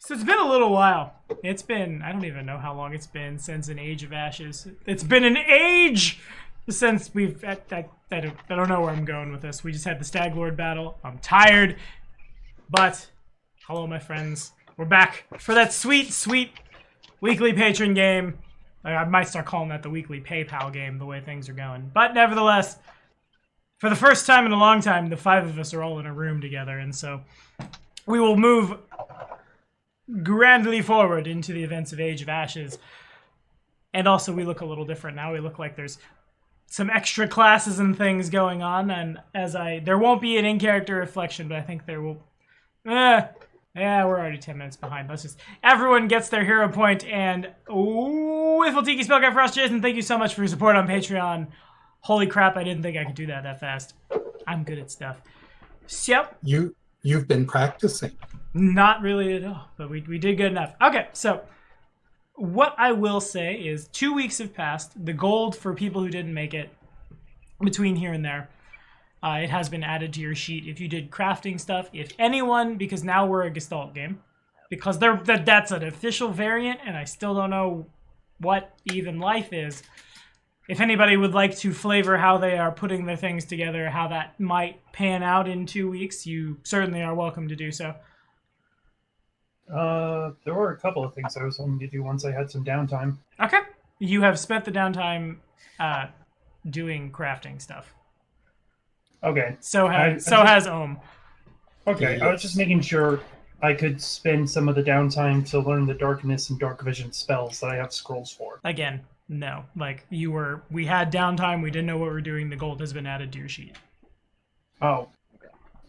So it's been a little while. It's been, I don't even know how long it's been since an Age of Ashes. It's been an age since I don't know where I'm going with this. We just had the Stag Lord battle. I'm tired. But, hello, my friends. We're back for that sweet, sweet weekly patron game. I might start calling that the weekly PayPal game, the way things are going. But nevertheless, for the first time in a long time, the five of us are all in a room together. And so we will move grandly forward into the events of Age of Ashes. And also we look a little different now. We look like there's some extra classes and things going on, and there won't be an in-character reflection, but I think there will. Yeah, we're already 10 minutes behind. Everyone gets their hero point, and Whiffle Tiki Spellguy Frost Jason, thank you so much for your support on Patreon. Holy crap, I didn't think I could do that fast. I'm good at stuff. So You've been practicing. Not really at all, but we did good enough. Okay, so what I will say is 2 weeks have passed. The gold for people who didn't make it between here and there, it has been added to your sheet. If you did crafting stuff, if anyone, because now we're a Gestalt game, because that's an official variant, and I still don't know what even life is. If anybody would like to flavor how they are putting their things together, how that might pan out in 2 weeks, you certainly are welcome to do so. There were a couple of things I was hoping to do once I had some downtime. Okay. You have spent the downtime doing crafting stuff. Okay. So has Ohm. Okay, Yes. I was just making sure I could spend some of the downtime to learn the darkness and dark vision spells that I have scrolls for. Again, no. Like, we had downtime, we didn't know what we were doing, the gold has been added to your sheet. Oh.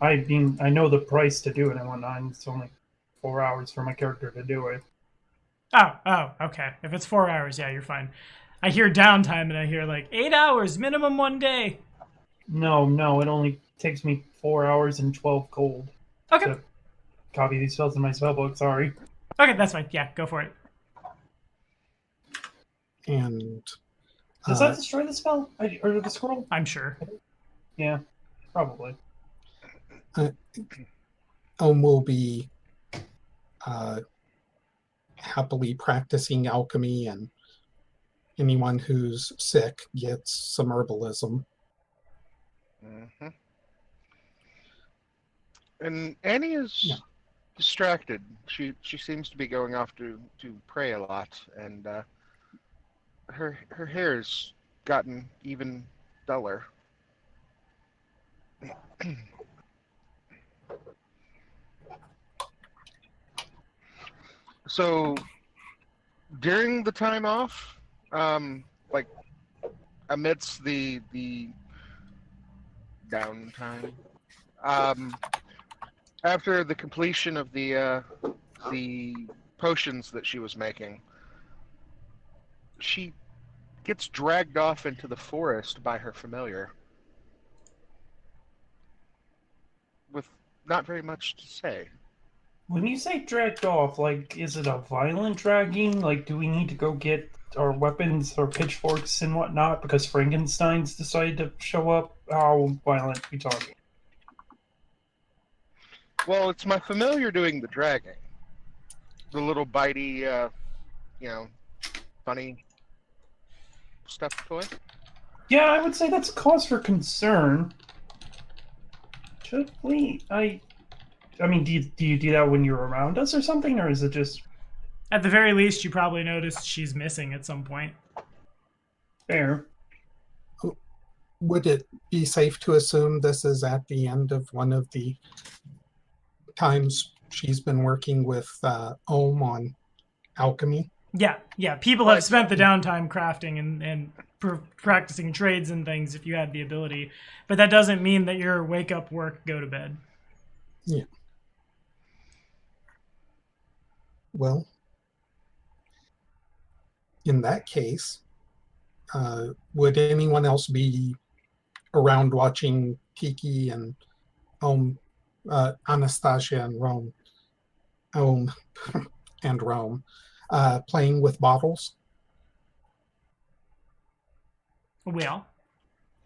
I mean, I know the price to do it and whatnot, and it's only 4 hours for my character to do it. Oh, okay. If it's 4 hours, yeah, you're fine. I hear downtime and I hear 8 hours, minimum 1 day. No, it only takes me 4 hours and 12 gold. Okay. To copy these spells in my spellbook, sorry. Okay, that's fine. Yeah, go for it. And Does that destroy the spell? Or the scroll? I'm sure. Yeah, probably. will be happily practicing alchemy, and anyone who's sick gets some herbalism. Mm-hmm. And Annie is distracted. She seems to be going off to pray a lot, and her hair's gotten even duller. So during the time off, amidst the downtime, after the completion of the potions that she was making, she gets dragged off into the forest by her familiar with not very much to say. When you say dragged off, is it a violent dragging? Do we need to go get our weapons or pitchforks and whatnot because Frankenstein's decided to show up? How violent are we talking? Well, it's my familiar doing the dragging. The little bitey, funny stuffed toy. Yeah, I would say that's cause for concern. Should we? I mean, do you do that when you're around us or something, or is it just... At the very least, you probably noticed she's missing at some point. Fair. Would it be safe to assume this is at the end of one of the times she's been working with Ohm on alchemy? Yeah. People have spent the downtime crafting and practicing trades and things if you had the ability. But that doesn't mean that your wake up, work, go to bed. Yeah. Well, in that case, would anyone else be around watching Tiki and Anastasia and Rome playing with bottles? Well,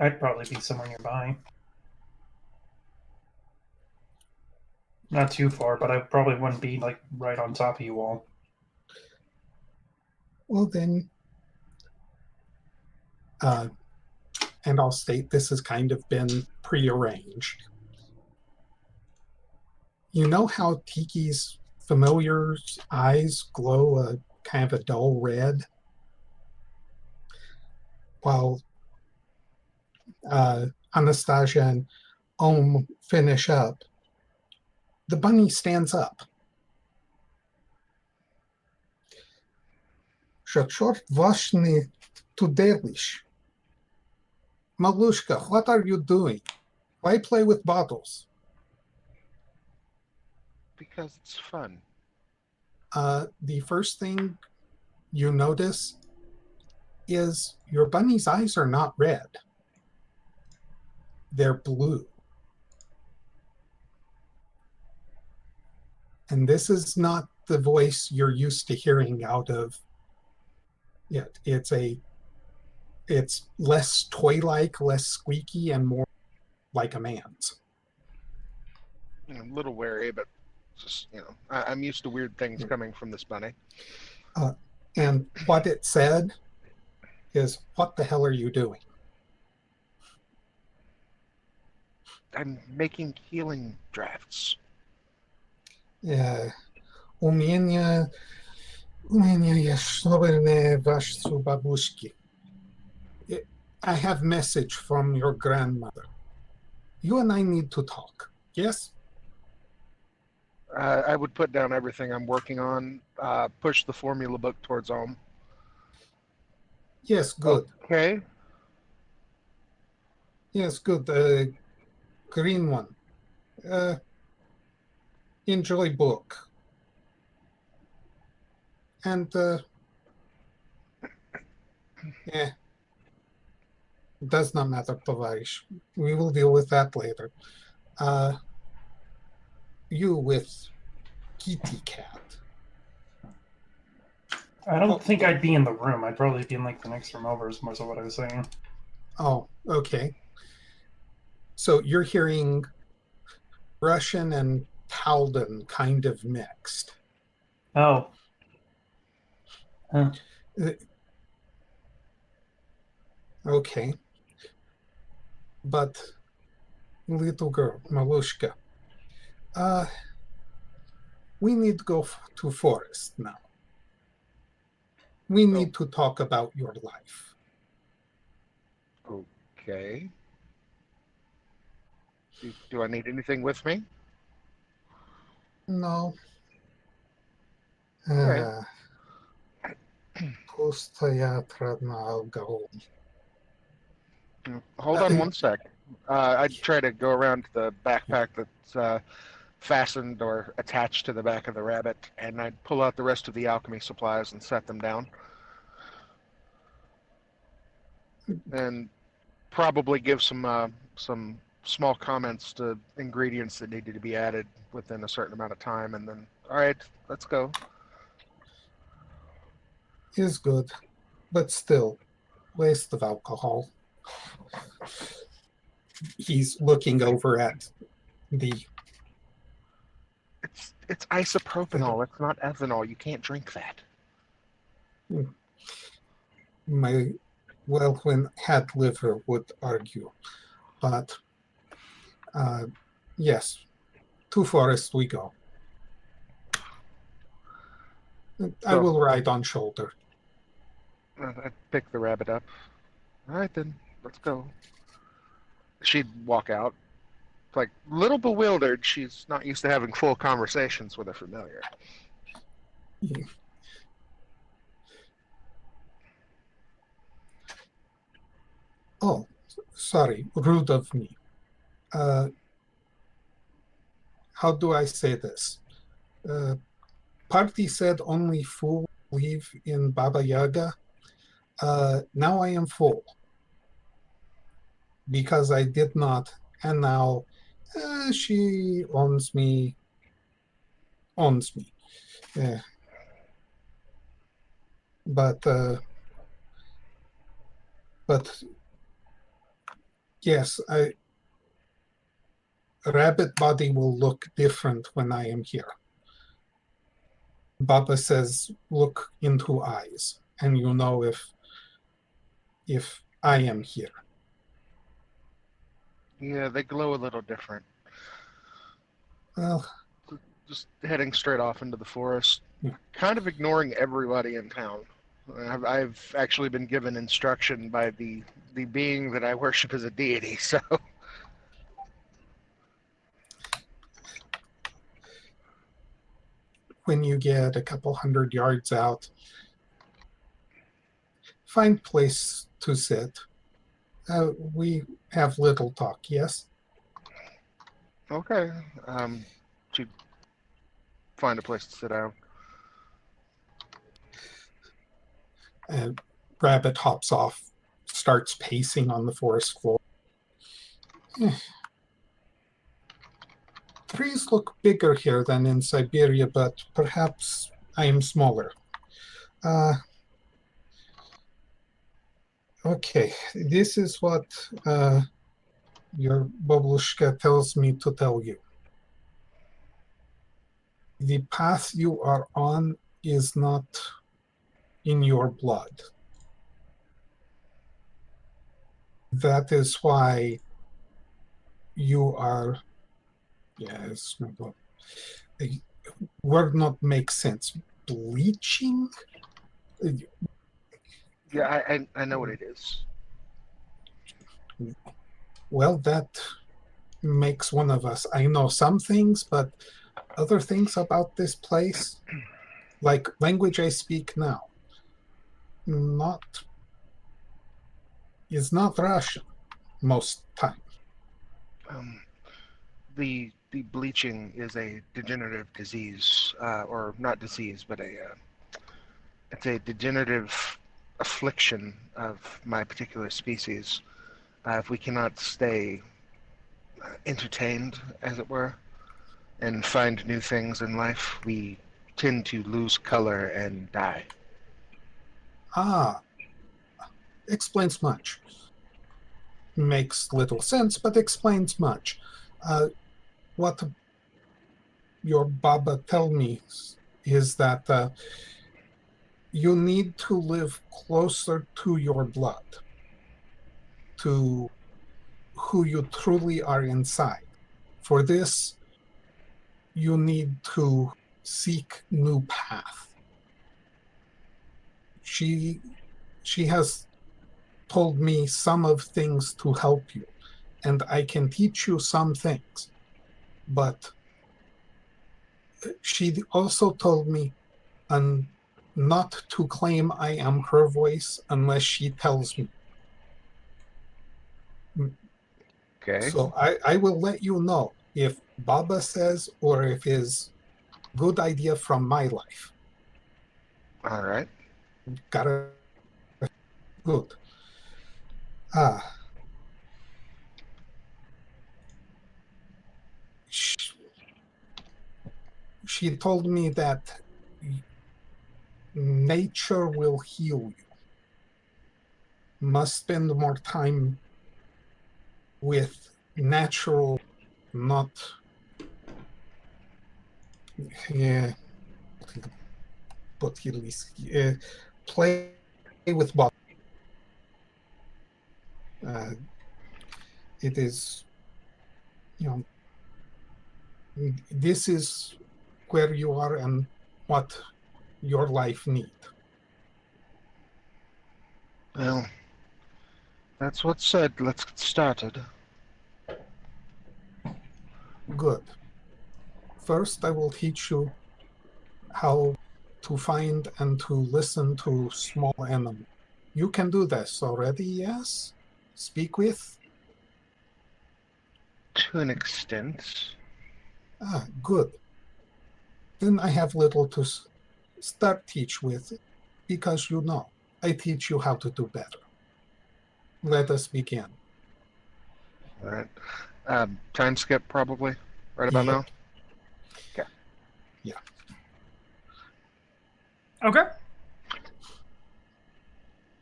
I'd probably be somewhere nearby. Not too far, but I probably wouldn't be like right on top of you all. Well then, and I'll state this has kind of been prearranged. You know how Tiki's familiar's eyes glow a kind of a dull red? While Anastasia and finish up, the bunny stands up. Short vashni to delish. Malushka, what are you doing? Why play with bottles? Because it's fun. The first thing you notice is your bunny's eyes are not red. They're blue. And this is not the voice you're used to hearing out of it. It's less toy-like, less squeaky, and more like a man's. I'm a little wary, but just, I'm used to weird things coming from this bunny. And what it said is, what the hell are you doing? I'm making healing drafts. Umienia jest słowne waszcu babuszki. I have message from your grandmother. You and I need to talk. Yes? I would put down everything I'm working on, push the formula book towards home. Yes, good. Okay. Yes, good. Green one. Enjoy book. And, does not matter, Tovarish. We will deal with that later. You with Kitty Cat. I don't think I'd be in the room. I'd probably be in like the next room over is more so what I was saying. Oh, okay. So you're hearing Russian and Palden kind of mixed. Oh. Huh. Okay. But, little girl, Malushka, we need to go to forest now. We need to talk about your life. Okay. Do I need anything with me? No. Right. Pustaya na alcohol. Hold on one sec. I'd try to go around to the backpack that's fastened or attached to the back of the rabbit, and I'd pull out the rest of the alchemy supplies and set them down. And probably give some small comments to ingredients that needed to be added within a certain amount of time, and then, all right, let's go. Is good, but still, waste of alcohol. He's looking over at the... It's isopropanol. It's not ethanol. You can't drink that. My well-when had liver would argue, but yes, to forest we go. I will ride on shoulder. I'd pick the rabbit up. All right, then, let's go. She'd walk out, like, little bewildered. She's not used to having full conversations with a familiar. Yeah. Oh, sorry, rude of me. How do I say this? Party said only fool live in Baba Yaga. Now I am full. Because I did not, and now she owns me. Yeah. But yes, rabbit body will look different when I am here. Baba says, look into eyes, and you know if I am here. Yeah, they glow a little different. Well, Just heading straight off into the forest, Yeah. kind of ignoring everybody in town. I've actually been given instruction by the being that I worship as a deity, so when you get a couple 100 yards out, find place to sit. We have little talk, yes? okay. To find a place to sit down. And Rabbit hops off, starts pacing on the forest floor. Trees look bigger here than in Siberia, but perhaps I am smaller. Okay, this is what your Babushka tells me to tell you. The path you are on is not in your blood. That is why you are, yes, a word not make sense. Bleaching? Yeah, I know what it is. Well, that makes one of us. I know some things, but other things about this place, like language I speak now, is not Russian most time. The bleaching is a degenerative disease, or not disease, but it's a degenerative affliction of my particular species. If we cannot stay entertained, as it were, and find new things in life, we tend to lose color and die. Ah, explains much. Makes little sense, but explains much. What your Baba tell me is that you need to live closer to your blood, to who you truly are inside. For this, you need to seek new path. She has told me some of things to help you, and I can teach you some things. But she also told me not to claim I am her voice unless she tells me. Okay. So I will let you know if Baba says or if it's good idea from my life. All right. Gotta good. She told me that nature will heal you. Must spend more time with natural, not play with body. It is, this is where you are and what your life need. Well, that's what's said. Let's get started. Good. First, I will teach you how to find and to listen to small animals. You can do this already, yes? Speak with? To an extent. Good. Then I have little to start teach with, because I teach you how to do better. Let us begin. All right. Time skip probably, right about now? Okay. Yeah. Okay.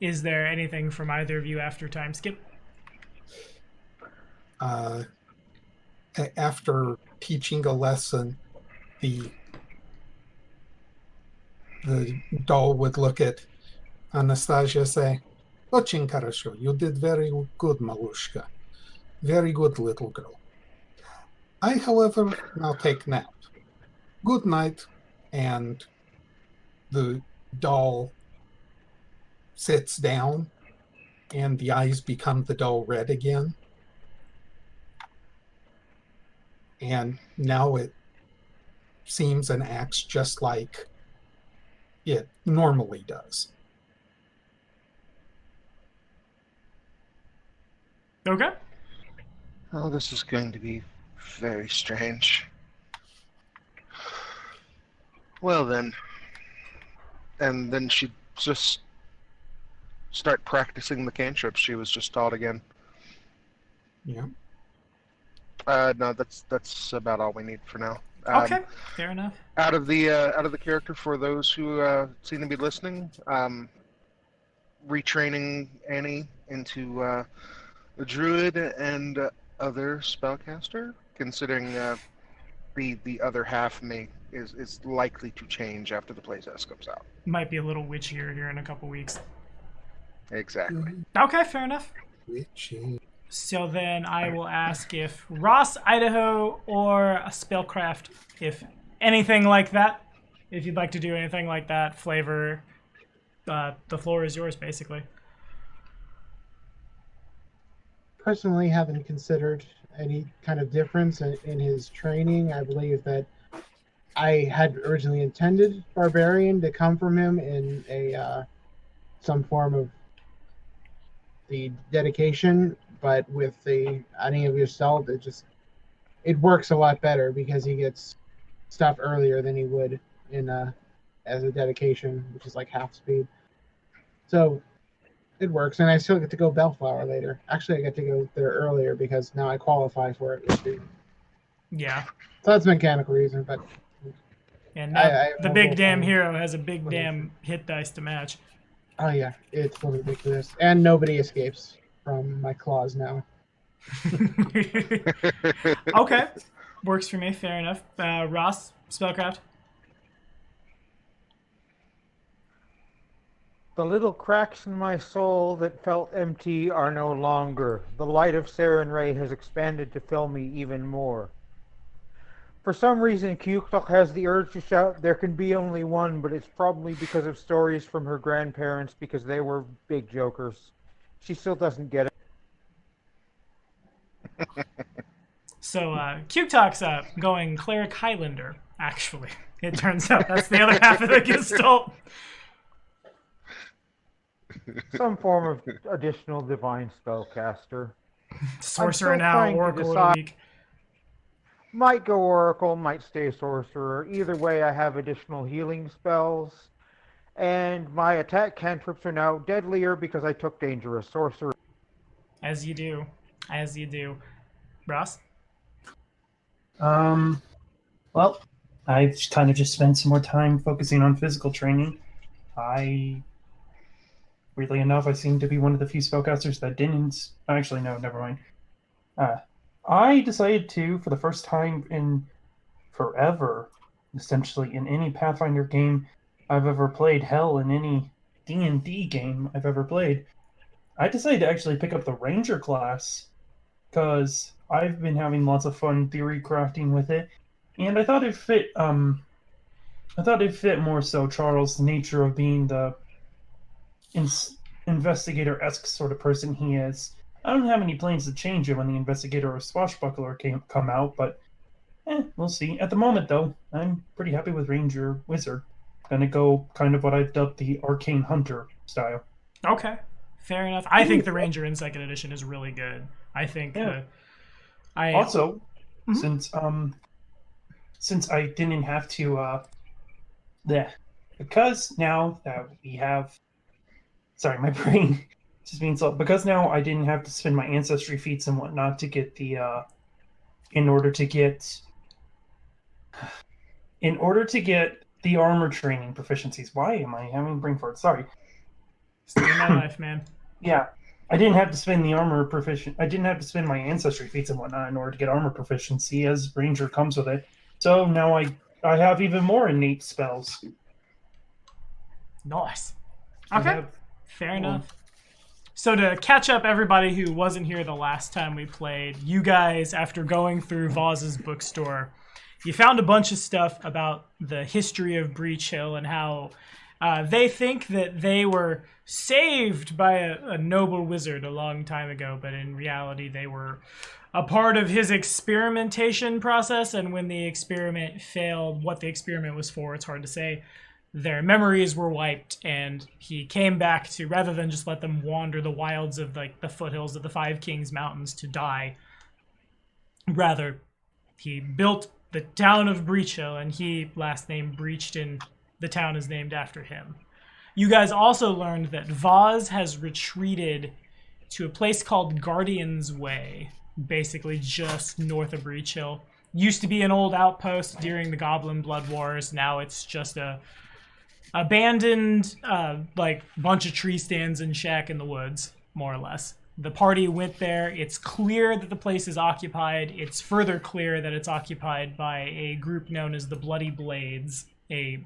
Is there anything from either of you after time skip? after teaching a lesson, the doll would look at Anastasia, say, "Очень хорошо. You did very good, Malushka. Very good, little girl. I, however, now take nap. Good night." And the doll sits down, and the eyes become the dull red again. And now it seems and acts just like it normally does. Okay. Oh, this is going to be very strange. Well then. And then she'd just start practicing the cantrips she was just taught again. Yeah. No, that's about all we need for now. Okay, fair enough. Out of the character, for those who seem to be listening, retraining Annie into a druid and other spellcaster, considering the other half is likely to change after the playtest comes out. Might be a little witchier here in a couple weeks. Exactly. Okay, fair enough. Witchy. So then I will ask if Ross, Idaho, or a spellcraft, if anything like that, if you'd like to do anything like that, flavor, the floor is yours, basically. Personally, haven't considered any kind of difference in his training. I believe that I had originally intended Barbarian to come from him in a some form of the dedication, but with the adding of Gestalt, it works a lot better because he gets stuff earlier than he would in as a dedication, which is like half speed. So it works, and I still get to go Bellflower later. Actually, I get to go there earlier because now I qualify for it. Yeah. So that's a mechanical reason, but And now the big will damn follow. hero has a big damn hit dice to match. Oh yeah, it's totally ridiculous, and nobody escapes from my claws now. Okay. Works for me, fair enough. Ross, spellcraft. The little cracks in my soul that felt empty are no longer. The light of Saren Ray has expanded to fill me even more. For some reason, Kyuktok has the urge to shout, "There can be only one," but it's probably because of stories from her grandparents because they were big jokers. She still doesn't get it. So, Q-Talk's going Cleric Highlander, actually. It turns out that's the other half of the Gestalt. Some form of additional divine spellcaster. Sorcerer I'm still now, trying to Oracle of the decide. Week. Might go Oracle, might stay Sorcerer. Either way, I have additional healing spells. And my attack cantrips are now deadlier because I took Dangerous Sorcerer. As you do. As you do. Ross? Well, I've kind of just spent some more time focusing on physical training. Weirdly enough, I seem to be one of the few spellcasters that didn't. Actually, no, never mind. I decided to, for the first time in forever, essentially in any Pathfinder game I've ever played, hell, in any D&D game I've ever played, I decided to actually pick up the Ranger class because I've been having lots of fun theory crafting with it, and I thought it fit. I thought it fit more so Charles' nature of being the investigator-esque sort of person he is. I don't have any plans to change it when the investigator or swashbuckler come out, but we'll see. At the moment, though, I'm pretty happy with Ranger Wizard. Gonna go kind of what I've dubbed the Arcane Hunter style. Okay. Fair enough. I think the Ranger in 2nd edition is really good. I think Also, Mhm. since I didn't have to because now that we have my brain just being slow. Because now I didn't have to spend my ancestry feats and whatnot to get the in order to get the armor training proficiencies. Why am I having brain fart? Sorry. Story of my life, man. Yeah. I didn't have to spend the armor proficient. I didn't have to spend my ancestry feats and whatnot in order to get armor proficiency, as ranger comes with it. So now I have even more innate spells. Nice. I Okay. have- Fair enough. So to catch up everybody who wasn't here the last time we played, you guys, after going through Voz's bookstore, you found a bunch of stuff about the history of Breach Hill and how they think that they were saved by a noble wizard a long time ago, but in reality they were a part of his experimentation process, and when the experiment failed, what the experiment was for, it's hard to say. Their memories were wiped, and he came back to, rather than just let them wander the wilds of like the foothills of the Five Kings Mountains to die, rather he built the town of Breach Hill, and he, last name Breachton, the town is named after him. You guys also learned that Voz has retreated to a place called Guardian's Way, basically just north of Breach Hill. Used to be an old outpost during the Goblin Blood Wars. Now it's just a abandoned like bunch of tree stands and shack in the woods, more or less. The party went there. It's clear that the place is occupied. It's further clear that it's occupied by a group known as the Bloody Blades, a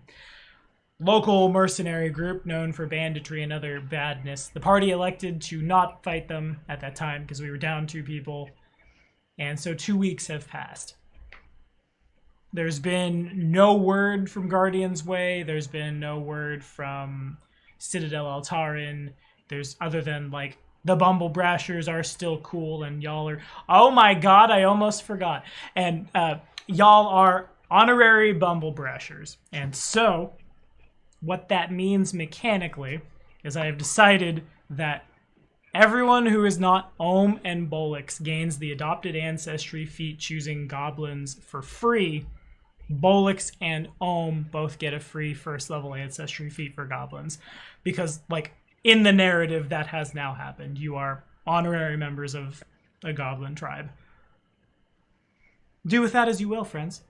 local mercenary group known for banditry and other badness. The party elected to not fight them at that time because we were down 2 people. And so 2 weeks have passed. There's been no word from Guardian's Way. There's been no word from Citadel Altarin. There's, other than like, the Bumble Brashers are still cool, and y'all are, oh my god, I almost forgot. And y'all are honorary Bumble Brashers. And so, what that means mechanically is I have decided that everyone who is not Ohm and Bolix gains the adopted ancestry feat choosing goblins for free. Bolix and Ohm both get a free first level ancestry feat for goblins. Because, like, in the narrative that has now happened, you are honorary members of a goblin tribe. Do with that as you will, friends.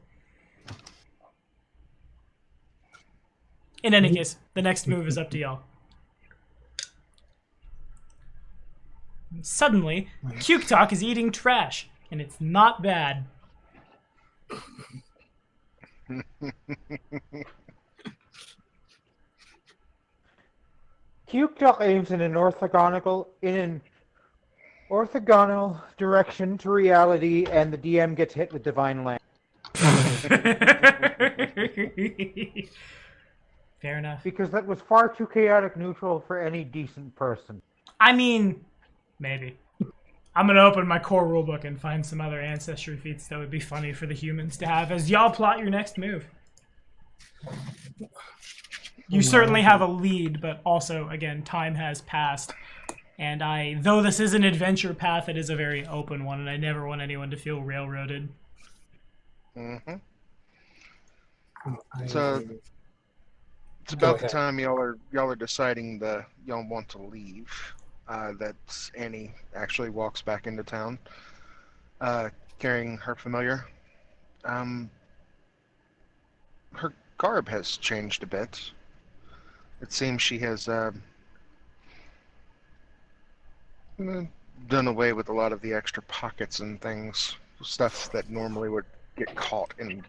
In any case, the next move is up to y'all. Suddenly, Cuketalk is eating trash, and it's not bad. Cuketalk aims in an orthogonal direction to reality, and the DM gets hit with divine land. Fair enough. Because that was far too chaotic neutral for any decent person. I mean, maybe. I'm going to open my core rulebook and find some other ancestry feats that would be funny for the humans to have as y'all plot your next move. You certainly have a lead, but also, again, time has passed. And though this is an adventure path, it is a very open one, and I never want anyone to feel railroaded. Mm-hmm. I- So it's Go about the ahead. time y'all are deciding y'all want to leave. That Annie actually walks back into town, carrying her familiar. Her garb has changed a bit. It seems she has done away with a lot of the extra pockets and things, stuff that normally would get caught in,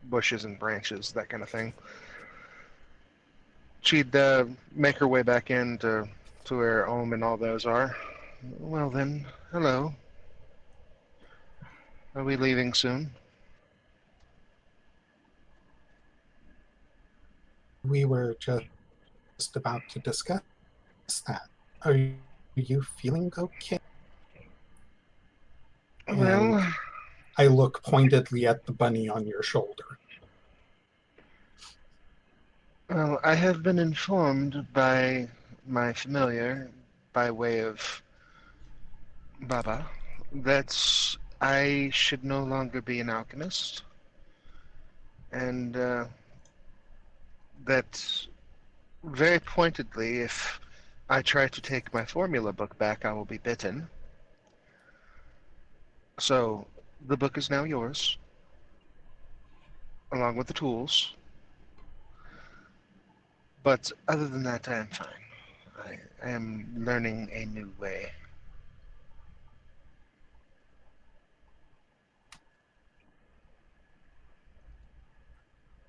bushes and branches, that kind of thing. She'd make her way back into where Ohm and all those are. Well then, hello. Are we leaving soon? We were just about to discuss that. Are you feeling okay? Well, And I look pointedly at the bunny on your shoulder. well, I have been informed by my familiar, by way of Baba, that I should no longer be an alchemist, and that very pointedly, if I try to take my formula book back, I will be bitten. So, the book is now yours, along with the tools. But other than that, I am fine. I am learning a new way.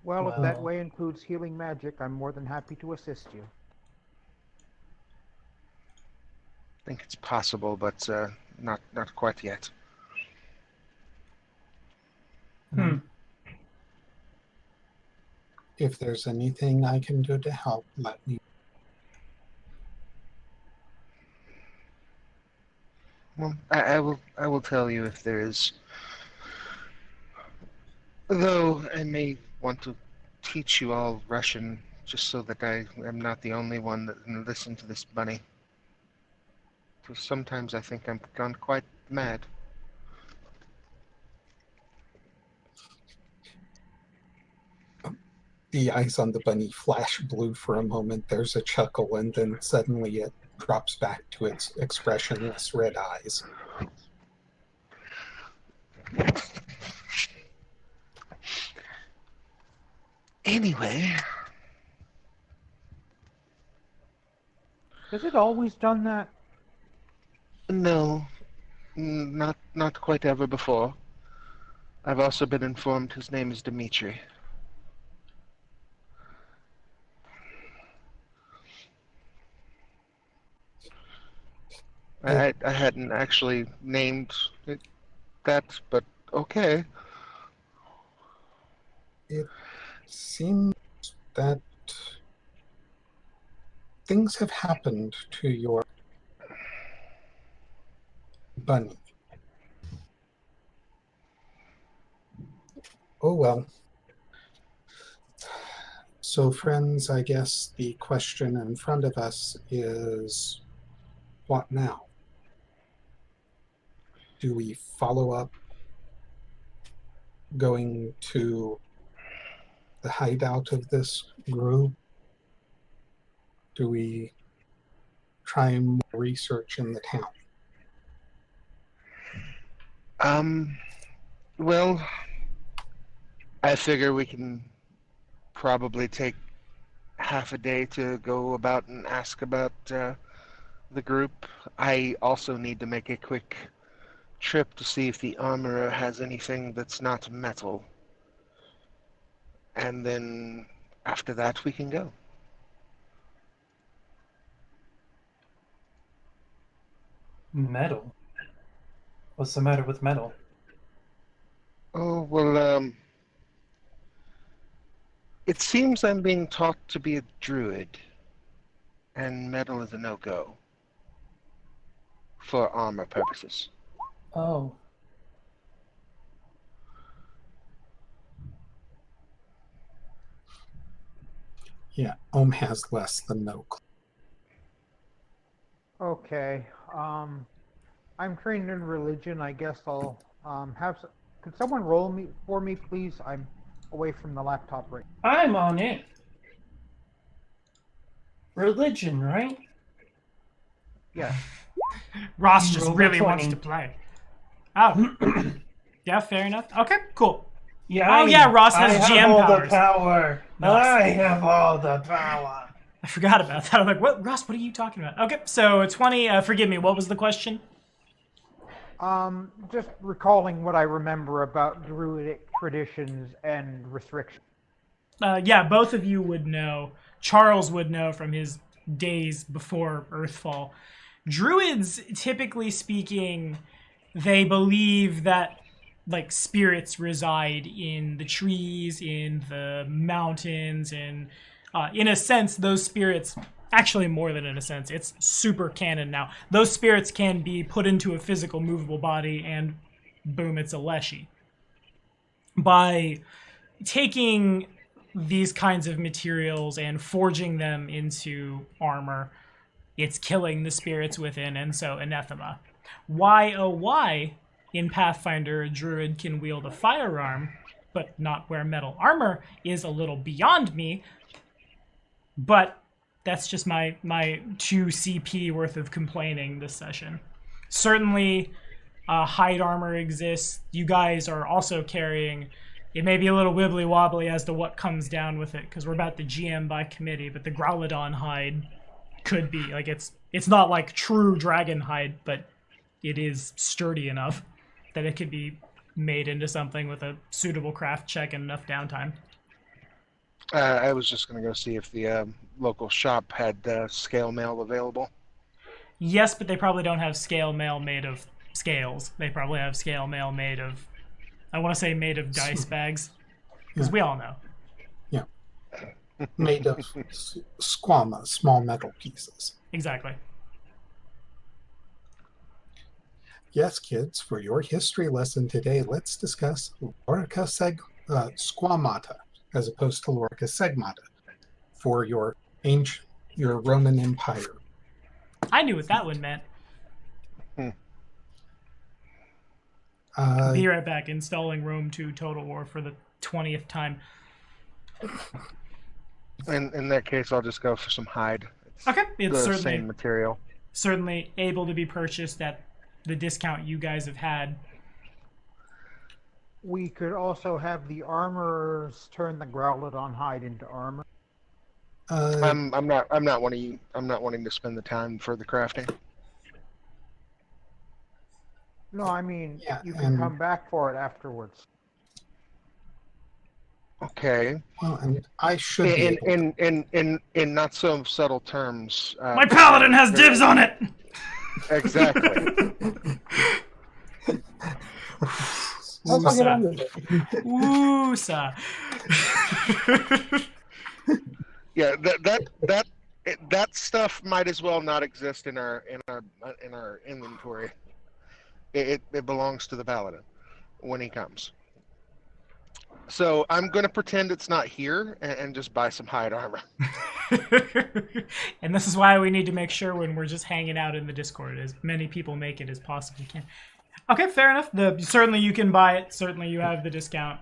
Well, if that Well. way includes healing magic, I'm more than happy to assist you. I think it's possible, but not quite yet. If there's anything I can do to help, let me. Well, I will tell you if there is. Though I may want to teach you all Russian, just so that I am not the only one that can listen to this bunny. Because sometimes I think I'm gone quite mad. The eyes on the bunny flash blue for a moment. There's a chuckle, and then suddenly it drops back to its expressionless red eyes. Anyway, Has it always done that? no, not quite ever before. I've also been informed his name is Dmitri. I hadn't actually named it that, but okay. It seems that things have happened to your bunny. Oh well. So friends, I guess the question in front of us is, what now? Do we follow up going to the hideout of this group? Do we try more research in the town? Well, I figure we can probably take half a day to go about and ask about the group. I also need to make a quick trip to see if the armorer has anything that's not metal. And then after that we can go. Metal? What's the matter with metal? Oh, well, it seems I'm being taught to be a druid, and metal is a no-go for armor purposes. Oh. Yeah, Ohm has less than no clue. Okay. I'm trained in religion. I guess I'll could someone roll me for me, please? I'm away from the laptop right now. I'm on it. Religion, right? Yes. Ross just Roll really a wants 20. to play. Oh. Yeah, fair enough. Okay, cool. Yeah. Oh, yeah, Ross has I have GM all powers. the power. Nice. I have all the power. I forgot about that. I'm like, what, Ross, what are you talking about? Okay, so 20, forgive me, what was the question? Just recalling what I remember about druidic traditions and restrictions. Yeah, both of you would know. Charles would know from his days before Earthfall. Druids, typically speaking, they believe that like spirits reside in the trees, in the mountains, and in a sense, those spirits, actually more than in a sense, it's super canon now. Those spirits can be put into a physical, movable body, and boom, it's a Leshy. By taking these kinds of materials and forging them into armor, it's killing the spirits within, and so anathema. Why, oh why, in Pathfinder, a druid can wield a firearm, but not wear metal armor, is a little beyond me, but that's just my 2 CP worth of complaining this session. Certainly, hide armor exists. You guys are also carrying. It may be a little wibbly wobbly as to what comes down with it, because we're about to GM by committee, but the Growlodon hide could be. Like, it's not like true dragon hide, but it is sturdy enough that it could be made into something with a suitable craft check and enough downtime. I was just going to go see if the local shop had scale mail available. Yes, but they probably don't have scale mail made of scales. They probably have scale mail made of, I want to say made of dice bags. Because we all know. Yeah. Made of squama, small metal pieces. Exactly. Yes, kids, for your history lesson today, let's discuss Lorica Squamata as opposed to Lorica Segmata for your Roman Empire. I knew what that one meant. Be right back. Installing Rome 2 Total War for the 20th time. In that case, I'll just go for some hide. Okay, it's the certainly same material. Certainly able to be purchased at the discount you guys have had. We could also have the armorers turn the Growlodon hide into armor. I'm not wanting to spend the time for the crafting. No, I mean, Yeah, you can come back for it afterwards. Okay. Well, and I should be in not so subtle terms. My paladin has dibs on it! Exactly. Let's get on with it. Woosa. Yeah, that stuff might as well not exist in our inventory. It belongs to the paladin when he comes. So I'm going to pretend it's not here and just buy some hide armor. And this is why we need to make sure when we're just hanging out in the Discord, as many people make it as possibly can. Okay, fair enough. Certainly you can buy it. Certainly you have the discount.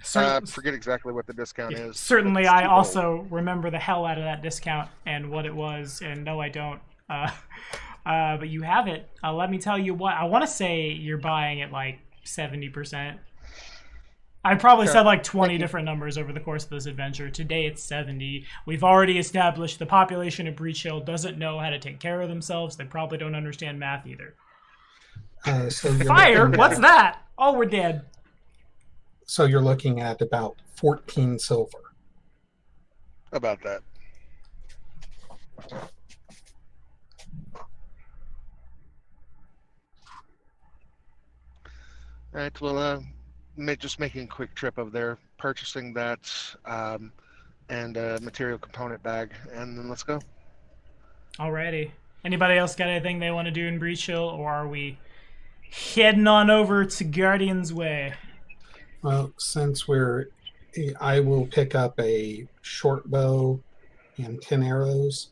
Forget exactly what the discount is. Certainly I also remember the hell out of that discount and what it was. And no, I don't. But you have it. Let me tell you what. I want to say you're buying it like 70%. I probably said like 20 different numbers over the course of this adventure. Today it's 70. We've already established the population of Breach Hill doesn't know how to take care of themselves. They probably don't understand math either. So Fire? What's that? Oh, we're dead. So you're looking at about 14 silver. About that. All right, well, just making a quick trip of there, purchasing that, and a material component bag, and then let's go. Alrighty. Anybody else got anything they want to do in Breach Hill, or are we heading on over to Guardian's Way? Well, I will pick up a short bow and 10 arrows.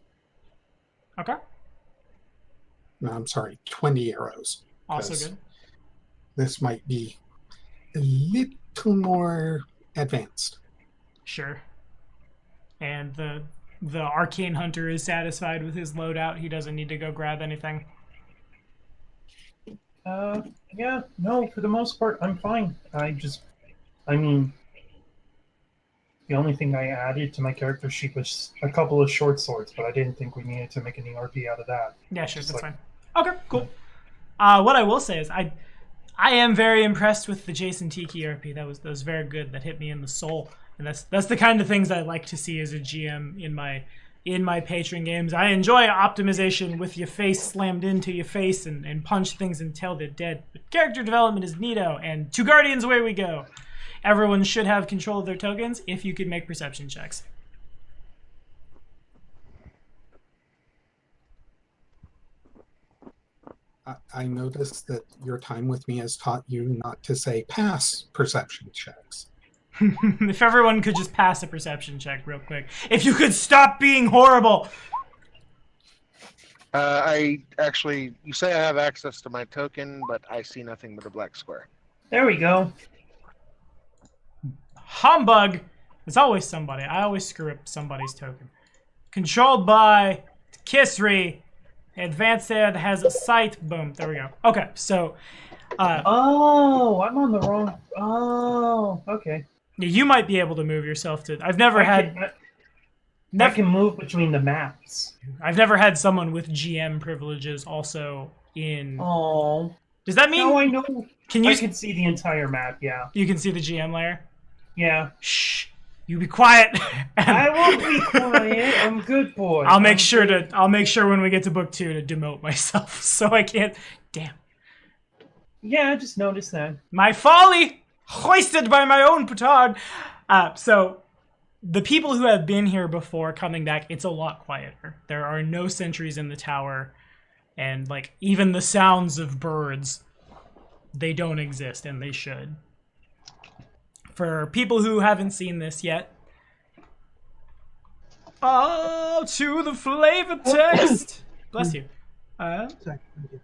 Okay. No, I'm sorry, 20 arrows. Also good. This might be a little more advanced. Sure. And the arcane hunter is satisfied with his loadout. He doesn't need to go grab anything. Yeah, no, for the most part, I'm fine. I mean, the only thing I added to my character sheet was a couple of short swords, but I didn't think we needed to make an ERP out of that. Yeah, sure, that's fine. Okay, cool. What I will say is I am very impressed with the Jason Tiki ERP. That was very good. That hit me in the soul. And that's the kind of things I like to see as a GM in my patron games. I enjoy optimization with your face slammed into your face and punch things until they're dead. But character development is neato, and to Guardians away we go. Everyone should have control of their tokens if you can make perception checks. I noticed that your time with me has taught you not to say pass perception checks. If everyone could just pass a perception check real quick. If you could stop being horrible. You say I have access to my token, but I see nothing but a black square. There we go. Humbug. There's always somebody. I always screw up somebody's token. Controlled by Kisri. Advanced there that has a sight. Boom. There we go. Okay, so... I'm on the wrong... Oh, okay. You might be able to move yourself to... I've never had... I can move between the maps. I've never had someone with GM privileges also in. Oh. Does that mean? No, I know. Can you? I can see the entire map. Yeah. You can see the GM layer. Yeah. Shh. You be quiet. I won't be quiet. I'm a good boy. I'll make sure when we get to book 2 to demote myself, so I can't. Damn. Yeah, I just noticed that. My folly, hoisted by my own petard. So, the people who have been here before coming back, it's a lot quieter. There are no sentries in the tower, and like even the sounds of birds, they don't exist, and they should. For people who haven't seen this yet, to the flavor text. Bless you. Sorry, thank you.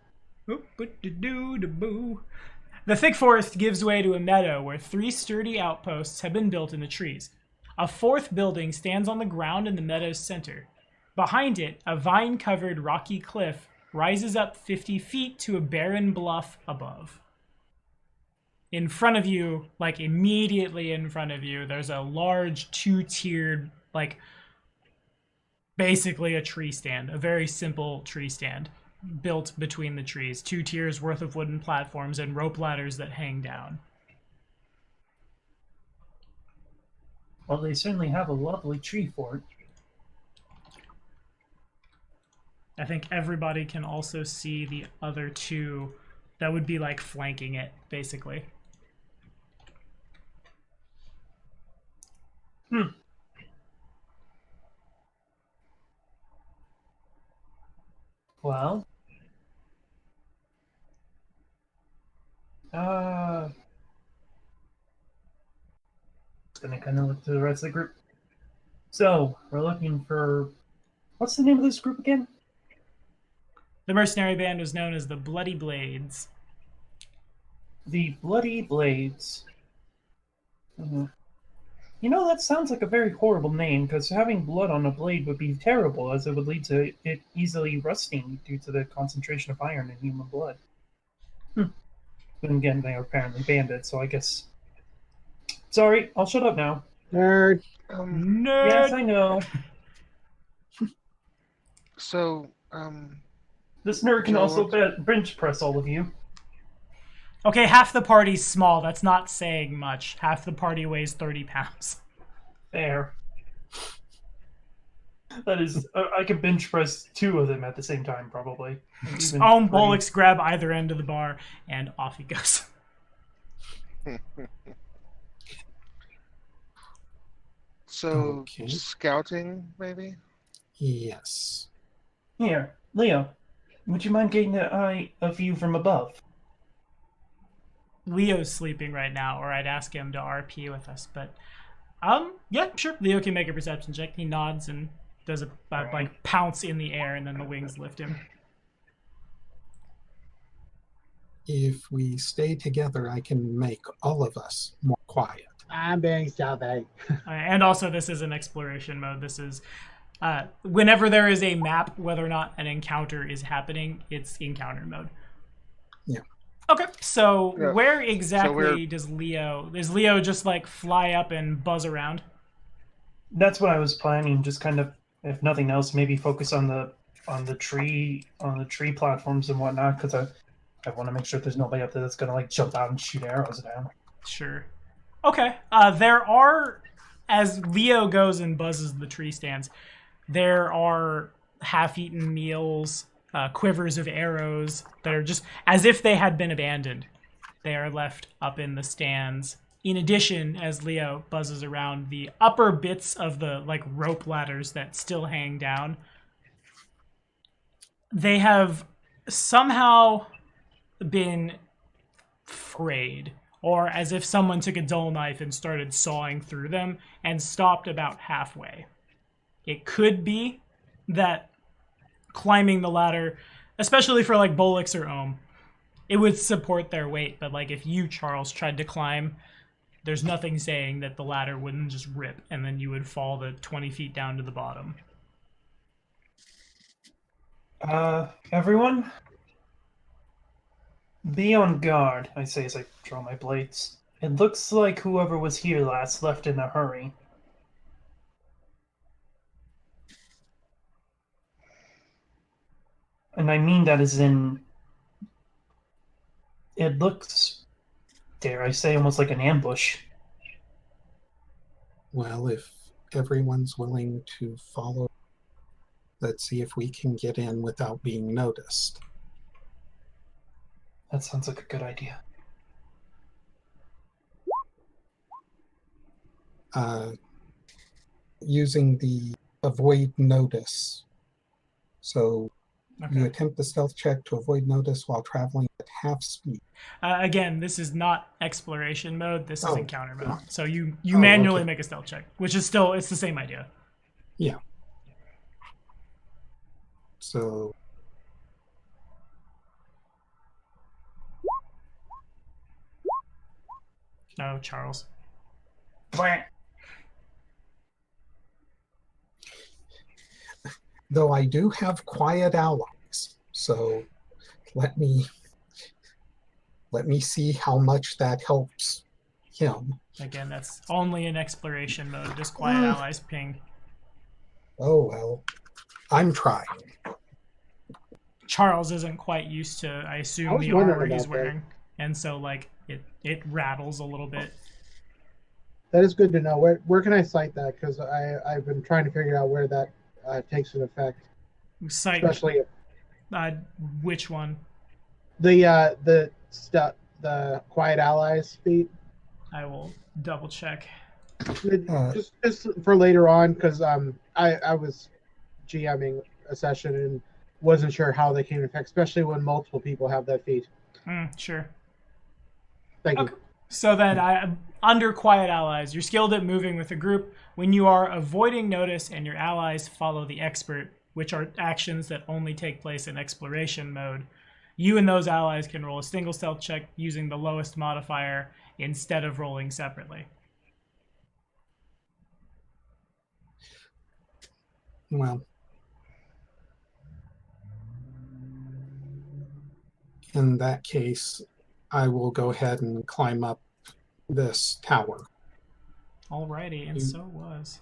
The thick forest gives way to a meadow where 3 sturdy outposts have been built in the trees. A 4th building stands on the ground in the meadow's center. Behind it, a vine-covered rocky cliff rises up 50 feet to a barren bluff above. In front of you, like immediately in front of you, there's a large 2-tiered, like basically a tree stand, a very simple tree stand built between the trees. 2 tiers worth of wooden platforms and rope ladders that hang down. Well, they certainly have a lovely tree fort. I think everybody can also see the other 2 that would be like flanking it, basically. Well, gonna kind of look to the rest of the group. So we're looking for, what's the name of this group again? The mercenary band was known as the Bloody Blades. The Bloody Blades. You know, that sounds like a very horrible name, because having blood on a blade would be terrible, as it would lead to it easily rusting due to the concentration of iron in human blood. But again, they are apparently bandits, so I guess... Sorry, I'll shut up now. Nerd. Nerd! Yes, I know. So, This nerd can also bench press all of you. Okay, half the party's small. That's not saying much. Half the party weighs 30 pounds. There. That is, I could bench press 2 of them at the same time, probably. Bollocks grab either end of the bar, and off he goes. So, Okay. scouting, maybe? Yes. Here, Leo, would you mind getting a view from above? Leo's sleeping right now, or I'd ask him to RP with us, but yeah, sure. Leo can make a perception check. He nods and does a like pounce in the air, and then the wings lift him. If we stay together, I can make all of us more quiet. I'm being stealthy. And also, this is an exploration mode. This is whenever there is a map, whether or not an encounter is happening, it's encounter mode. Yeah. Okay, so Yeah. where exactly So does Leo just like fly up and buzz around? That's what I was planning. Just kind of, if nothing else, maybe focus on the tree platforms and whatnot, because I want to make sure there's nobody up there that's gonna like jump out and shoot arrows down. Sure. Okay. There are, as Leo goes and buzzes the tree stands, there are half-eaten meals, quivers of arrows that are just as if they had been abandoned. They are left up in the stands. In addition, as Leo buzzes around, the upper bits of the like rope ladders that still hang down, they have somehow been frayed, or as if someone took a dull knife and started sawing through them and stopped about halfway. It could be that climbing the ladder, especially for like Bollocks or Ohm, it would support their weight, but like if you, Charles, tried to climb, there's nothing saying that the ladder wouldn't just rip and then you would fall the 20 feet down to the bottom. Everyone, be on guard, I say as I draw my blades. It looks like whoever was here last left in a hurry. And I mean that as in, it looks, dare I say, almost like an ambush. Well, if everyone's willing to follow, let's see if we can get in without being noticed. That sounds like a good idea. Using the avoid notice. So you Okay. attempt the stealth check to avoid notice while traveling at half speed. Again, this is not exploration mode. This is Oh. encounter mode. So you Oh, manually okay. make a stealth check, which is still, it's the same idea. Yeah. So No, Charles. though I do have quiet allies, so let me see how much that helps him. Again, that's only in exploration mode. Just quiet allies ping. Oh well, I'm trying. Charles isn't quite used to, I I assume, was the wondering armor he's about that. wearing. And so, like, it rattles a little bit. That is good to know. Where can I cite that? Because I've been trying to figure out where that takes an effect, Sight, especially which one? the quiet allies feat. I will double check. Just for later on, because I was GMing a session and wasn't sure how they came to effect, especially when multiple people have that feat. Sure. Thank Okay. you. So then, under quiet allies, you're skilled at moving with a group when you are avoiding notice and your allies follow the expert, which are actions that only take place in exploration mode. You and those allies can roll a single stealth check using the lowest modifier instead of rolling separately. Well, in that case, I will go ahead and climb up this tower. Alrighty, and so was.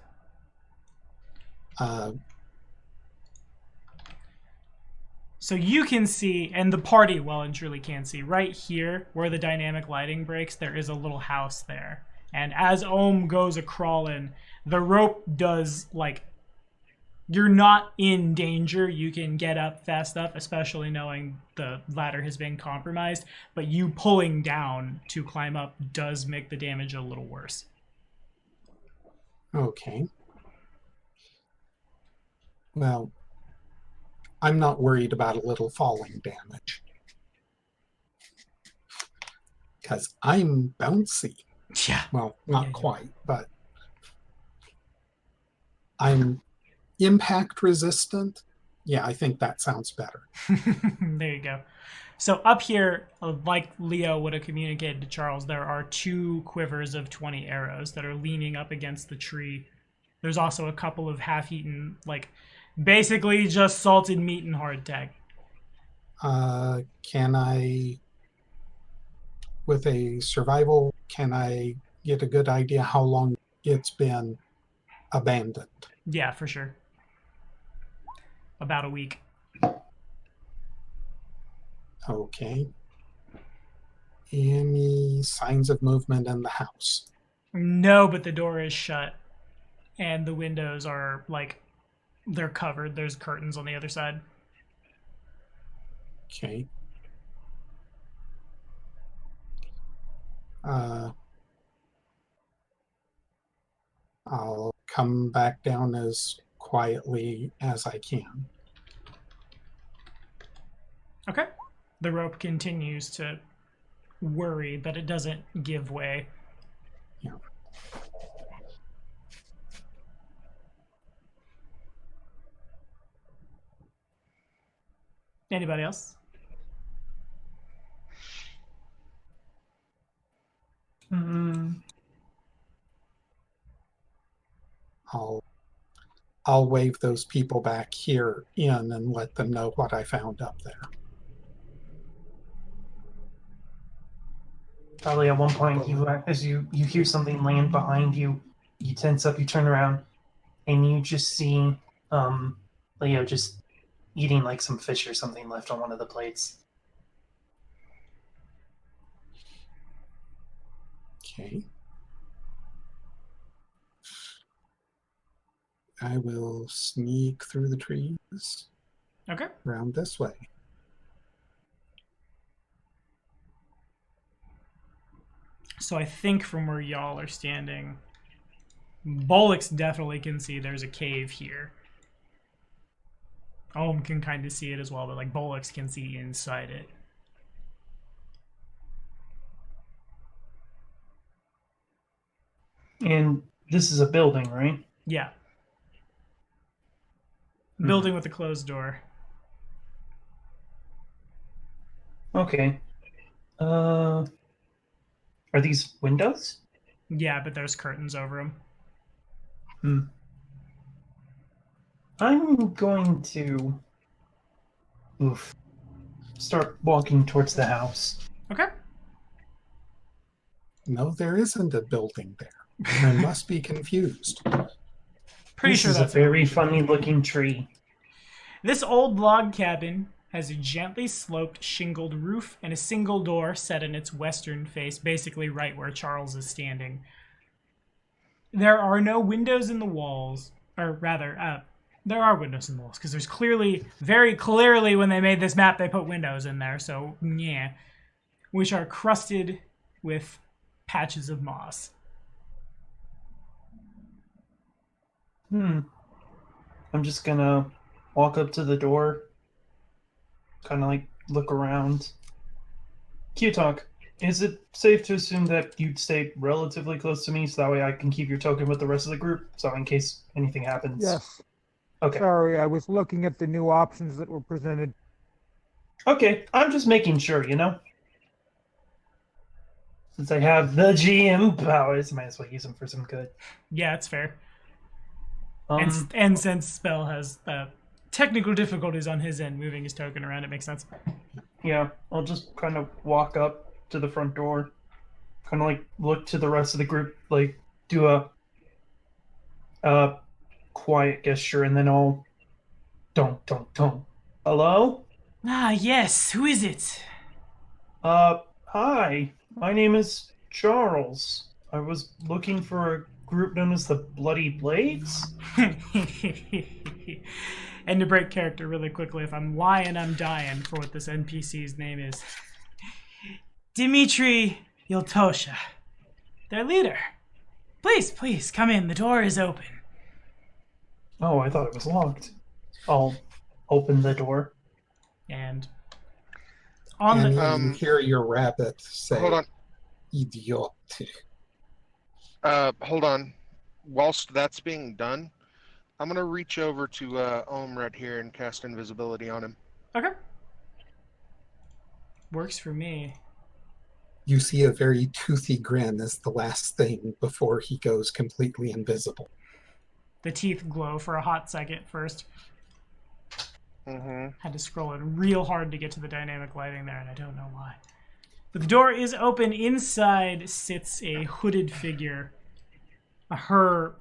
So you can see, and the party well and truly can see, right here where the dynamic lighting breaks, there is a little house there. And as Ohm goes a-crawling, the rope does, like, you're not in danger. You can get up fast enough, especially knowing the ladder has been compromised. But you pulling down to climb up does make the damage a little worse. Okay. Well, I'm not worried about a little falling damage. Because I'm bouncy. Yeah. Well, not Yeah. quite, but I'm impact resistant. Yeah, I think that sounds better. There you go. So up here, like Leo would have communicated to Charles, there are 2 quivers of 20 arrows that are leaning up against the tree. There's also a couple of half-eaten, like, basically just salted meat and hardtack. Can I, with a survival, can I get a good idea how long it's been abandoned? Yeah, for sure. About a week. Okay. Any signs of movement in the house? No, but the door is shut. And the windows are, like, they're covered. There's curtains on the other side. Okay. I'll come back down as quietly as I can. Okay. The rope continues to worry, but it doesn't give way. Yeah. Anybody else? I'll wave those people back here in and let them know what I found up there. Probably at one point, as you hear something land behind you, you tense up, you turn around, and you just see Leo just eating like some fish or something left on one of the plates. Okay. I will sneak through the trees Okay. around this way. So I think from where y'all are standing, Bollocks definitely can see there's a cave here. Ohm can kind of see it as well, but like Bollocks can see inside it. And this is a building, right? Yeah. Building with a closed door. Okay. Are these windows? Yeah, but there's curtains over them. I'm going to start walking towards the house. Okay. No, there isn't a building there. I must be confused. Pretty This sure is that's a very illusion. funny looking tree. This old log cabin has a gently sloped shingled roof and a single door set in its western face, basically right where Charles is standing. There are no windows in the walls, or rather, there are windows in the walls, because there's clearly, very clearly when they made this map, they put windows in there, so yeah, which are crusted with patches of moss. I'm just gonna walk up to the door, kind of like look around. Q-Talk, is it safe to assume that you'd stay relatively close to me so that way I can keep your token with the rest of the group, so in case anything happens? Yes. Okay. Sorry, I was looking at the new options that were presented. Okay, I'm just making sure, you know? Since I have the GM powers, might as well use them for some good. Yeah, it's fair. And since Spell has technical difficulties on his end, moving his token around, it makes sense. Yeah, I'll just kind of walk up to the front door, kind of like look to the rest of the group, like do a quiet gesture, and then I'll don't. Hello? Ah, yes. Who is it? Hi. My name is Charles. I was looking for a group known as the Bloody Blades. And to break character really quickly, if I'm lying, I'm dying for what this NPC's name is. Dimitri Yeltosha, their leader. Please, come in. The door is open. Oh, I thought it was locked. I'll open the door. And on And the you hear your rabbit say, Hold on. Idiot. Hold on. Whilst that's being done, I'm gonna reach over to Ohm right here and cast invisibility on him. okay, works for me. You see a very toothy grin as the last thing before he goes completely invisible. The teeth glow for a hot second first. Mm-hmm. Had to scroll in real hard to get to the dynamic lighting there, and I don't know why. But the door is open. Inside sits a hooded figure. Her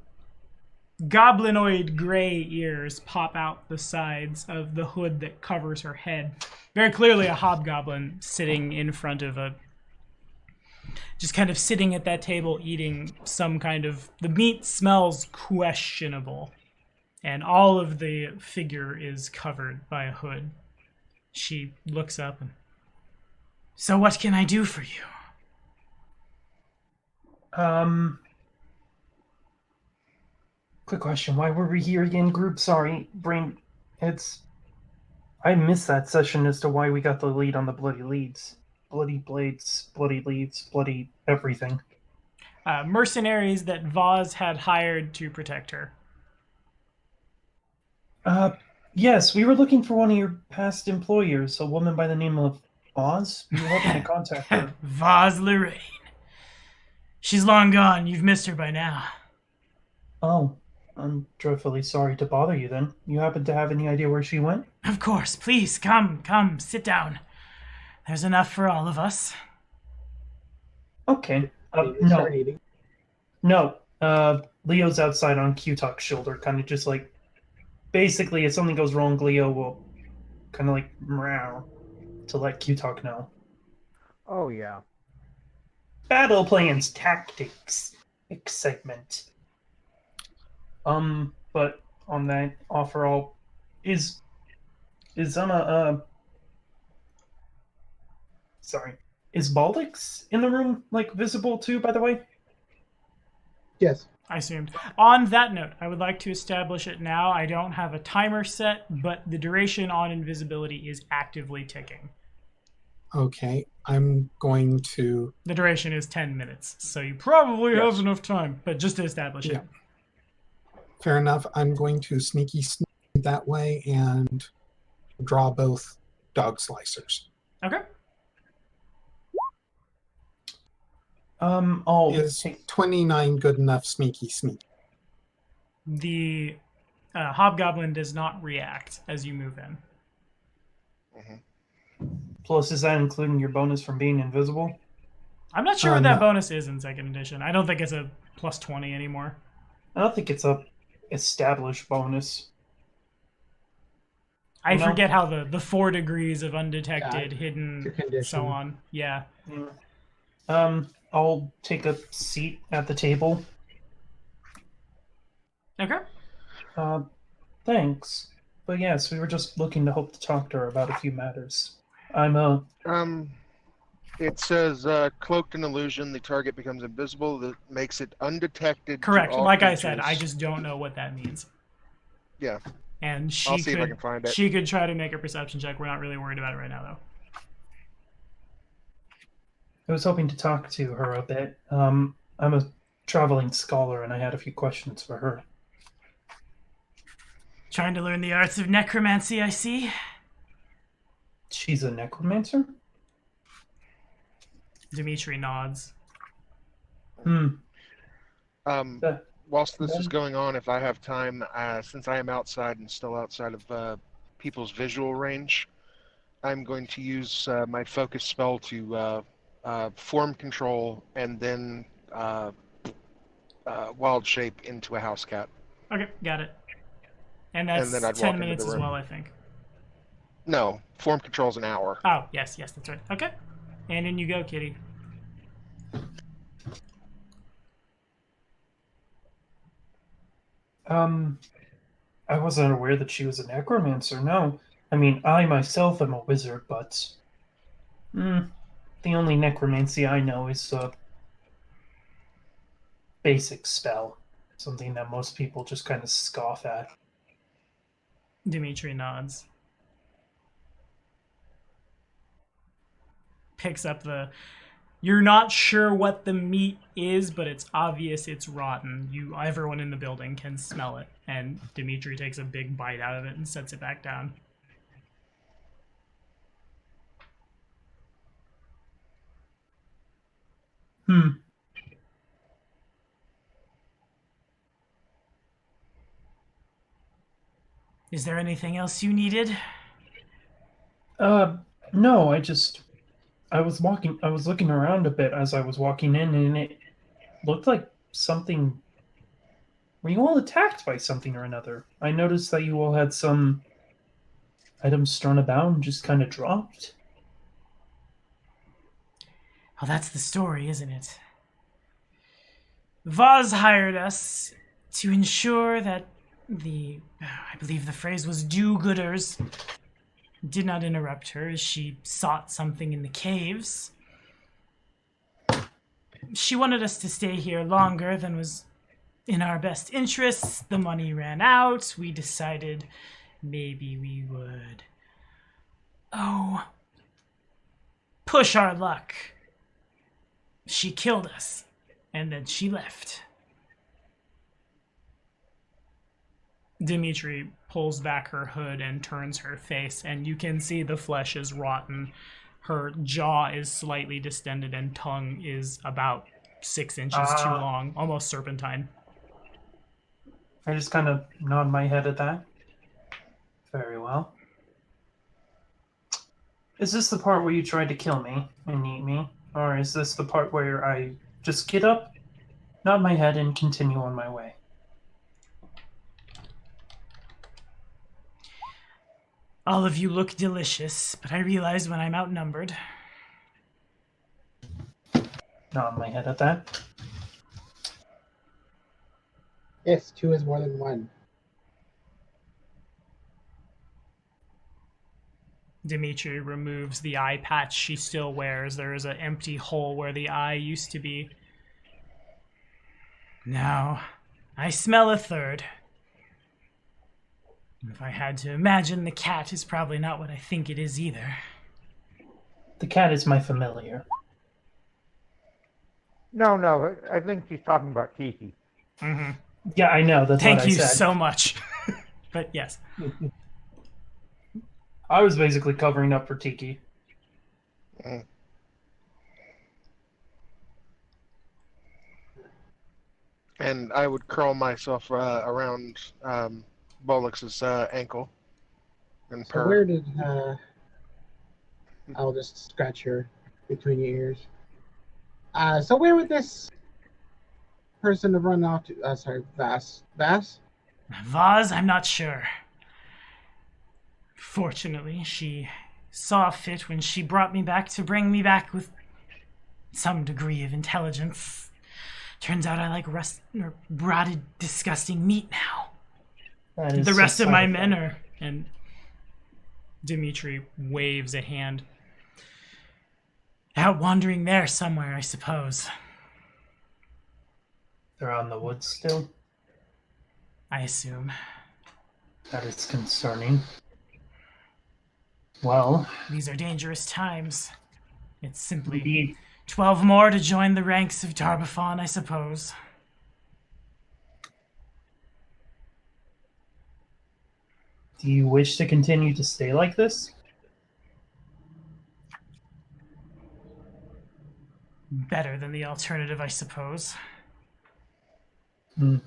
goblinoid gray ears pop out the sides of the hood that covers her head. Very clearly a hobgoblin sitting in front of just kind of sitting at that table eating some kind of... The meat smells questionable. And all of the figure is covered by a hood. She looks up and... So what can I do for you? Quick question. Why were we here again, group? Sorry, brain. I missed that session as to why we got the lead on the bloody leads. Bloody blades, bloody leads, bloody everything. Mercenaries that Vaz had hired to protect her. Yes, we were looking for one of your past employers, a woman by the name of Oz. We were hoping to contact her. Vaz Lorraine. She's long gone. You've missed her by now. Oh, I'm dreadfully sorry to bother you then. You happen to have any idea where she went? Of course. Please, come, sit down. There's enough for all of us. Okay. Maybe start eating. No. Leo's outside on Q-Talk's shoulder, kind of just like... Basically, if something goes wrong, Leo will kind of like meow to let Q-Talk know. Oh, yeah. Battle plans, tactics, excitement. But on that offer, all is sorry, is Baldix in the room, like, visible too? By the way. Yes. I assumed. On that note, I would like to establish it now. I don't have a timer set, but the duration on invisibility is actively ticking. Okay, I'm going to. The duration is 10 minutes, so you probably Yes. have enough time, but just to establish Yeah. it. Fair enough. I'm going to sneak that way and draw both dog slicers. Okay. I'll Is take 29 good enough sneak? The hobgoblin does not react as you move in. plus. Is that including your bonus from being invisible? I'm not sure what that No. bonus is in 2nd edition. I don't think it's a plus 20 anymore. I don't think it's a established bonus. I No. forget how the 4 degrees of undetected, Yeah, hidden, the condition. so on. Yeah. I'll take a seat at the table. Okay. Thanks. But yes, we were just looking to hope to talk to her about a few matters. It says cloaked in illusion. The target becomes invisible. That makes it undetected. to Correct. all Like I said, I creatures. just don't know what that means. Yeah. And I'll see if I can find it. she could try to make a perception check. We're not really worried about it right now, though. I was hoping to talk to her a bit. I'm a traveling scholar, and I had a few questions for her. Trying to learn the arts of necromancy, I see. She's a necromancer? Dimitri nods. Hmm. Whilst this is going on, if I have time, since I am outside and still outside of people's visual range, I'm going to use my focus spell to form control and then wild shape into a house cat. Okay, got it. And that's then I'd 10 walk into minutes the as room. well, I think. No, form control's an hour. Oh, yes, that's right. Okay. And in you go, kitty. I wasn't aware that she was a necromancer, no. I mean, I myself am a wizard, but... the only necromancy I know is a basic spell. Something that most people just kind of scoff at. Dimitri nods. Picks up the... You're not sure what the meat is, but it's obvious it's rotten. Everyone in the building can smell it. And Dimitri takes a big bite out of it and sets it back down. Is there anything else you needed? No, I was looking around a bit as I was walking in, and it looked like something... Were you all attacked by something or another? I noticed that you all had some items strewn about and just kind of dropped. Well, that's the story, isn't it? Vaz hired us to ensure that I believe the phrase was do-gooders, did not interrupt her as she sought something in the caves. She wanted us to stay here longer than was in our best interests. The money ran out. We decided maybe we would... push our luck. She killed us, and then she left. Dimitri pulls back her hood and turns her face, and you can see the flesh is rotten. Her jaw is slightly distended, and tongue is about 6 inches too long, almost serpentine. I just kind of nod my head at that. Very well. Is this the part where you tried to kill me and eat me? Or is this the part where I just get up, nod my head, and continue on my way? All of you look delicious, but I realize when I'm outnumbered. Nod my head at that. Yes, 2 is more than 1. Dimitri removes the eye patch she still wears. There is an empty hole where the eye used to be. Now, I smell a third. If I had to imagine, the cat is probably not what I think it is either. The cat is my familiar. No, I think she's talking about Kiki. Mm-hmm. Yeah, I know. That's Thank what you I said. so much. But yes. I was basically covering up for Tiki. And I would curl myself around Bollux's ankle and So purr. where did I'll just scratch your between your ears. So where would this person have run off to? Sorry, Vass. Vaz, I'm not sure. Fortunately, she saw fit when she brought me back to bring me back with some degree of intelligence. Turns out I like rotted, disgusting meat now. That is The rest of my society. men are... And Dimitri waves a hand. Out wandering there somewhere, I suppose. They're out in the woods still. I assume. That is concerning. Well, These are dangerous times. It's simply indeed. 12 more to join the ranks of Tarbathon, I suppose. Do you wish to continue to stay like this? Better than the alternative, I suppose. Hmm.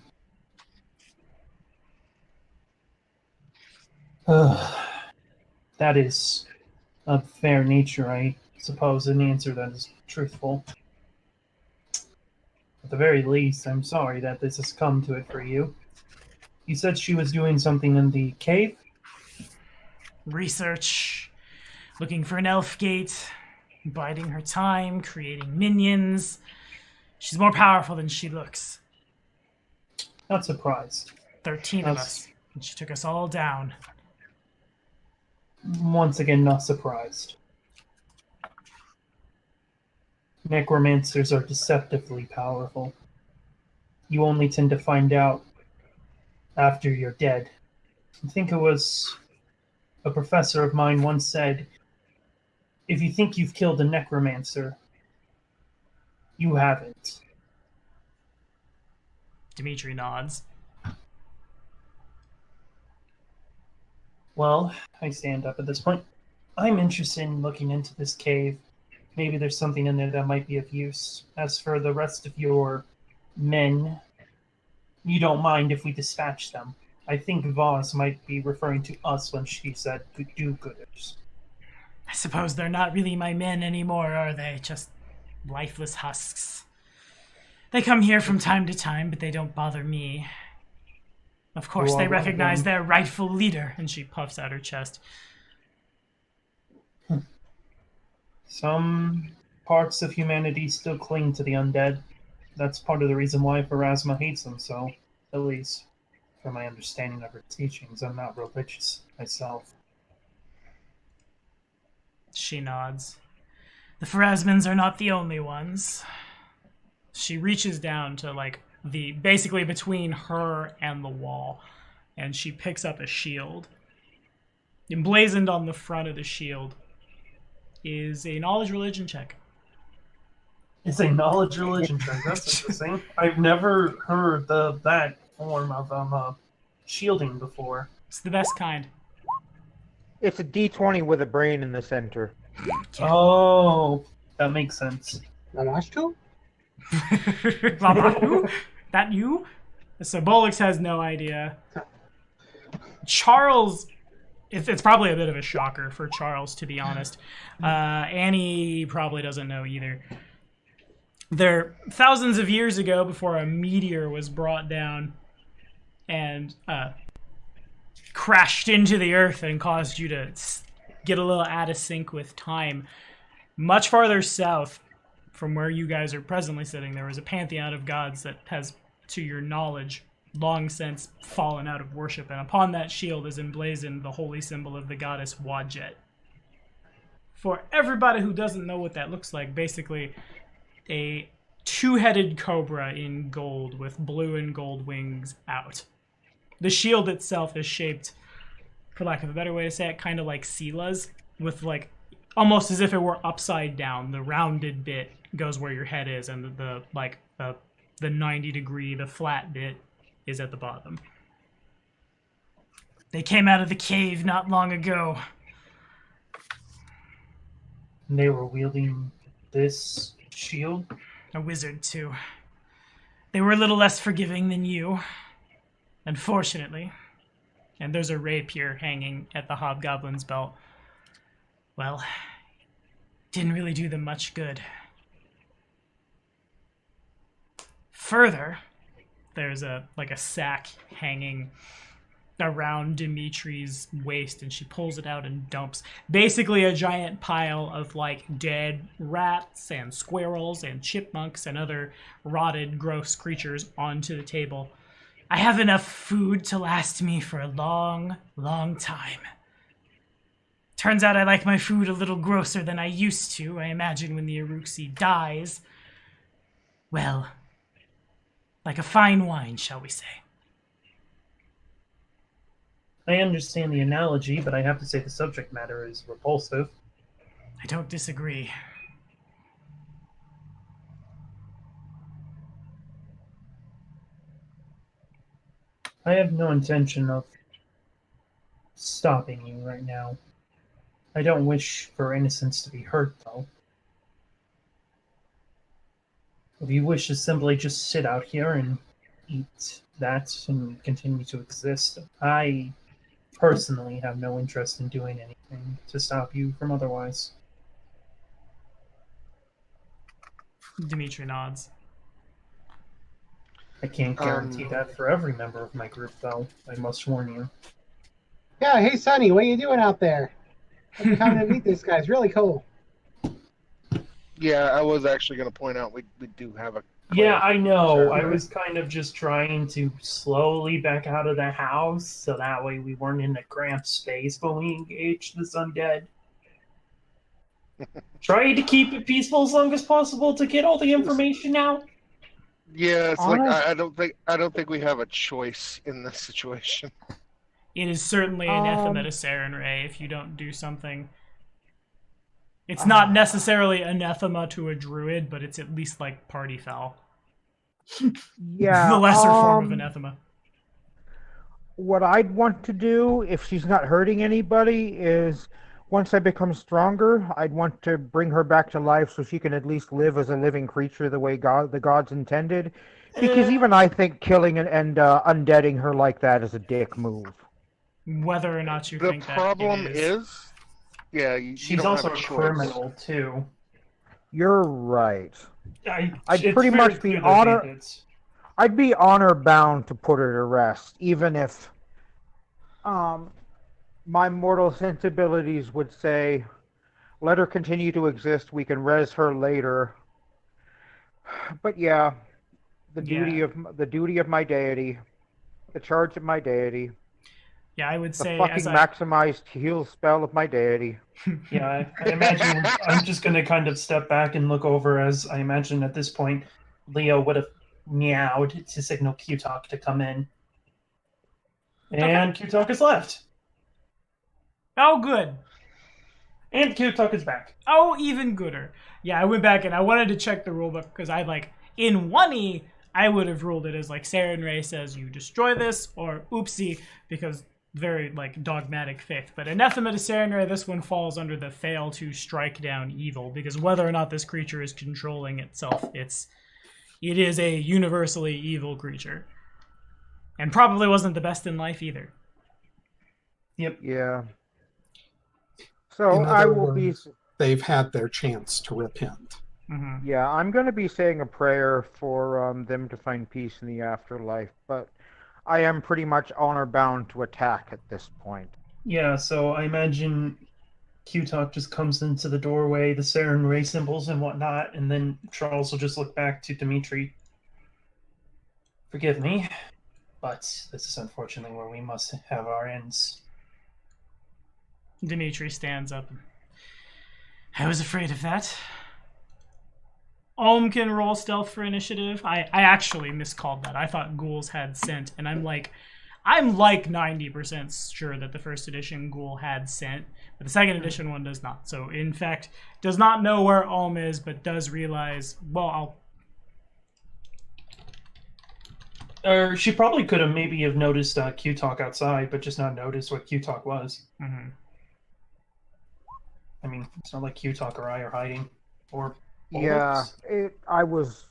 That is of fair nature, I suppose, an answer that is truthful. At the very least, I'm sorry that this has come to it for you. You said she was doing something in the cave? Research, looking for an elf gate, biding her time, creating minions. She's more powerful than she looks. Not surprised. 13 of us, and she took us all down. Once again, not surprised. Necromancers are deceptively powerful. You only tend to find out after you're dead. I think it was a professor of mine once said, if you think you've killed a necromancer, you haven't. Dimitri nods. Well, I stand up at this point. I'm interested in looking into this cave. Maybe there's something in there that might be of use. As for the rest of your men, you don't mind if we dispatch them. I think Voss might be referring to us when she said do-gooders. I suppose they're not really my men anymore, are they? Just lifeless husks. They come here from time to time, but they don't bother me. Of course, You are they one of recognize them. their rightful leader, and she puffs out her chest. Some parts of humanity still cling to the undead. That's part of the reason why Pharasma hates them so, at least from my understanding of her teachings. I'm not religious myself. She nods. The Pharasmans are not the only ones. She reaches down to, basically between her and the wall, and she picks up a shield. Emblazoned on the front of the shield is a knowledge religion check. It's a knowledge religion check. That's interesting. I've never heard of that form of shielding before. It's the best kind. It's a D20 with a brain in the center. Oh, that makes sense. Namashko? Mama, that you? So Bolix has no idea. Charles, it's probably a bit of a shocker for Charles, to be honest. Annie probably doesn't know either. There, thousands of years ago, before a meteor was brought down and crashed into the earth and caused you to get a little out of sync with time. Much farther south from where you guys are presently sitting, there was a pantheon of gods that has, to your knowledge, long since fallen out of worship, and upon that shield is emblazoned the holy symbol of the goddess Wadjet. For everybody who doesn't know what that looks like, basically a two-headed cobra in gold with blue and gold wings out. The shield itself is shaped, for lack of a better way to say it, kind of like Sila's, with like almost as if it were upside down. The rounded bit goes where your head is, and the 90-degree, the flat bit is at the bottom. They came out of the cave not long ago. And they were wielding this shield? A wizard, too. They were a little less forgiving than you, unfortunately. And there's a rapier hanging at the hobgoblin's belt. Well, didn't really do them much good. Further, there's a sack hanging around Dimitri's waist, and she pulls it out and dumps basically a giant pile of dead rats and squirrels and chipmunks and other rotted, gross creatures onto the table. I have enough food to last me for a long, long time. Turns out I like my food a little grosser than I used to. I imagine when the Uruxi dies, well, like a fine wine, shall we say. I understand the analogy, but I have to say the subject matter is repulsive. I don't disagree. I have no intention of stopping you right now. I don't wish for innocents to be hurt, though. If you wish to simply just sit out here and eat that and continue to exist, I personally have no interest in doing anything to stop you from otherwise. Dimitri nods. I can't guarantee that for every member of my group, though. I must warn you. Yeah, hey Sonny, what are you doing out there? I'm coming to meet this guy. It's really cool. Yeah, I was actually going to point out we do have a... Yeah, I know. Sure. I was kind of just trying to slowly back out of the house, so that way we weren't in a cramped space when we engaged this undead. Trying to keep it peaceful as long as possible to get all the information out. Yeah, it's I don't think we have a choice in this situation. It is certainly anathema to Saren Ray if you don't do something. It's not necessarily anathema to a druid, but it's at least party foul. Yeah. The lesser form of anathema. What I'd want to do, if she's not hurting anybody, is once I become stronger, I'd want to bring her back to life so she can at least live as a living creature the way the gods intended. Because even I think killing and undeading her like that is a dick move. Whether or not you The think that problem it is. Yeah, She's also a criminal, too. You're right. I'd pretty much be I'd be honor bound to put her to rest, even if my mortal sensibilities would say, let her continue to exist, we can res her later. But yeah, the duty of my deity, the charge of my deity. Yeah, I would say the fucking maximized heal spell of my deity. Yeah, I imagine I'm just going to kind of step back and look over, as I imagine at this point Leo would have meowed to signal Q-Talk to come in. And okay. Q-Talk is left. Oh, good. And Q-Talk is back. Oh, even gooder. Yeah, I went back and I wanted to check the rulebook because I in 1E, I would have ruled it as Saren Ray says you destroy this, or oopsie, because very dogmatic faith. But anathema to Saren Ray, this one falls under the fail to strike down evil, because whether or not this creature is controlling itself, it is a universally evil creature. And probably wasn't the best in life either. Yep. Yeah. So I will be... They've had their chance to repent. Mm-hmm. Yeah, I'm going to be saying a prayer for them to find peace in the afterlife, but I am pretty much honor bound to attack at this point. Yeah, so I imagine Q-Talk just comes into the doorway, the Saren Ray symbols and whatnot, and then Charles will just look back to Dimitri. Forgive me, but this is unfortunately where we must have our ends. Dimitri stands up. I was afraid of that. Can roll stealth for initiative. I actually miscalled that. I thought ghouls had scent, and I'm like 90% sure that the first edition ghoul had scent, but the second edition one does not. So in fact, does not know where is, but does realize, well, Or she probably could have maybe have noticed Q-Talk outside, but just not noticed what Q-Talk was. Mm-hmm. I mean, it's not like Q-Talk or I are hiding. Or Yeah, I was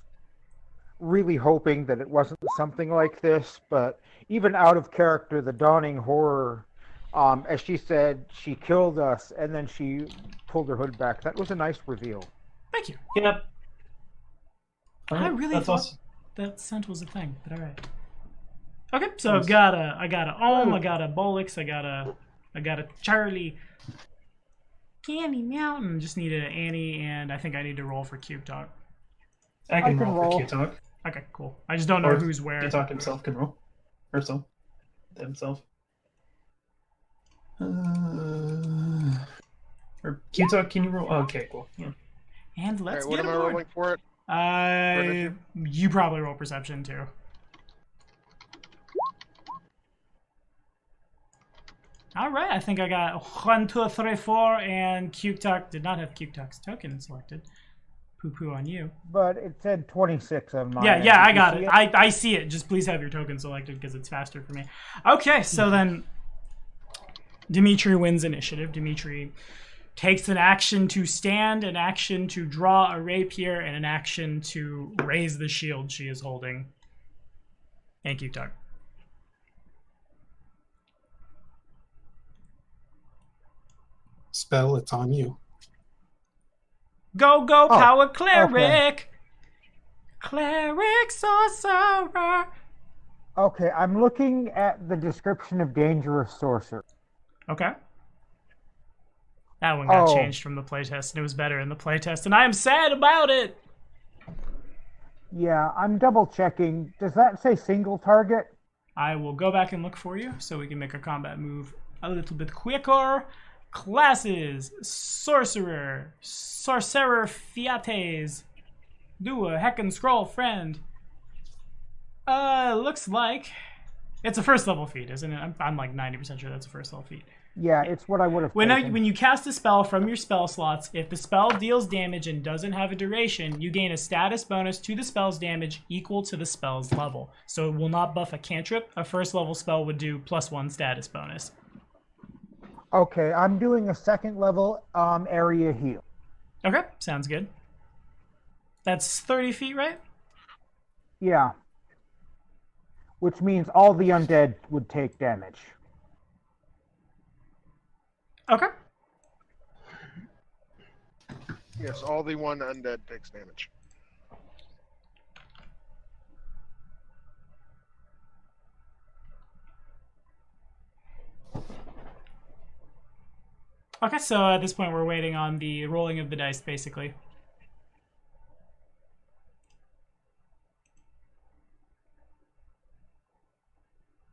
really hoping that it wasn't something like this, but even out of character, the dawning horror, as she said, she killed us, and then she pulled her hood back. That was a nice reveal. Thank you. Yep. I really That's thought awesome. that scent was a thing, but all right. Okay, so I got a I got a Bolix, I got a Charlie. Candy Mountain. Just need an Annie, and I think I need to roll for Cube Talk. I can can roll roll. for Q-Talk. Okay, cool. I just don't know Or who's where. Q-Talk himself can roll. Herself. Himself. Or Q-Talk, can you roll? Oh, okay, cool. Yeah. And let's Alright, what get am I aboard. rolling for it? You probably roll perception too. All right, I think I got 1, 2, 3, 4, and Q-Talk did not have Q-Talk's token selected. Poo-poo on you. But it said 26 on mine. Yeah, I Did you got see it. I see it. Just please have your token selected because it's faster for me. Okay, so then Dimitri wins initiative. Dimitri takes an action to stand, an action to draw a rapier, and an action to raise the shield she is holding. And Q-Talk. Spell, it's on you. Go, Oh, power cleric! okay. Cleric sorcerer! Okay, I'm looking at the description of Dangerous Sorcerer. Okay. That one got Oh. changed from the playtest, and it was better in the playtest, and I am sad about it! Yeah, I'm double checking. Does that say single target? I will go back and look for you so we can make our combat move a little bit quicker. Classes: Sorcerer, Sorcerer Fiates, do a heck and scroll friend. Looks like it's a first level feat, isn't it? I'm like 90% sure that's a first level feat. Yeah, it's what I would have taken. When you cast a spell from your spell slots, if the spell deals damage and doesn't have a duration, you gain a status bonus to the spell's damage equal to the spell's level. So it will not buff a cantrip. A first level spell would do +1 status bonus. Okay, I'm doing a second level area heal. Okay, sounds good. That's 30 feet, right? Yeah. Which means all the undead would take damage. Okay. Yes, all the one undead takes damage. Okay, so at this point we're waiting on the rolling of the dice, basically.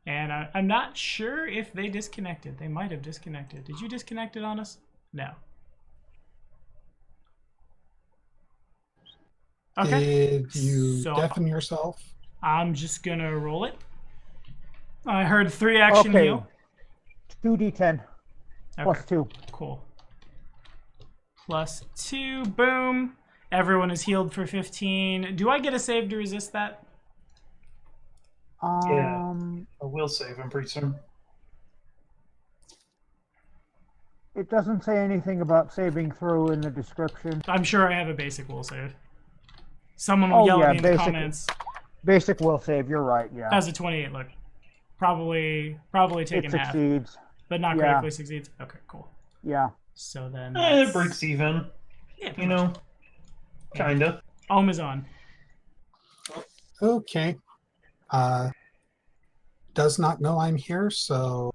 And I'm not sure if they disconnected. They might have disconnected. Did you disconnect it on us? No. Okay. Did you So- deafen yourself? I'm just gonna roll it. I heard 3 action Okay. heal. 2d10 Okay, plus 2. cool. +2, boom. Everyone is healed for 15. Do I get a save to resist that? A will save, I'm pretty certain. It doesn't say anything about saving throw in the description. I'm sure I have a basic will save. Someone will Oh, yell yeah, at me in the basic- comments. Basic will save, you're right, yeah. How's a 28 look? Probably It taking half, succeeds. but not Yeah. critically succeeds. Okay, cool. Yeah. So then It breaks even, Yeah, you know. Kinda. Ohm is on. Okay. does not know I'm here, so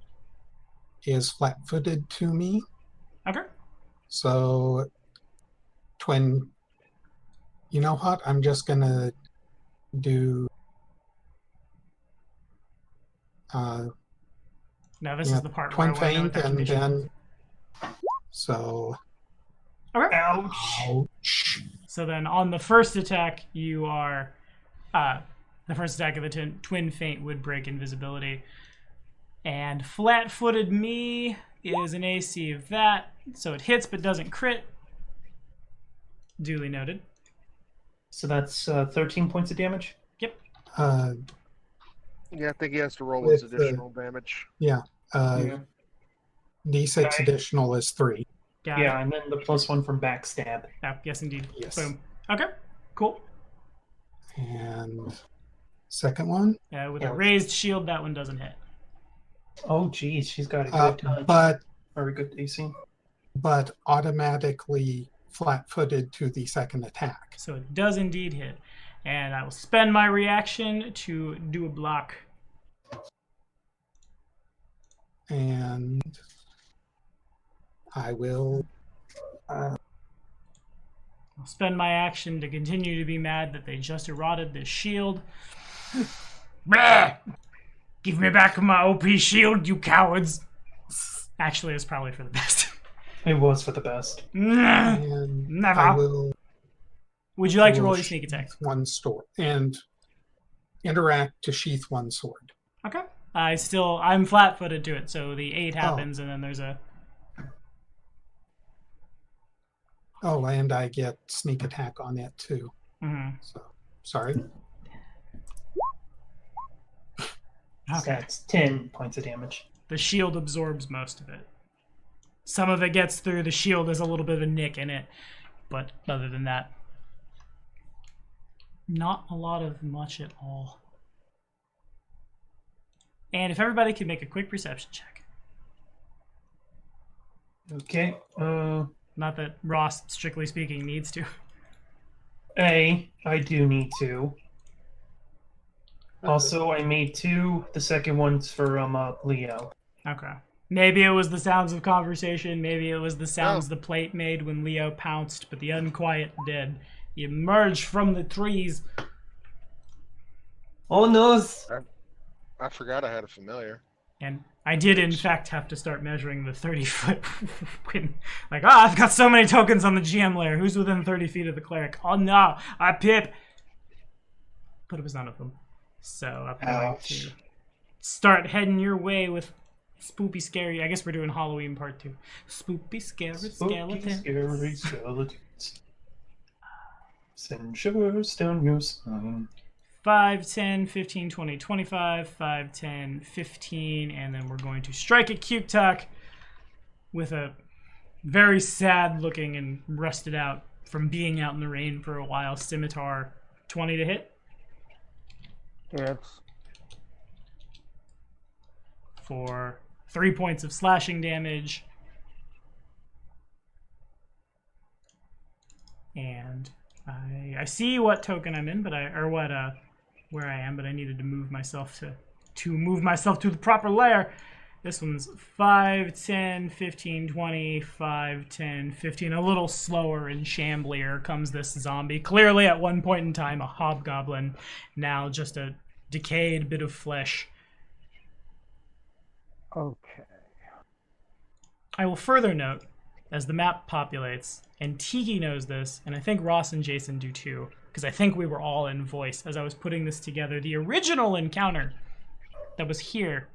is flat-footed to me. Okay. So, Twin, you know what? I'm just gonna do. Now this Yeah, is the part where I Twin want to know what Feint, that and condition is. then. So, Okay. Ouch. ouch. So then on the first attack, you are the first attack of the twin feint would break invisibility. And flat-footed me is an AC of that, so it hits but doesn't crit. Duly noted. So that's 13 points of damage. Yep. Yeah, I think he has to roll his With, additional damage. Yeah. Yeah. D6 Okay. additional is 3. Got Yeah, it. and then the +1 from backstab. Oh, yes, indeed. Yes. Boom. Okay. Cool. And second one. With a Yeah. raised shield, that one doesn't hit. Oh, geez, she's got a good touch. But Very good AC. automatically flat-footed to the second attack. So it does indeed hit. And I will spend my reaction to do a block. And I will. I'll spend my action to continue to be mad that they just eroded this shield. Bah! Give me back my OP shield, you cowards. Actually, it's probably for the best. It was for the best. And Never. I will. Would you like to will roll your sneak attack? sheath one sword and interact to sheath one sword. Okay. I'm flat-footed to it, so the 8 happens, and then there's a... Oh, and I get sneak attack on that too. Mhm. So sorry. So that's 10 points of damage. The shield absorbs most of it. Some of it gets through. The shield has a little bit of a nick in it, but other than that, not a lot of much at all. And if everybody could make a quick perception check. Okay. Not that Ross, strictly speaking, needs to. I do need to. Also, I made 2. The second one's for Leo. Okay. Maybe it was the sounds of conversation. Maybe it was the sounds the plate made when Leo pounced, but the unquiet did. He emerged from the trees. Oh no! I forgot I had a familiar. And I did, in fact, have to start measuring the 30-foot. Like, I've got so many tokens on the GM layer. Who's within 30 feet of the cleric? Oh no, I pip. But it was none of them. So I'm going to start heading your way with spoopy scary. I guess we're doing Halloween part 2. Spoopy scary skeletons. Scary skeletons. Send shivers down your spine. 5, 10, 15, 20, 25, 5, 10, 15, and then we're going to strike at Cuke with a very sad looking and rusted out from being out in the rain for a while scimitar. 20 to hit. Hits. For 3 points of slashing damage. And I see what token I'm in, but where I am, but I needed to move myself to move myself to the proper layer. This one's 5, 10, 15, 20, 5, 10, 15. A little slower and shamblier comes this zombie. Clearly at one point in time a hobgoblin, now just a decayed bit of flesh. Okay. I will further note, as the map populates, and Tiki knows this, and I think Ross and Jason do too, because I think we were all in voice as I was putting this together. The original encounter that was here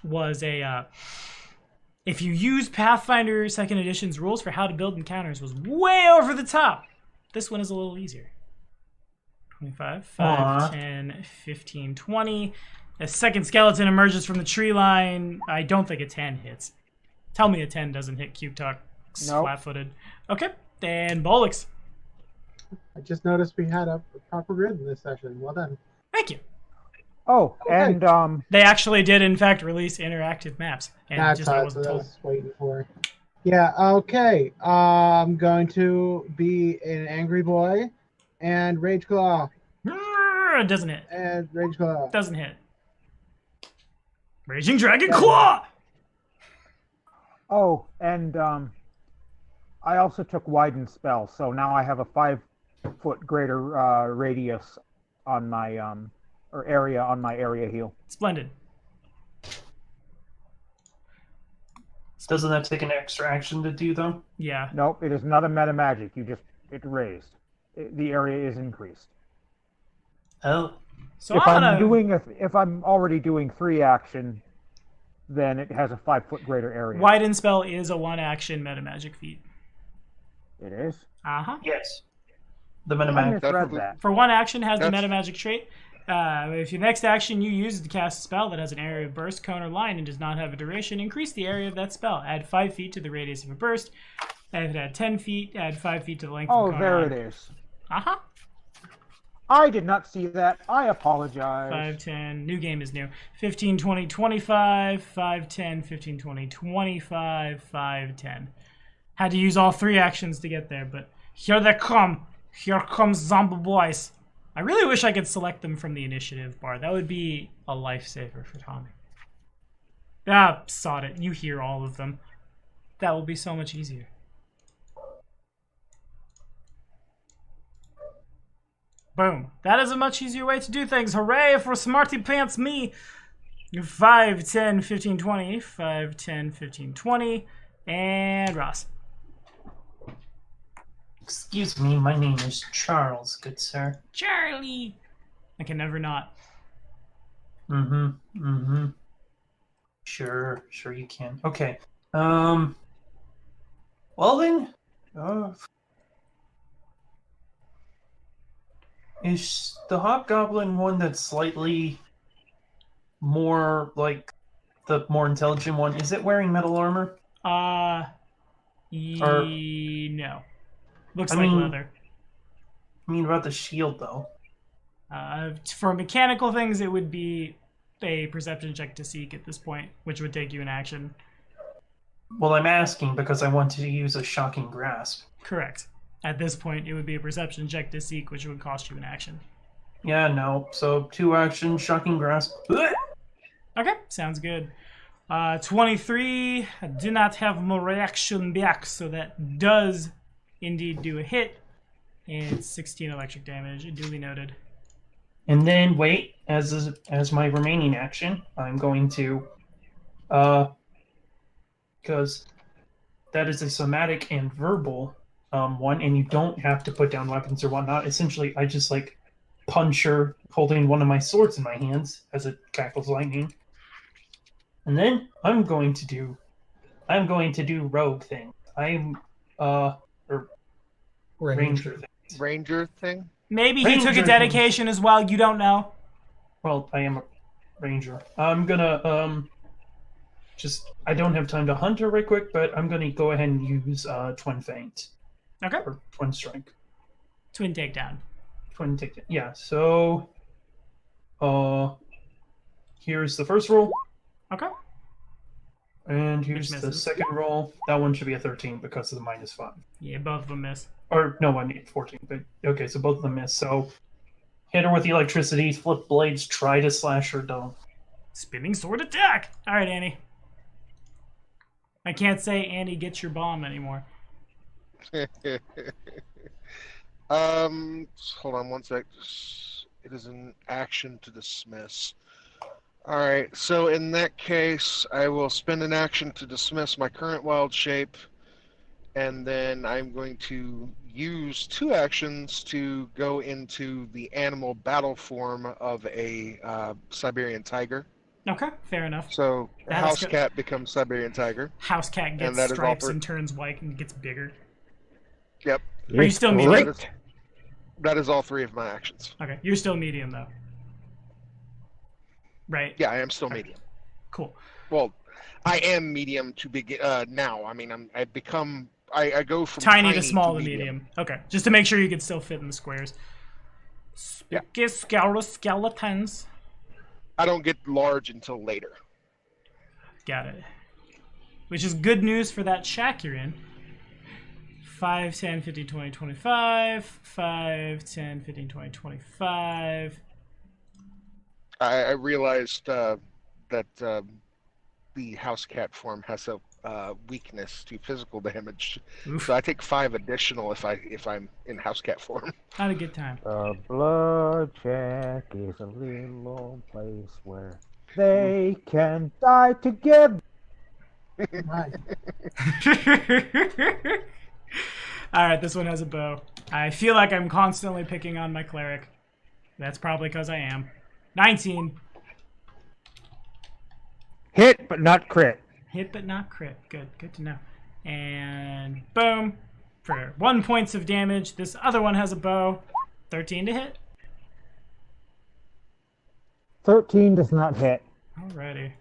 was if you use Pathfinder 2nd Edition's rules for how to build encounters, was way over the top. This one is a little easier. 25, 5, 10, 15, 20. A second skeleton emerges from the tree line. I don't think a 10 hits. Tell me a 10 doesn't hit Cube Talk Nope. flat-footed. Okay, then Bolix. I just noticed we had a proper grid in this session. Well done. Thank you. Oh, Okay. and They actually did, in fact, release interactive maps. And That's just I what I wasn't told. was waiting for. Yeah, okay. I'm going to be an angry boy and Rage Claw. It doesn't hit. And Rage Claw. Doesn't hit. Raging Dragon Claw! Oh, and I also took Widen spell, so now I have a 5-foot greater radius on my or area on my area heal. Splendid. Doesn't that take an extra action to do, though? Yeah. Nope, it is not a meta magic. It raised. The area is increased. Oh. So If I'm already doing 3 action, then it has a 5-foot greater area. Widen spell is a 1-action meta magic feat. It is. Uh-huh. Yes. The I meta misread that. For 1 action, has the That's- meta magic trait. If your next action you use is to cast a spell that has an area of burst, cone, or line and does not have a duration, increase the area of that spell. Add 5 feet to the radius of a burst. And if it had 10 feet, add 5 feet to the length of Oh, the cone. there or it line. is. Uh-huh. I did not see that. I apologize. 5, 10. New game is new. 15, 20, 25. 5, 10, 15, 20, 25. 5, 10. Had to use all 3 actions to get there, but here they come. Here comes zombie boys. I really wish I could select them from the initiative bar. That would be a lifesaver for Tommy. Ah, sod it. You hear all of them. That will be so much easier. Boom. That is a much easier way to do things. Hooray for Smarty Pants me! 5, 10, 15, 20. 5, 10, 15, 20. And Ross. Excuse me, my name is Charles, good sir. Charlie! I can never not. Sure you can. Okay. Well then, is the Hobgoblin one that's slightly more like the more intelligent one? Is it wearing metal armor? No. Looks like leather. I mean, about the shield though. For mechanical things, it would be a perception check to seek at this point, which would take you an action. Well, I'm asking because I want to use a shocking grasp. Correct. At this point, it would be a perception check to seek, which would cost you an action. Yeah, no. So 2 actions, shocking grasp. Okay, sounds good. 23. I do not have more reaction back, so that does indeed do a hit. And it's 16 electric damage, duly noted. And then wait, as my remaining action, I'm going to, because that is a somatic and verbal one, and you don't have to put down weapons or whatnot. Essentially, I just like punch her, holding one of my swords in my hands as it cackles lightning. And then I'm going to do rogue thing. I'm or ranger thing. Ranger thing? Maybe he Ranger took a dedication as well, you don't know. Well, I am a ranger. I'm gonna I don't have time to hunt her right quick, but I'm gonna go ahead and use twin feint. Okay. Or twin strike. Twin takedown. Twin takedown. Yeah, so here's the first roll. Okay. And here's Which the misses. second roll. That one should be a 13 because of the -5. Yeah, both of them miss. Or no, I need 14. But okay, so both of them miss. So hit her with the electricity, flip blades, try to slash her down. Spinning sword attack! Alright, Annie. I can't say Annie gets your bomb anymore. Hold on one sec. It is an action to dismiss. Alright, so in that case, I will spend an action to dismiss my current wild shape, and then I'm going to use 2 actions to go into the animal battle form of a Siberian tiger. Okay, fair enough. So That is House good. Cat becomes Siberian tiger. House cat And gets that is all stripes for- and turns white and gets bigger. Yep, Are you still medium? that is all 3 of my actions. Okay, you're still medium though. Right? Yeah, I am still medium. Cool. Well, I am medium to begin now. I mean, I go from Tiny to small to medium. Okay, just to make sure you can still fit in the squares. Yeah. Skeletons. I don't get large until later. Got it. Which is good news for that shack you're in. 5, 10, 15, 20, 25. 5, 10, 15, 20, 25. I realized that that the house cat form has a weakness to physical damage, Oof. so I take 5 additional if I'm in house cat form. Not a good time. The blood check is a little place where they can die together. Right. All right, this one has a bow. I feel like I'm constantly picking on my cleric. That's probably because I am. 19. Hit, but not crit. Hit but not crit. Good to know. And boom. For 1 point of damage. This other one has a bow. 13 to hit. 13 does not hit. Alrighty.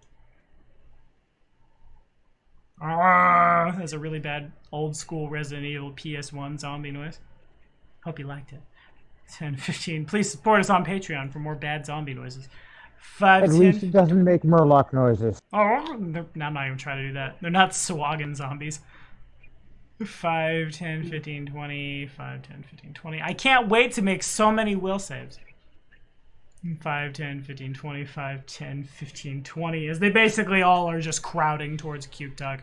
That's a really bad old school Resident Evil PS1 zombie noise. Hope you liked it. 10, 15. Please support us on Patreon for more bad zombie noises. 5, At 10. least it doesn't make Murloc noises. Oh, I'm not even trying to do that. They're not swaggin' zombies. 5, 10, 15, 20. 5, 10, 15, 20. I can't wait to make so many will saves. 5, 10, 15, 20, 5, 10, 15, 20. As they basically all are just crowding towards Cute Dog.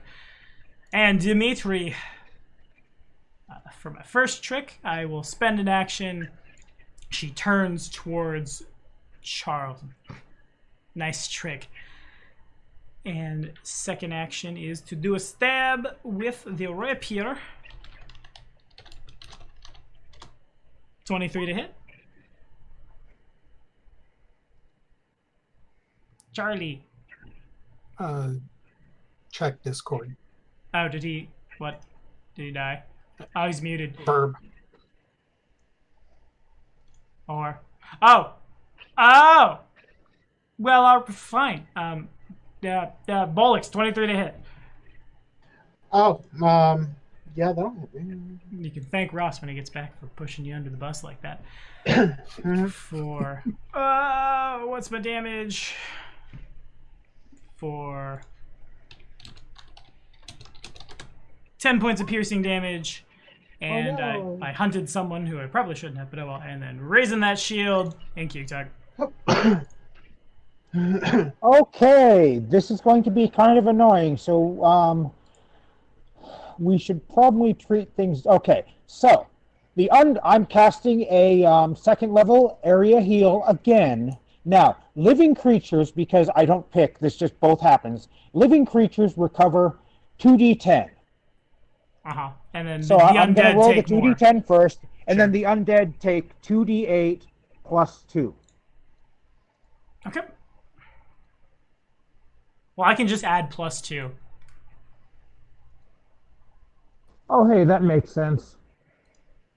And Dimitri, for my first trick, I will spend an action. She turns towards Charles. Nice trick. And second action is to do a stab with the rapier. 23 to hit. Charlie. Check Discord. Oh, did he... What? Did he die? Oh, he's muted. Verb. Or... Oh! Oh! Well, fine. Bollocks, 23 to hit. Oh, yeah, that'll hit me. You can thank Ross when he gets back for pushing you under the bus like that. For... what's my damage? For... 10 points of piercing damage. And no. I hunted someone who I probably shouldn't have, but oh well. And then raising that shield and Cute Dog. Okay, this is going to be kind of annoying, so we should probably treat things... Okay, so I'm casting a second level area heal again. Now, living creatures, because I don't pick, this just both happens, living creatures recover 2d10. Uh-huh. And then So the I'm going to undead roll the take more. 2d10 first, and Sure. then the undead take 2d8 plus 2. Okay. Well, I can just add +2. Oh, hey, that makes sense.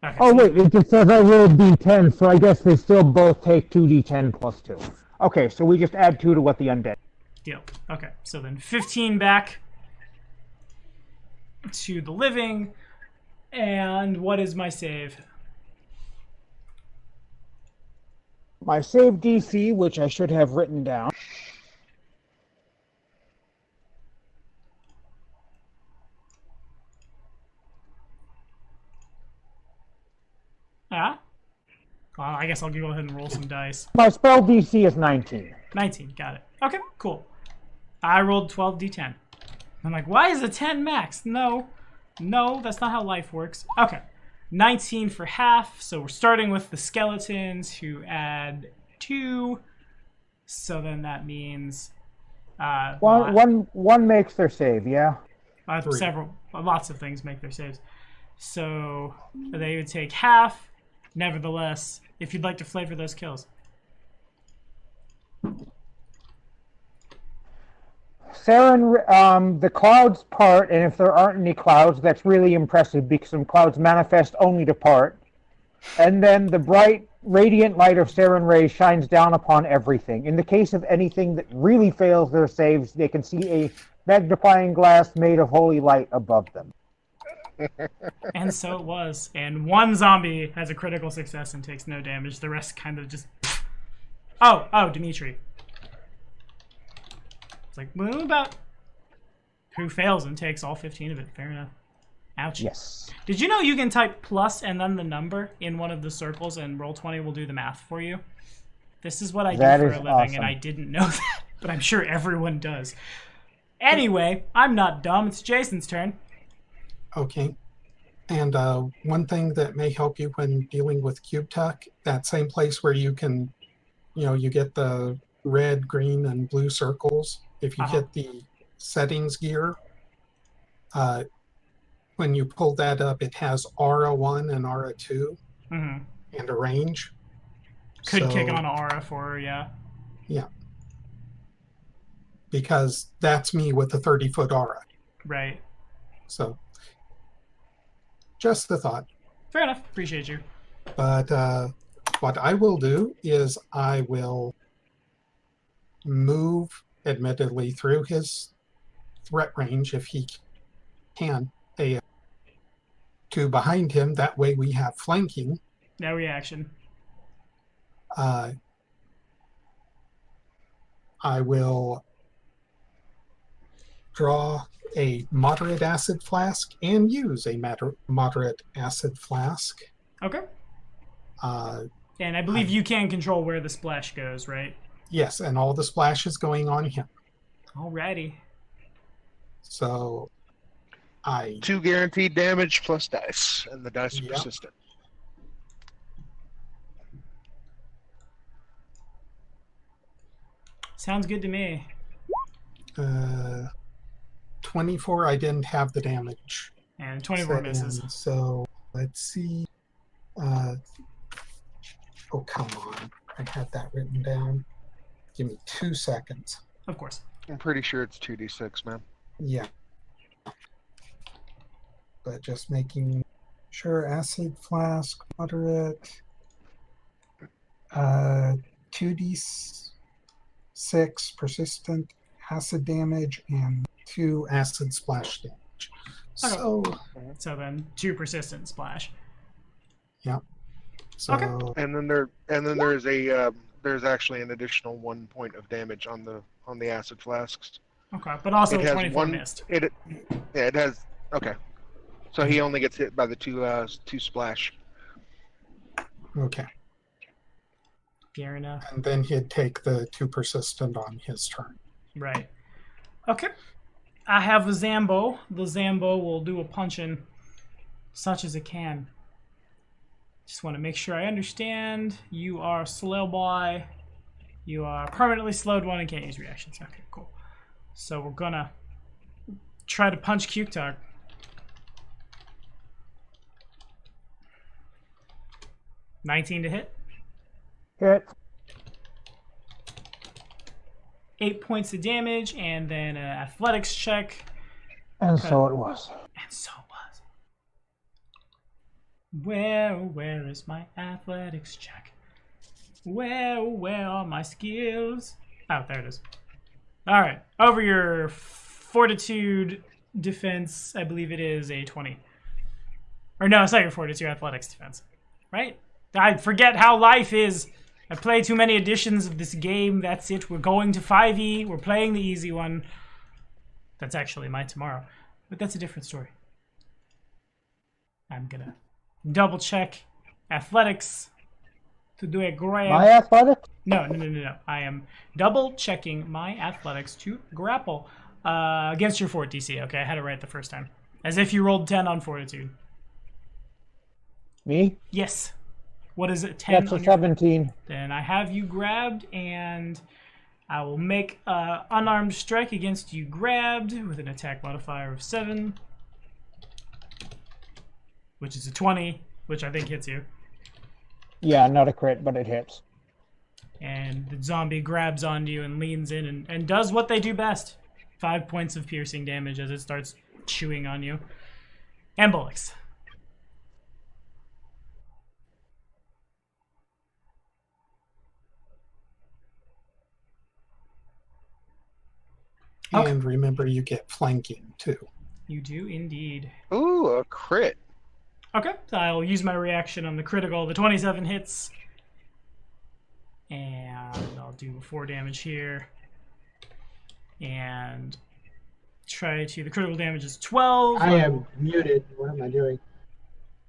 Okay, Oh, so- wait, it just says I rolled d10, so I guess they still both take 2d10 plus 2. Okay, so we just add 2 to what the undead... Deal. Okay, so then 15 back to the living. And what is my save? My save DC, which I should have written down. Ah? Well, I guess I'll go ahead and roll some dice. My spell DC is 19. 19, got it. Okay, cool. I rolled 12d10. I'm like, why is a 10 max? No, that's not how life works. Okay, 19 for half. So we're starting with the skeletons who add 2. So then that means One makes their save, yeah? lots of things make their saves. So they would take half. Nevertheless, if you'd like to flavor those kills. Saren, the clouds part, and if there aren't any clouds, that's really impressive because some clouds manifest only to part. And then the bright, radiant light of Saren Ray shines down upon everything. In the case of anything that really fails their saves, they can see a magnifying glass made of holy light above them. And so it was. And one zombie has a critical success and takes no damage. The rest kind of just... Oh, Dimitri. It's like, well, about who fails and takes all 15 of it. Fair enough. Ouch. Yes. Did you know you can type plus and then the number in one of the circles and Roll20 will do the math for you? This is what I do That for is a living, awesome. and I didn't know that. but I'm sure everyone does. Anyway, I'm not dumb. It's Jason's turn. Okay. And one thing that may help you when dealing with Cube Tuck, that same place where you can, you get the red, green, and blue circles. If you hit the settings gear, when you pull that up, it has Aura 1 and Aura 2 and a range. Could kick on Aura for her, yeah. Yeah. Because that's me with a 30-foot aura. Right. So, just the thought. Fair enough. Appreciate you. But what I will do is I will move, admittedly, through his threat range, if he can, to behind him. That way we have flanking. No reaction. I will draw a moderate acid flask and use a moderate acid flask. Okay. And I believe you can control where the splash goes, right? Yes, and all the splash is going on him. Alrighty. So 2 guaranteed damage plus dice, and the dice are persistent. Sounds good to me. 24, I didn't have the damage. And 24 misses. So let's see. Oh, come on. I had that written down. Give me 2 seconds. Of course. I'm pretty sure it's 2d6, man. Yeah. But just making sure. Acid flask, moderate. 2d6 persistent acid damage and 2 acid splash damage. Okay. So then 2 persistent splash. Yeah. So, okay. And then there's actually an additional 1 point of damage on the acid flasks. Okay, but also it has 24 missed. It has. Okay. So he only gets hit by the 2 splash. Okay. Fair enough. And then he'd take the 2 persistent on his turn. Right. Okay. I have a Zambo. The Zambo will do a punch-in such as it can. Just want to make sure I understand. You are slow boy. You are permanently slowed 1 and can't use reactions. Okay, cool. So we're gonna try to punch Q-Tug. $19 to hit. Hit. 8 points of damage, and then an athletics check. And so it was. And so it was. Where is my athletics check? Where are my skills? Oh, there it is. All right. Over your fortitude defense, I believe it is a 20. Or no, it's not your fortitude, athletics defense. Right? I forget how life is. I play too many editions of this game. That's it. We're going to 5e. We're playing the easy one. That's actually my tomorrow. But that's a different story. I'm going to double check athletics to do a grab. My athletics? No. I am double checking my athletics to grapple against your fort DC. Okay, I had it right the first time. As if you rolled 10 on fortitude. Me? Yes. What is it? 10? That's a 17. Then I have you grabbed, and I will make an unarmed strike against you grabbed with an attack modifier of 7, which is a 20, which I think hits you. Yeah, not a crit, but it hits. And the zombie grabs onto you and leans in and does what they do best. 5 points of piercing damage as it starts chewing on you. And Bullocks. Okay. And remember, you get flanking, too. You do indeed. Ooh, a crit. Okay, so I'll use my reaction on the critical. The 27 hits. And I'll do 4 damage here. And try to... The critical damage is 12. I am muted. What am I doing?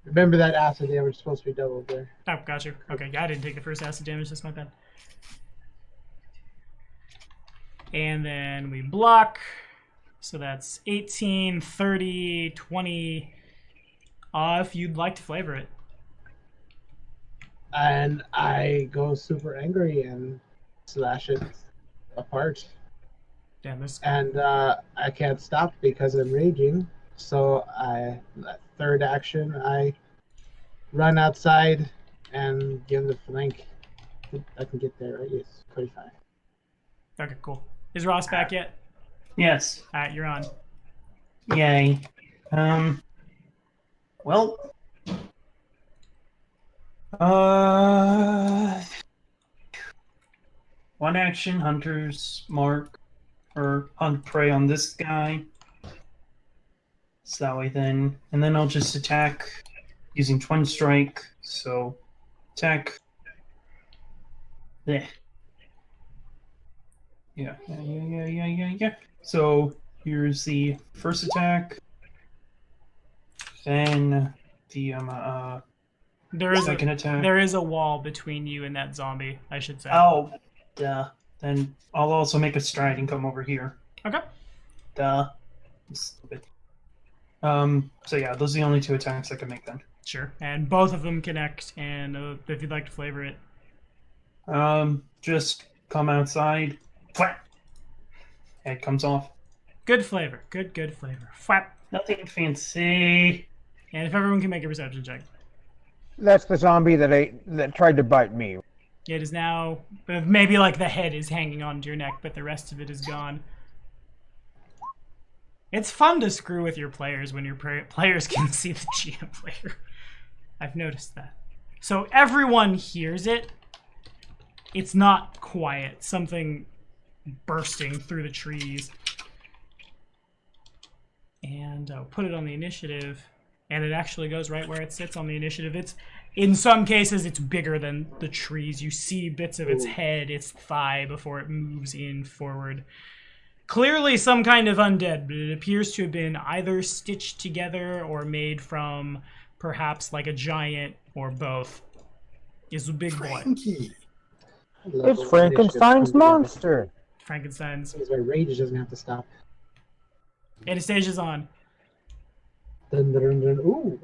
Remember that acid damage is supposed to be doubled there. Oh, gotcha. Okay, yeah, I didn't take the first acid damage. That's my bad. And then we block. So that's 18, 30, 20. If you'd like to flavor it. And I go super angry and slash it apart. Damn, this. And I can't stop because I'm raging. So third action, I run outside and give the flank. I can get there, right? Yes, 25. Okay, cool. Is Ross back yet? Yes. All right, you're on. Yay. Well. One action, Hunter's Mark, or hunt prey on this guy. So that way then, and then I'll just attack using Twin Strike. So attack. There. Yeah. So here's the first attack. Then the second attack. There is a wall between you and that zombie, I should say. Oh, duh. Then I'll also make a stride and come over here. Okay. Duh. Stupid. So yeah, those are the only two attacks I can make then. Sure. And both of them connect, and if you'd like to flavor it. Just come outside. Flap. Head comes off. Good flavor. Good flavor. Flap. Nothing fancy. And if everyone can make a perception check. That's the zombie that tried to bite me. It is now, maybe like the head is hanging onto your neck, but the rest of it is gone. It's fun to screw with your players when your players can see the GM player. I've noticed that. So everyone hears it. It's not quiet. Something bursting through the trees. And I'll put it on the initiative. And it actually goes right where it sits on the initiative. It's, in some cases, it's bigger than the trees. You see bits of its head, its thigh, before it moves in forward. Clearly some kind of undead, but it appears to have been either stitched together or made from perhaps like a giant or both. It's a big boy. Frankie. It's Frankenstein's monster. Frankenstein's. Because my rage doesn't have to stop. Anastasia's on. Dun, dun, dun, ooh.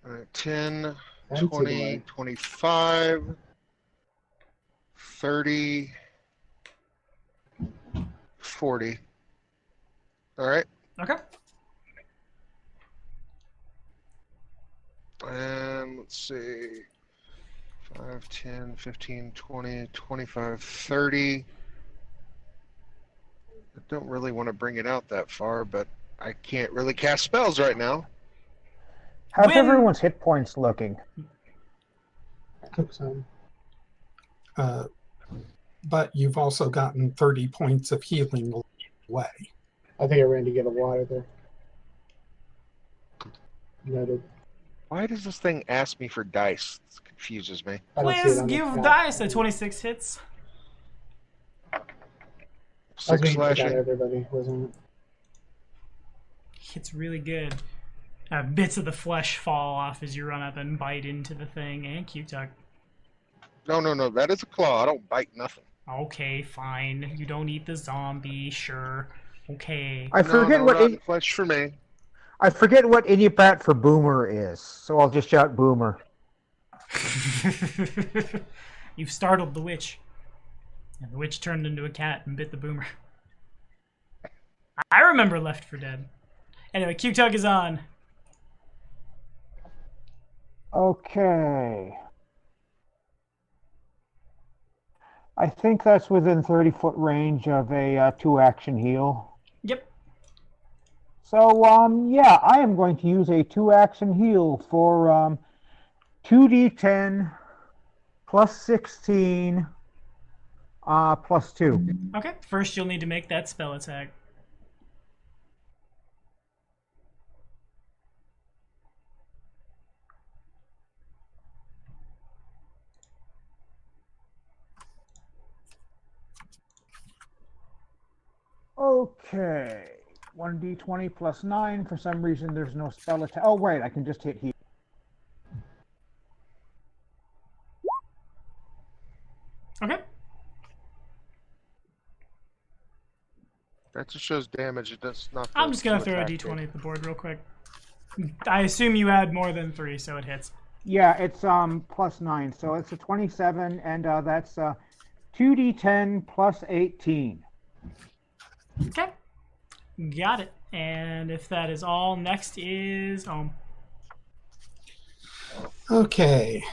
All right, 10, Fancy 20, boy. 25, 30, 40. All right. Okay. And let's see. 5, 10, 15, 20, 25, 30. I don't really want to bring it out that far, but I can't really cast spells right now. How's When- everyone's hit points looking? Took some. But you've also gotten 30 points of healing away. I think I ran to get a water there. Noted. Why does this thing ask me for dice? This confuses me. I don't see it Please on the give chat. dice at 26 hits. I was 6 waiting for that, slashing. everybody, wasn't it? It's really good. Bits of the flesh fall off as you run up and bite into the thing. And cute tuck. No. That is a claw. I don't bite nothing. Okay, fine. You don't eat the zombie, sure. Okay. I forget what not flesh for me. I forget what idiot for boomer is, so I'll just shout boomer. You've startled the witch. And the witch turned into a cat and bit the boomer. I remember Left 4 Dead. Anyway, Q-Tug is on. Okay. I think that's within 30-foot range of a 2-action heal. Yep. So, yeah, I am going to use a 2-action heal for 2d10 plus 16 plus 2. Okay, first you'll need to make that spell attack. Okay. 1d20 plus 9. For some reason, there's no spell attack. Oh, wait, I can just hit heal. Okay. That just shows damage. It does not. I'm just gonna throw a d20 at the board real quick. I assume you had more than 3, so it hits. Yeah, it's +9, so it's a 27, and that's 2d10 plus 18. Okay. Got it. And if that is all, next is Okay.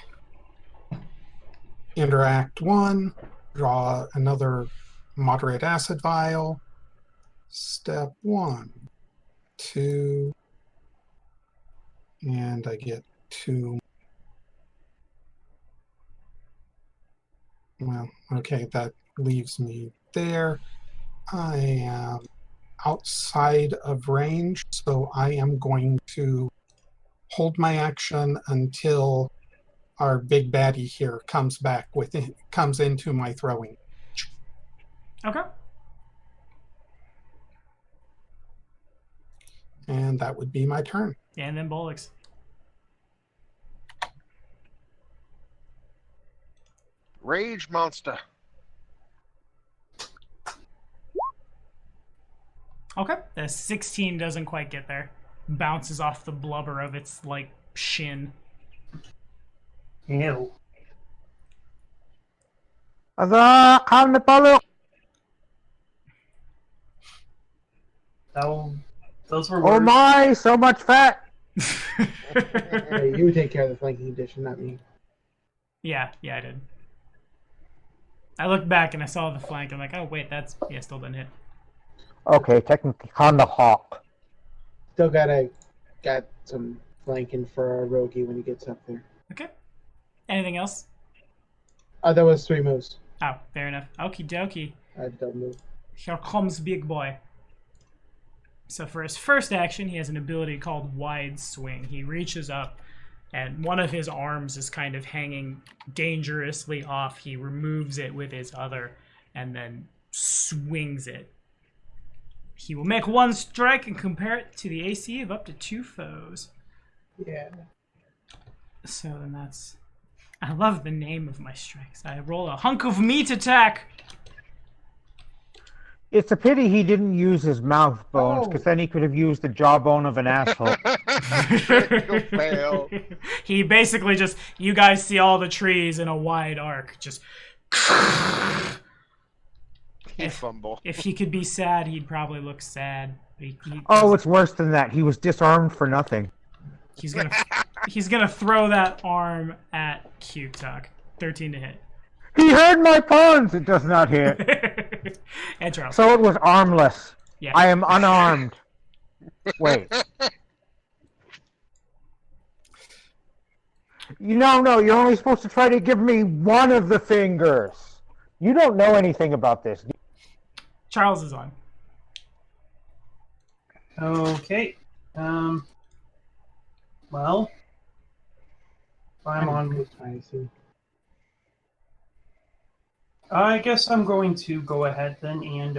Interact 1. Draw another moderate acid vial. Step 1, 2, and I get 2. Well, okay, that leaves me there. I am outside of range, so I am going to hold my action until our big baddie here comes into my throwing. Okay. And that would be my turn. And then Bollocks. Rage monster. Okay. The 16 doesn't quite get there. Bounces off the blubber of its, like, shin. Ew. Those were Oh words. my, so much fat! Hey, you take care of the flanking condition, not me. Yeah, I did. I looked back and I saw the flank. I'm like, oh wait, still didn't hit. Okay, technically on the hawk. Still got some flanking for our rogie when he gets up there. Okay. Anything else? That was 3 moves. Oh, fair enough. Okie dokie. I double move. Here comes big boy. So for his first action, he has an ability called Wide Swing. He reaches up, and one of his arms is kind of hanging dangerously off. He removes it with his other, and then swings it. He will make 1 strike and compare it to the AC of up to 2 foes. Yeah. So then that's... I love the name of my strikes. I roll a hunk of meat attack. It's a pity he didn't use his mouth bones, Oh. because then he could have used the jawbone of an asshole. Critical fail. He basically just... You guys see all the trees in a wide arc. Just... He fumble. If he could be sad, he'd probably look sad. Oh, it's worse than that. He was disarmed for nothing. He's gonna throw that arm at Q-Tuck. 13 to hit. He heard my puns! It does not hit. And Charles. So it was armless. Yeah. I am unarmed. Wait. No, you're only supposed to try to give me one of the fingers. You don't know anything about this. Charles is on. Okay. Well, I'm on. I see. I guess I'm going to go ahead then and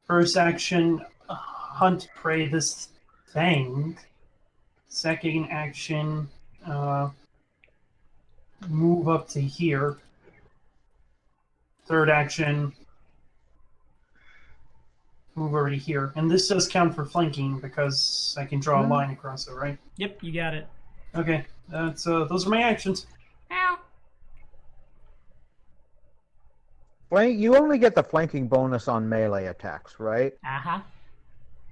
first action, hunt prey this thing. Second action, move up to here. Third action, move over to here. And this does count for flanking because I can draw a line across it, right? Yep, you got it. Okay, that's those are my actions. Ow. You only get the flanking bonus on melee attacks, right? Uh-huh.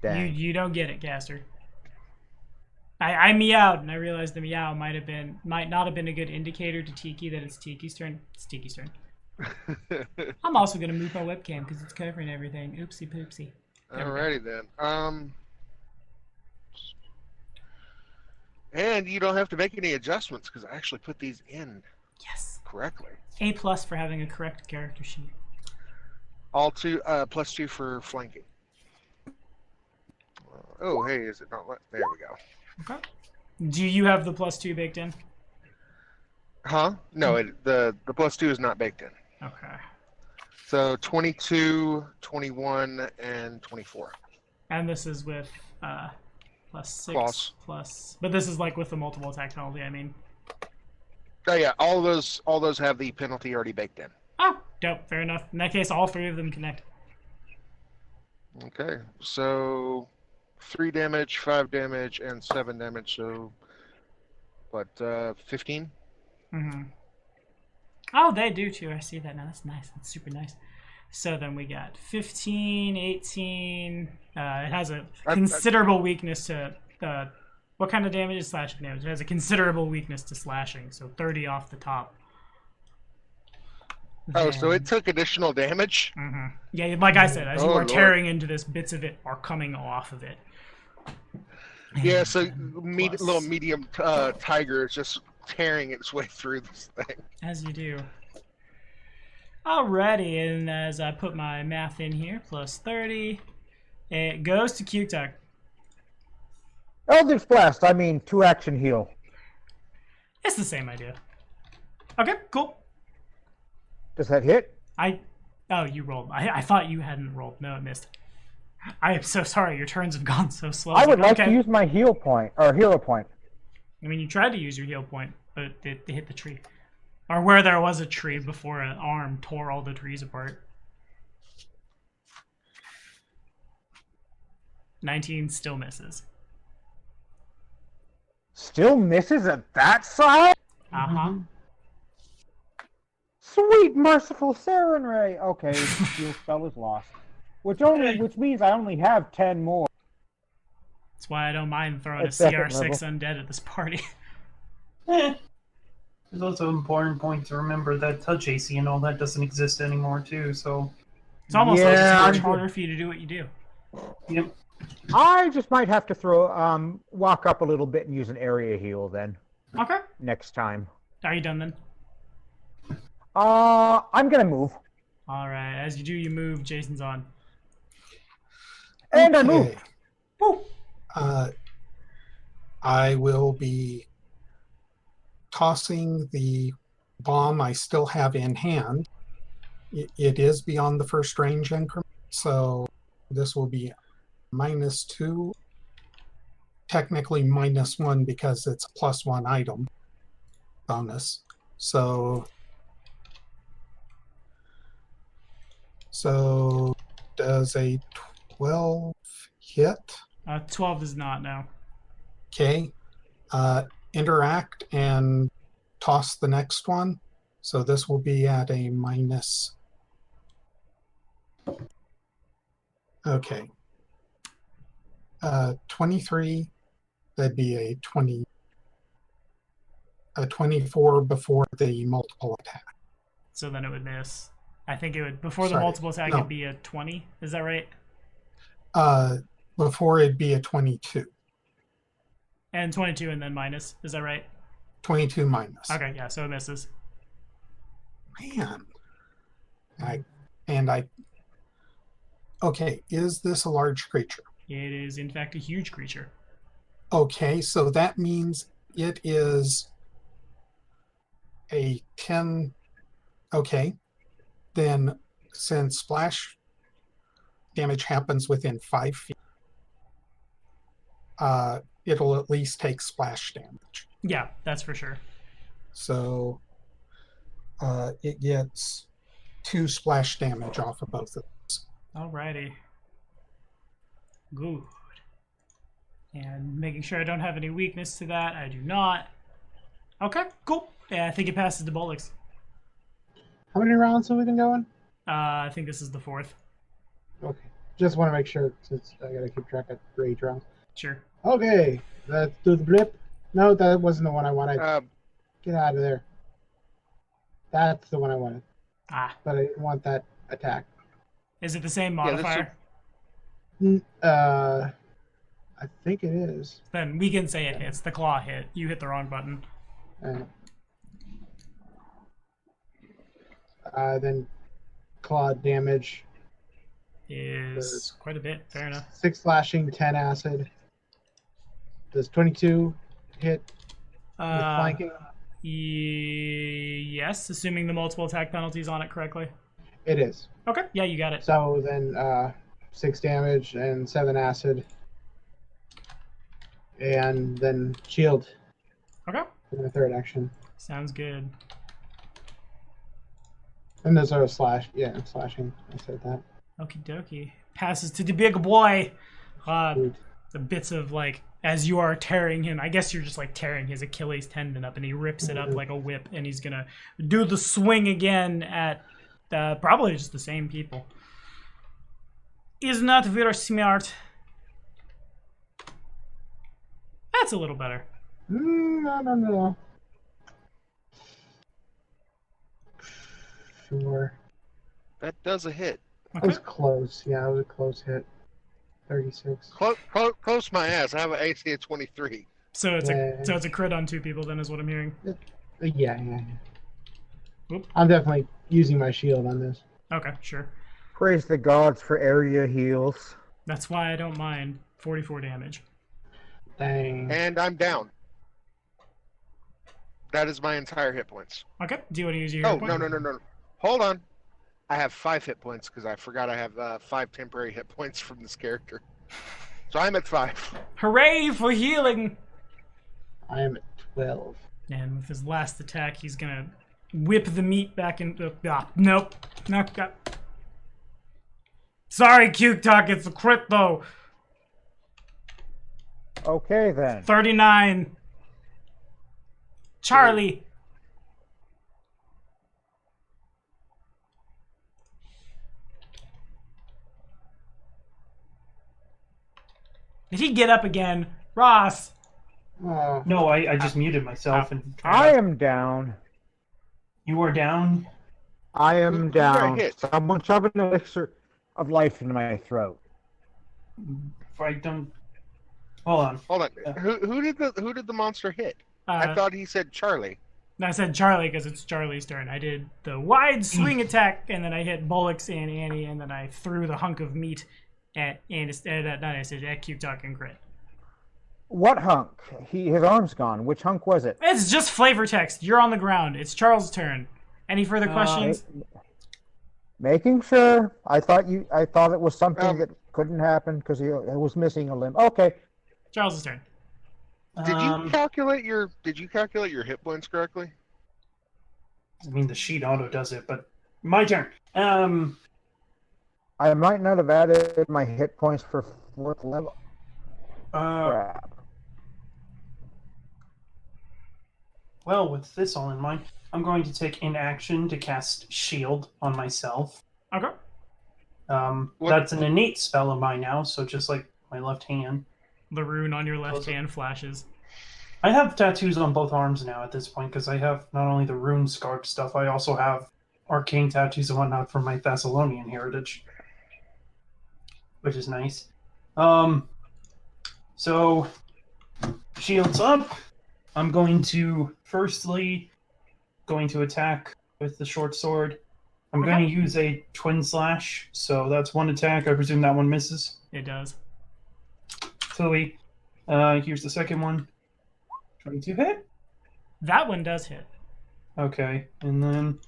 Dang. You don't get it, Caster. I meowed, and I realized the meow might not have been a good indicator to Tiki that it's Tiki's turn. It's Tiki's turn. I'm also gonna move my webcam because it's covering everything. Oopsie poopsie. Alrighty then. And you don't have to make any adjustments because I actually put these in Yes. correctly. A+ for having a correct character sheet. All two, +2 for flanking. Oh, hey, is it not? There we go. Okay. Do you have the +2 baked in? Huh? No, the +2 is not baked in. Okay. So 22, 21, and 24. And this is with +6 Claws. plus. But this is like with the multiple attack penalty. I mean. Oh yeah, all those have the penalty already baked in. Oh, dope. Fair enough. In that case, all 3 of them connect. Okay, so 3 damage, 5 damage, and 7 damage. So, what, 15? Mm-hmm. Oh, they do too. I see that now. That's nice. That's super nice. So then we got 15, 18. It has a considerable weakness to... what kind of damage is slashing damage? It has a considerable weakness to slashing, so 30 off the top. Oh, so it took additional damage? Mm-hmm. Yeah, like I said, as you are Lord. tearing into this, bits of it are coming off of it. Yeah, so Plus- little medium tiger is just tearing its way through this thing. As you do. Alrighty, and as I put my math in here, plus 30, it goes to Q-Tuck. Eldritch Blast, I mean 2-action heal. It's the same idea. Okay, cool. Does that hit? Oh, you rolled. I thought you hadn't rolled. No, it missed. I am so sorry. Your turns have gone so slow. I would like okay. to use my heal point, or hero point. I mean, you tried to use your heal point, but it hit the tree. Or where there was a tree before an arm tore all the trees apart. 19 still misses. Still misses at that side? Uh-huh. Sweet, merciful Saren Ray. Okay, heal spell is lost. Which means I only have 10 more. That's why I don't mind throwing a At second CR6 undead at this party. There's also an important point to remember that touch AC and all that doesn't exist anymore too. So It's almost Yeah, much I'm- harder for you to do what you do. yep. I just might have to throw walk up a little bit and use an area heal then Okay. next time. Are you done then? I'm gonna move. Alright, as you do, you move. Jason's on. And I move. Woo! I will be tossing the bomb I still have in hand. It is beyond the first range increment, so this will be -2. Technically -1 because it's a +1 item bonus. So does a 12 hit? 12 does not, no. Okay. Interact and toss the next one. So this will be at a minus. Okay. 23. That'd be a 20. A 24 before the multiple attack. So then it would miss. I think it would, before the Sorry, multiple attack, no. it'd be a 20. Is that right? Before it'd be a 22. And 22 and then minus. Is that right? 22 minus. Okay, yeah, so it misses. Man. Okay, is this a large creature? It is, in fact, a huge creature. Okay, so that means it is a 10. Okay, then since splash damage happens within 5 feet, it'll at least take splash damage. Yeah, that's for sure. So it gets 2 splash damage off of both of those. Alrighty. Good. And making sure I don't have any weakness to that. I do not. Okay, cool. Yeah, I think it passes to Bolix. How many rounds have we been going? I think this is the 4th. Okay. Just want to make sure since I gotta keep track of for each round. Sure. Okay, let's do the blip. No, that wasn't the one I wanted. Uh, Get out of there. That's the one I wanted, Ah. but I didn't want that attack. Is it the same Yeah, this modifier? I think it is. Then we can say it hits. The claw hit. You hit the wrong button. Then claw damage. Is quite a bit. Fair enough. 6 slashing, 10 acid. Does 22 hit with flanking? Yes, assuming the multiple attack penalties on it correctly. It is. Okay, yeah, you got it. So then 6 damage and 7 acid. And then shield Okay, in the third action. sounds good. And there's a slash. Yeah, slashing. I said that. Okie dokie. passes to the big boy. Good. The bits of like as you are tearing him. I guess you're just like tearing his Achilles tendon up, and he rips it up like a whip, and he's gonna do the swing again at probably just the same people. Is not very smart. That's a little better. No. Sure. That does a hit. It was close. Yeah, it was a close hit. 36. Close my ass. I have an AC of 23. So it's a crit on 2 people then, is what I'm hearing. Yeah. Oop. I'm definitely using my shield on this. Okay, sure. Praise the gods for area heals. That's why I don't mind 44 damage. Dang. And I'm down. That is my entire hit points. Okay, do you want to use your Oh, hit point? no. Hold on. I have 5 hit points because I forgot I have 5 temporary hit points from this character. So I'm at 5. Hooray for healing! I am at 12. And with his last attack, he's gonna whip the meat back into. Nope. Not got. Sorry, Cute Talk, it's a crit though. Okay then. 39. Charlie. Did he get up again? Ross. Oh, No, I just muted myself and I am down. You are down. I Who am got down. hit? Someone shoved an elixir of life into my throat. If I don't. Hold on. Hold on. Yeah. Who did the monster hit? I thought he said Charlie. I said Charlie because it's Charlie's turn. I did the wide swing attack, and then I hit Bullocks and Annie, and then I threw the hunk of meat at Cute Talk and crit. What hunk? His arm's gone. Which hunk was it? It's just flavor text. You're on the ground. It's Charles' turn. Any further questions? Making sure. I thought it was something that couldn't happen because he was missing a limb. Okay. Charles' turn. Did you calculate your hit points correctly? I mean, the sheet auto does it, but my turn. I might not have added my hit points for 4th level. Crap. Well, with this all in mind, I'm going to take inaction to cast Shield on myself. Okay. That's an innate spell of mine now, so just like my left hand. The rune on your left hand flashes. I have tattoos on both arms now at this point because I have not only the rune scarred stuff, I also have arcane tattoos and whatnot from my Thessalonian heritage, which is nice. So shields up. I'm going to attack with the short sword. I'm going to use a twin slash, so that's 1 attack. I presume that one misses. It does. Philly. Here's the second one. 22 hit? That one does hit. Okay, and then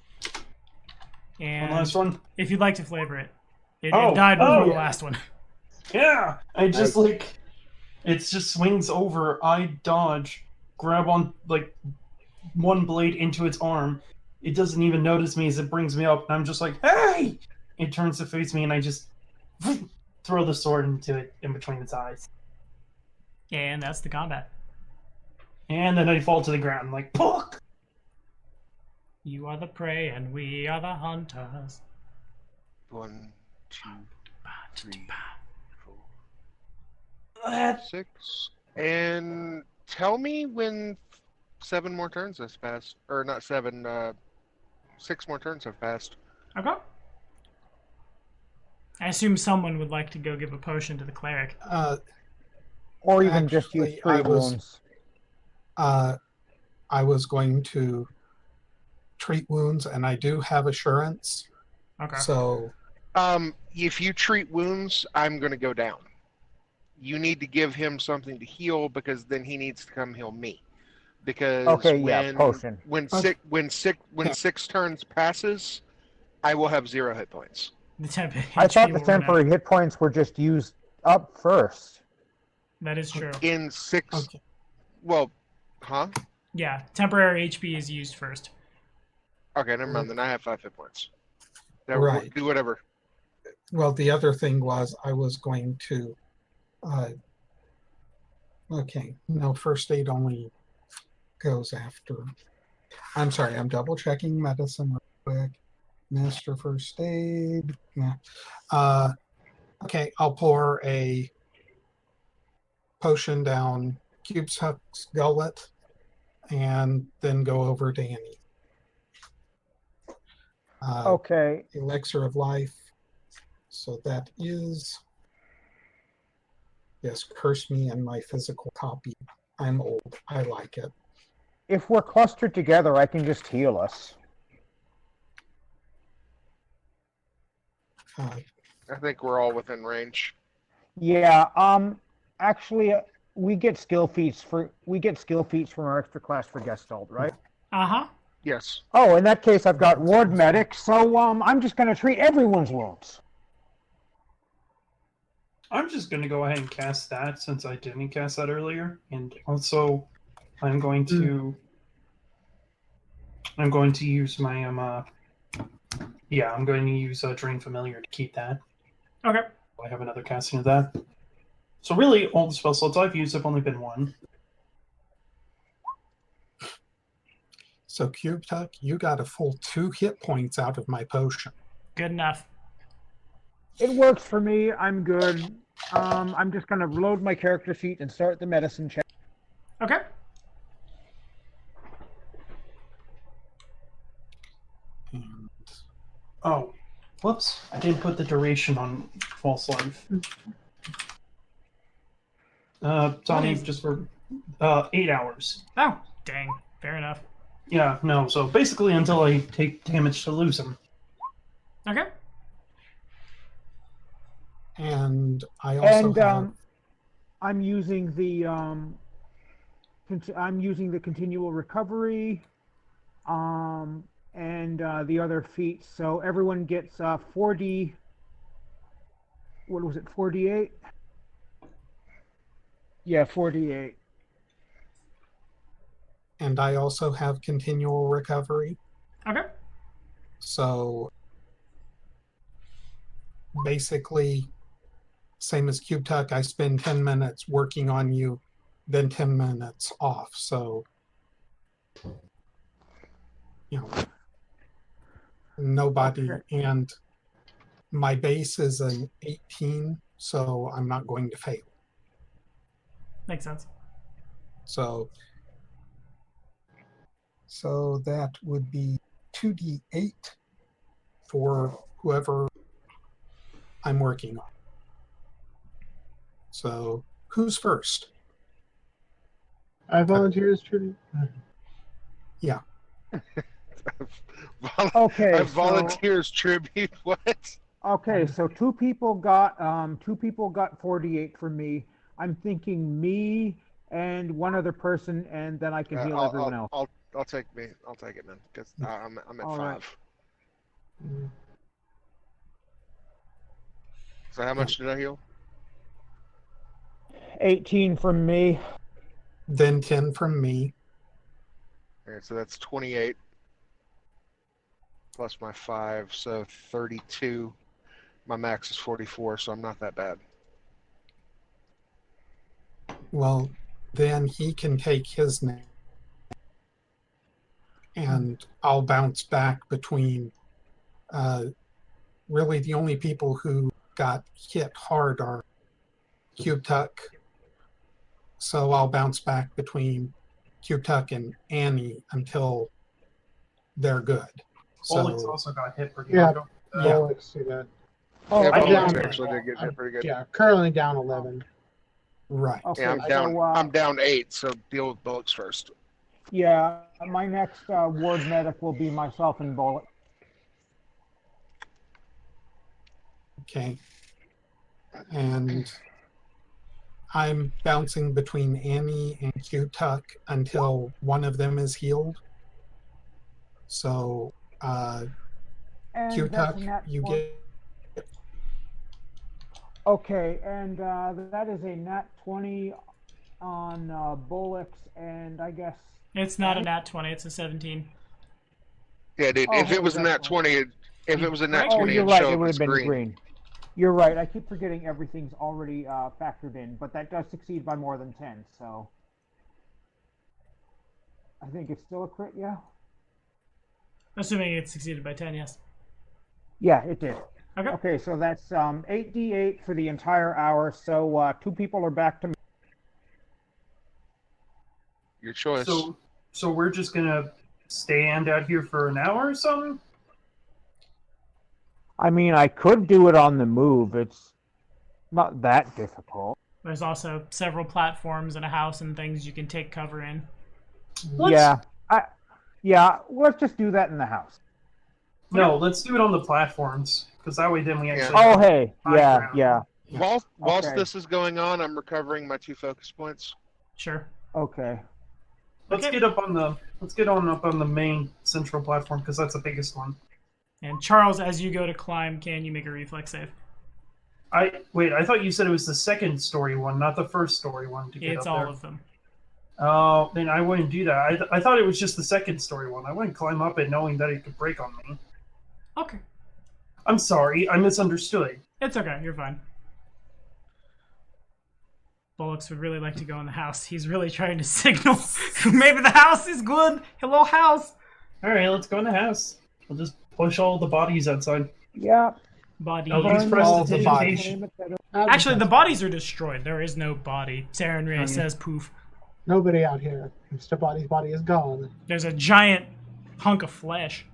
And one last one. if you'd like to flavor it, it Oh, died before oh, the yeah. last one. Yeah! I just it just swings over, I dodge, grab on one blade into its arm. It doesn't even notice me as it brings me up, and I'm just like, hey! It turns to face me, and I just throw the sword into it in between its eyes. And that's the combat. And then I fall to the ground, like, Puck! You are the prey and we are the hunters. 1, 2, 3, 4, That 6. And tell me when 7 more turns has passed. Or not 7, 6 more turns have passed. Okay. I assume someone would like to go give a potion to the cleric. Or even just use Actually, 3 wounds. I was going to treat wounds, and I do have assurance. Okay. So If you treat wounds, I'm going to go down. You need to give him something to heal because then he needs to come heal me. Because potion. when Okay. when 6 turns passes, I will have 0 hit points. The temp I thought HP the will run out. temporary hit points were just used up first. That is true. In 6, Okay. well, huh? Yeah, temporary HP is used first. Okay, never mind. Then I have 5 hit points. That Right. Do whatever. Well, the other thing was I was going to. Okay, no, first aid only goes after. I'm sorry, I'm double checking medicine real quick. Master first aid. Yeah. Okay, I'll pour a potion down Cube's Huck's gullet and then go over to Annie. Okay. Elixir of life. So that is. Yes, curse me and my physical copy. I'm old. I like it. If we're clustered together, I can just heal us. Uh, I think we're all within range. Yeah. Actually, we get skill feats from our extra class for Gestalt, right? Uh-huh. Yes. Oh, in that case, I've got Ward Medic, so I'm just going to treat everyone's wounds. I'm just going to go ahead and cast that since I didn't cast that earlier, and also I'm going to use my I'm going to use Drain Familiar to keep that. Okay. I have another casting of that. So really, all the spell slots I've used have only been one. So Cube Tuck, you got a full 2 hit points out of my potion. Good enough. It works for me. I'm good. I'm just going to load my character sheet and start the medicine check. Okay. And Oh, whoops! I didn't put the duration on false life. Tony, just for 8 hours. Oh, dang. Fair enough. Yeah, no. So basically, until I take damage to lose him. Okay. And I also have... I'm using the continual recovery, and the other feats. So everyone gets 40. What was it? 48. Yeah, 48. And I also have continual recovery. Okay. So basically, same as Cube Tuck, I spend 10 minutes working on you, then 10 minutes off. So, nobody, and my base is an 18, so I'm not going to fail. Makes sense. So that would be 2d8 for whoever I'm working on. So who's first? I volunteer as tribute. Yeah. Okay. I volunteer as tribute. What? Okay, so two people got 48 from me. I'm thinking me and one other person, and then I can heal everyone else. I'll take me. I'll take it, man, because I'm at All 5. right. So how much did I heal? 18 from me. Then 10 from me. Okay, so that's 28 plus my 5, so 32. My max is 44, so I'm not that bad. Well, then he can take his name. And I'll bounce back between really the only people who got hit hard are Cube Tuck. So I'll bounce back between Cube Tuck and Annie until they're good. Bolix So also got hit pretty Yeah. hard. Bolix, see that. Oh, Yeah, I Bolix did. actually did get hit pretty good. Yeah, currently down 11. right. okay. Yeah, I'm down 8, so deal with Bolix first. Yeah, my next ward medic will be myself and Bullet. Okay. And I'm bouncing between Annie and Cube Tuck until one of them is healed. So And Cube that's Tuck, a nat you 20. get Okay, and that is a nat 20 on Bolix, and I guess It's not a nat 20, it's a 17. Yeah, dude. Oh, If it was a that's nat 20, if it was a nat Oh, 20, you're it'd right, show it up would as have been green. green. You're right. I keep forgetting everything's already factored in, but that does succeed by more than 10, so I think it's still a crit, yeah? Assuming it succeeded by 10, yes. Yeah, it did. Okay. Okay, so that's 8d8 for the entire hour, so 2 people are back to me. Your choice. So we're just gonna stand out here for an hour or something? I mean, I could do it on the move. It's not that difficult. There's also several platforms and a house and things you can take cover in. Yeah, let's just do that in the house. No, let's do it on the platforms, because that way then we actually... Oh, hey, high yeah, ground. yeah. Whilst Okay. this is going on, I'm recovering my 2 focus points. Sure. Okay. Let's get up on the main central platform, because that's the biggest one. And Charles, as you go to climb, can you make a reflex save? I thought you said it was the second story one, not the first story one to get It's up all there. of them. Oh, then I wouldn't do that. I thought it was just the second story one. I wouldn't climb up it knowing that it could break on me. Okay. I'm sorry, I misunderstood. It's okay. You're fine. Bullocks would really like to go in the house. He's really trying to signal. Maybe the house is good. Hello, house. Alright, let's go in the house. We'll just push all the bodies outside. Yeah. Body. Nobody's all the prestidigitation. Actually, the bodies are destroyed. There is no body. Saren Ray says poof. Nobody out here. Mr. Body's body is gone. There's a giant hunk of flesh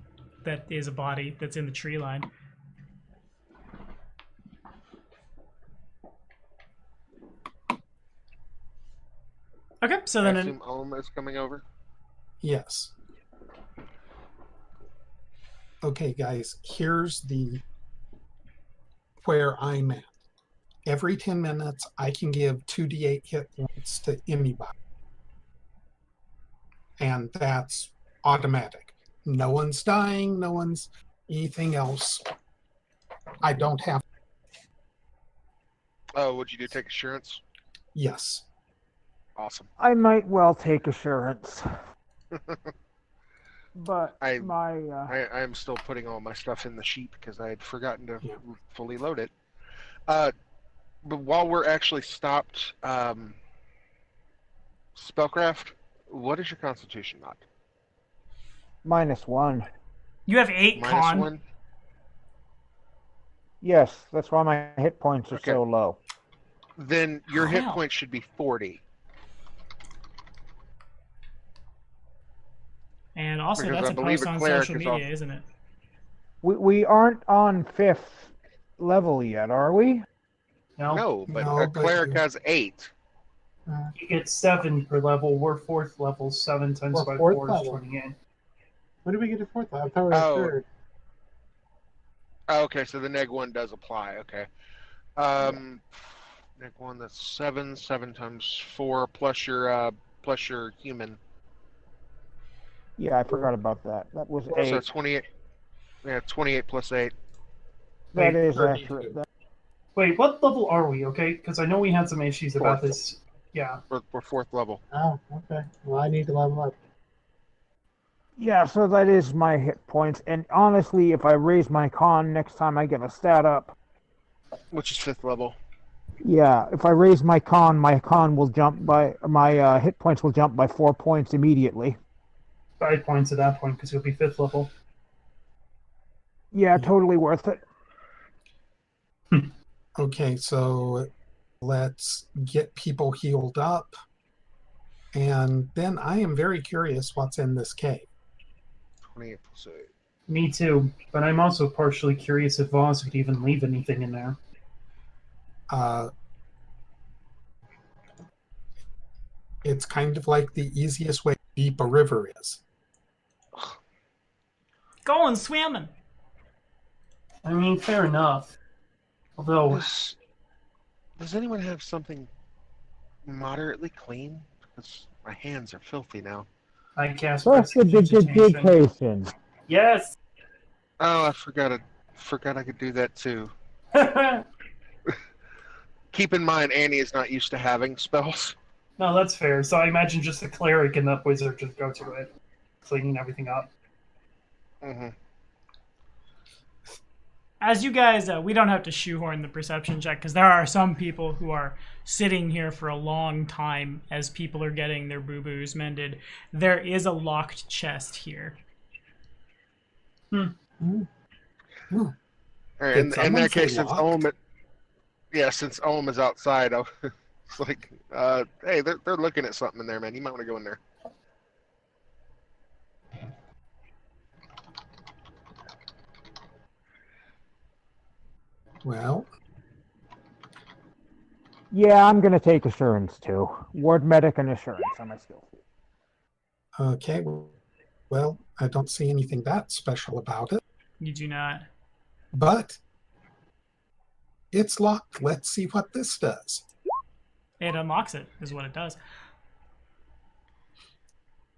that is a body that's in the tree line. Okay, so I then assume Ohm is coming over. Yes. Okay, guys, here's where I'm at. Every 10 minutes, I can give 2d8 hit points to anybody. And that's automatic. No one's dying, no one's anything else. I don't have. Oh, would you do take assurance? Yes. Awesome. I might well take assurance. But I am still putting all my stuff in the sheet because I had forgotten to fully load it. But while we're actually stopped, Spellcraft, what is your Constitution not? -1. you have 8 con. -1? Yes, that's why my hit points are Okay. so low. Then your hit Wow. points should be 40. And also, Because that's I a believe post a on cleric social is media, off. isn't it? We aren't on 5th level yet, are we? No, but No, a but cleric you- has 8. You get 7 per level. We're 4th level. 7 times We're by 4th 4 is level. 28. When did we get to 4th level? I thought we were Oh. 3rd. Oh, okay, so the -1 does apply. Okay. -1, that's 7. 7 times 4 plus your human. Yeah, I forgot about that. That was 8. So 28. Yeah, 28 plus 8. That Wait, is 32. accurate. Wait, what level are we, okay? Because I know we had some issues about 4th. this. Yeah. We're 4th level. Oh, okay. Well, I need to level up. Yeah, so that is my hit points. And honestly, if I raise my con next time I get a stat up, Which is 5th level. yeah, if I raise my con will jump by my hit points will jump by 4 points immediately. 5 points at that point, because you'll be 5th level. Yeah, totally worth it. Okay, so let's get people healed up. And then I am very curious what's in this cave. 28 plus 8. Me too, but I'm also partially curious if Voss could even leave anything in there. It's kind of like the easiest way deep a river is. Going swimming. I mean, fair enough. Although, Does anyone have something moderately clean? Because my hands are filthy now. I cast Prestidigitation. Prestidigitation. Yes! Oh, I forgot I could do that too. Keep in mind, Annie is not used to having spells. No, that's fair. So I imagine just the cleric and the wizard just go to it, cleaning everything up. Mm-hmm. as you guys, we don't have to shoehorn the perception check because there are some people who are sitting here for a long time as people are getting their boo-boos mended. There is a locked chest here. All right, Did in someone that say case, since locked? Ohm is outside, it's like, hey, they're looking at something in there, man. You might want to go in there. Well, Yeah, I'm gonna take assurance too. Ward medic and assurance on my skill sheet. okay. Well, I don't see anything that special about it, You do not. but it's locked. Let's see what this does. It unlocks it, is what it does.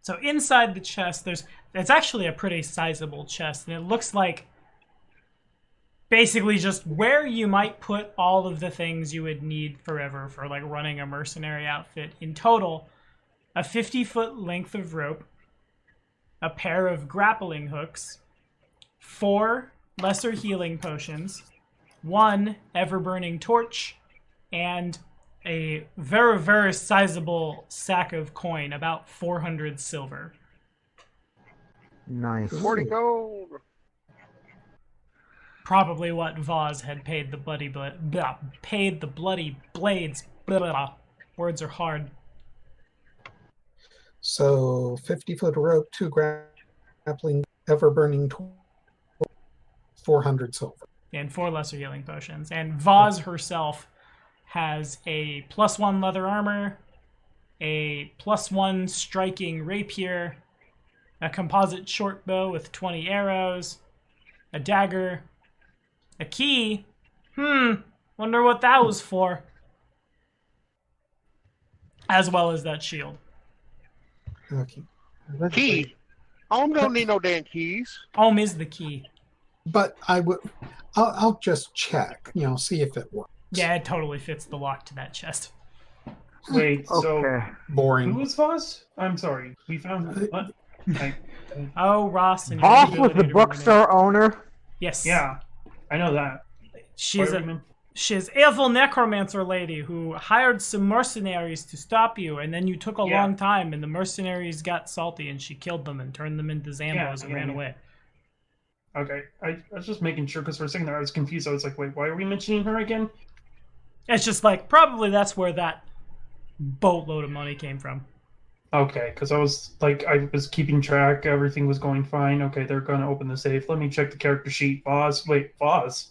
So inside the chest, it's actually a pretty sizable chest, and it looks like basically just where you might put all of the things you would need forever for like running a mercenary outfit. In total, a 50-foot length of rope, a pair of grappling hooks, 4 lesser healing potions, 1 ever-burning torch, and a very, very sizable sack of coin, about 400 silver. Nice. 40 gold. Probably what Vaz had paid the bloody blades. Blah, blah, blah. Words are hard. So 50-foot rope, 2 grappling, ever-burning, 400 silver. And 4 lesser healing potions. And Vaz herself has a +1 leather armor, a +1 striking rapier, a composite short bow with 20 arrows, a dagger, a key. Wonder what that was for. As well as that shield. Okay. Key. Ohm don't need no damn keys. Ohm is the key. But I'll just check, see if it works. Yeah, it totally fits the lock to that chest. Wait, so Okay. who Boring. was Voss? I'm sorry. We found what? Oh, Ross and Voss your was ability the to bookstore owner. Yes. Yeah, I know that. She's What a do you mean? she's evil necromancer lady who hired some mercenaries to stop you, and then you took a Yeah. long time, and the mercenaries got salty, and she killed them and turned them into Zambos and Yeah, ran yeah. away. Okay, I was just making sure because for a second there I was confused. I was like, wait, why are we mentioning her again? It's just like, probably that's where that boatload of money came from. Okay, because I was keeping track. Everything was going fine. Okay, they're gonna open the safe. Let me check the character sheet. Voss. Wait, Voss.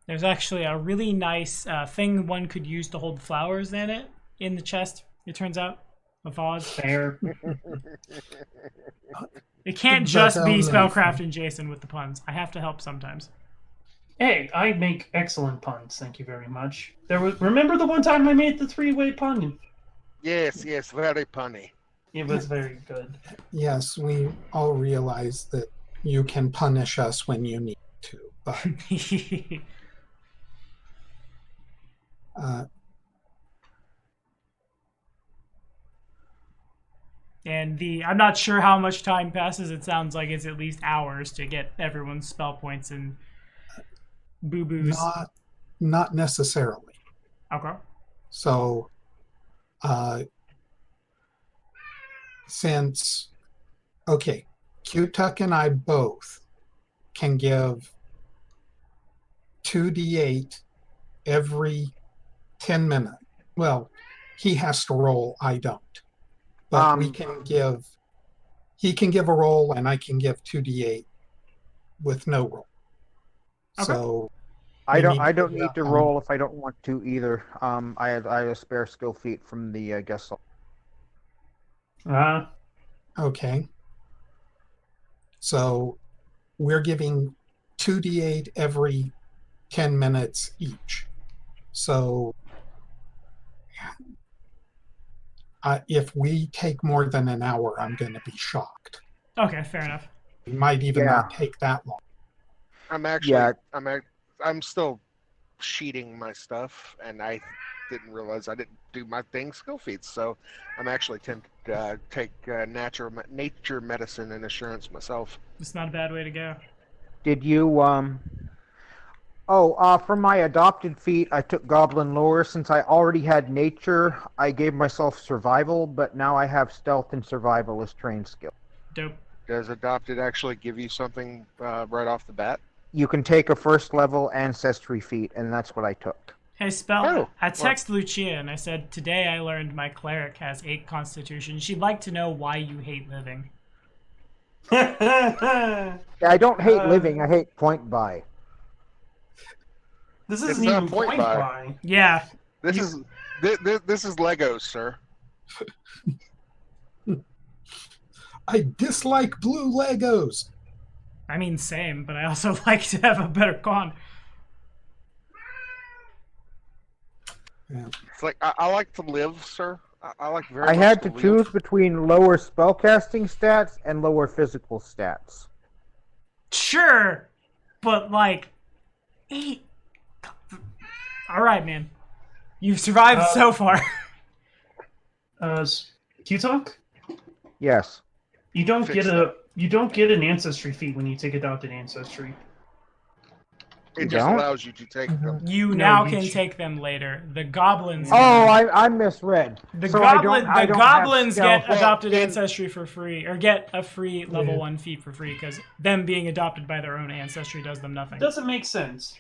There's actually a really nice thing one could use to hold flowers in the chest, it turns out. A vase. There. It can't But just be only- Spellcraft and Jason with the puns. I have to help sometimes. Hey, I make excellent puns. Thank you very much. Remember the one time I made the 3-way pun? Yes, very punny. It was very good. Yes, we all realize that you can punish us when you need to, but And I'm not sure how much time passes. It sounds like it's at least hours to get everyone's spell points and boo-boos. not necessarily. Okay. So, since, okay, Q-Tuck and I both can give 2d8 every 10 minutes. Well, he has to roll, I don't. But he can give a roll and I can give 2d8 with no roll. Okay. So I don't figure need out to how- roll if I don't want to either. I have a spare skill feat from the GESTALT. Okay. So we're giving 2d8 every 10 minutes each. So if we take more than an hour, I'm going to be shocked. Okay, fair enough. It might even Yeah. not take that long. I'm still sheeting my stuff, and I didn't realize I didn't do my skill feats. So I'm actually tempted to take nature medicine and assurance myself. It's not a bad way to go. Did you, for my adopted feat, I took Goblin Lore. Since I already had Nature, I gave myself Survival, but now I have Stealth and Survival as trained skill. Dope. Does adopted actually give you something right off the bat? You can take a first level Ancestry feat, and that's what I took. Hey, Spell, Oh, I texted Lucia and I said, today I learned my cleric has 8 constitution. She'd like to know why you hate living. Yeah, I don't hate living, I hate point buy. This It's isn't not even point point buy. buy. Yeah. This is Legos, sir. I dislike blue Legos. I mean, same, but I also like to have a better con. Yeah. It's like I like to live, sir. I like very. I much had to live. choose between lower spellcasting stats and lower physical stats. Sure, but like, 8. All right, man. You've survived so far. Q-Talk? Yes. You don't Fix get an ancestry feat when you take adopted ancestry. It You just don't? allows you to take them. You No, now you can sh- take them later. The goblins. Oh, I misread. The So I goblin, don't- I the don't have goblins stealth. get adopted Well, ancestry for free, or get a free level Yeah. 1 feat for free, because them being adopted by their own ancestry does them nothing. Doesn't make sense.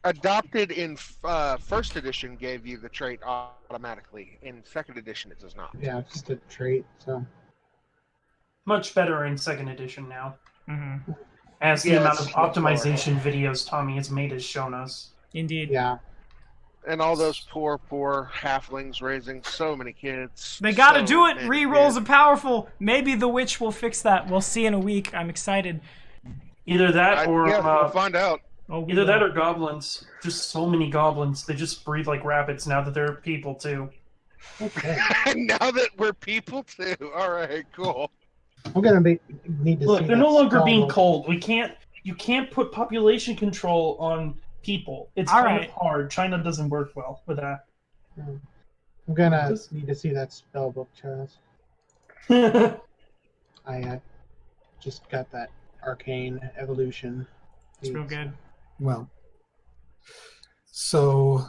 Adopted in first edition gave you the trait automatically. In second edition, it does not. Yeah, it's just a trait. So Much better in second edition now. Hmm. As the Yeah, amount of it's much more. optimization videos Tommy has made has shown us. Indeed. yeah, And all those poor halflings raising so many kids. They gotta So do it. many Rerolls are kids. powerful. Maybe the witch will fix that. We'll see in a week. I'm excited. Either that or Yeah, we'll find out. Oh, we either will. that or goblins. Just so many goblins. They just breathe like rabbits now that they're people too. okay. Now that we're people too. All right, cool. I'm gonna need to Look, see they're that no longer spell being book. cold. You can't put population control on people. It's All kind right. of hard. China doesn't work well with that. I'm gonna need to see that spell book, Charles. I just got that arcane evolution. It's real good. Well, so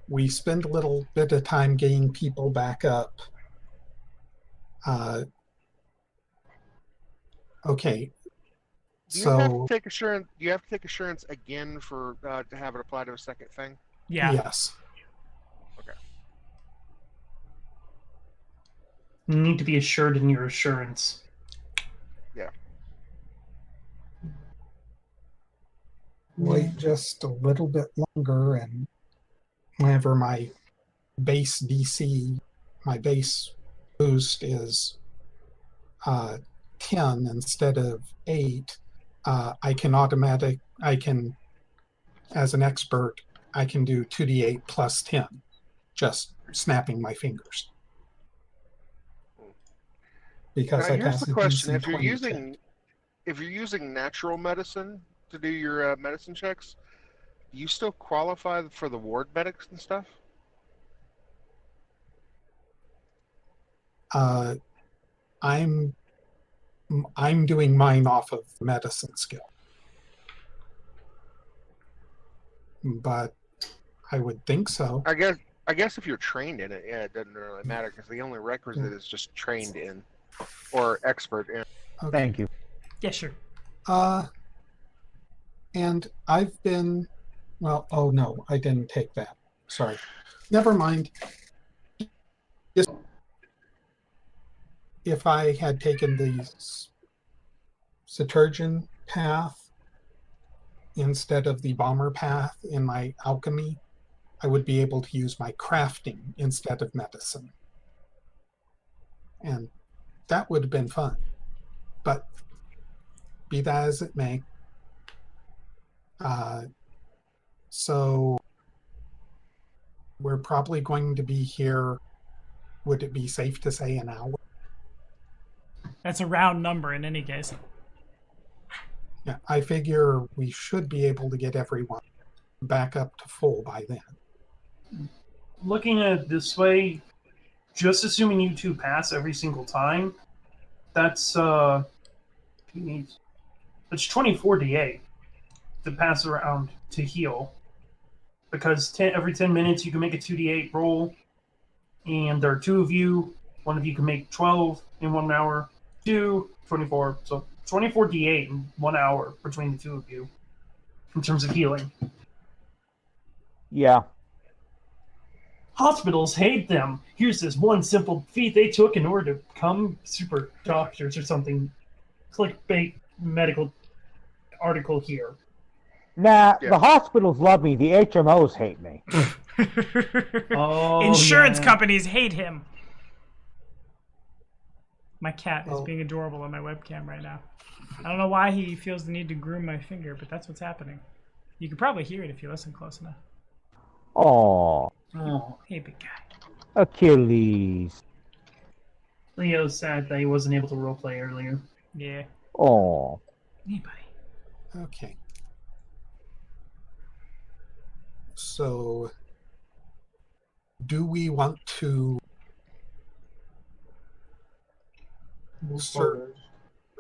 we spend a little bit of time getting people back up. Okay. Do you have to So take assurance? Do you have to take assurance again for to have it apply to a second thing? Yeah. yes. You need to be assured in your assurance. Wait just a little bit longer, and whenever my base DC, my base boost is 10 instead of 8, I can, as an expert, I can do 2d8 plus 10, just snapping my fingers. Because Now, I here's pass the a question: DC if you're 20 using, if you're using natural medicine to do your medicine checks, do you still qualify for the ward medics and stuff? I'm doing mine off of medicine skill, but I would think so. I guess if you're trained in it, yeah, it doesn't really matter because the only requisite is just trained in or expert in. Okay. Thank you. Yeah, sure. And I've been, well, oh no, I didn't take that. Sorry. Never mind. If I had taken the Saturgian path instead of the bomber path in my alchemy, I would be able to use my crafting instead of medicine. And that would have been fun. But be that as it may. So we're probably going to be here, would it be safe to say an hour? That's a round number in any case. Yeah, I figure we should be able to get everyone back up to full by then. Looking at it this way, just assuming you two pass every single time, that's 24 DA. to pass around to heal. Because every 10 minutes you can make a 2d8 roll, and there are 2 of you. One of you can make 12 in 1 hour, 24. So 24 d8 in 1 hour between the 2 of you in terms of healing. Yeah. Hospitals hate them. Here's this one simple feat they took in order to become super doctors or something. Clickbait medical article here. Nah, Yeah. the hospitals love me. The HMOs hate me. Oh, Insurance yeah. companies hate him. My cat is Oh. being adorable on my webcam right now. I don't know why he feels the need to groom my finger, but that's what's happening. You can probably hear it if you listen close enough. Aw, Oh, Hey, big guy. Achilles. Leo's sad that he wasn't able to roleplay earlier. Yeah. Aw. Hey, buddy. Okay. So, do we want to Move Sir. forward.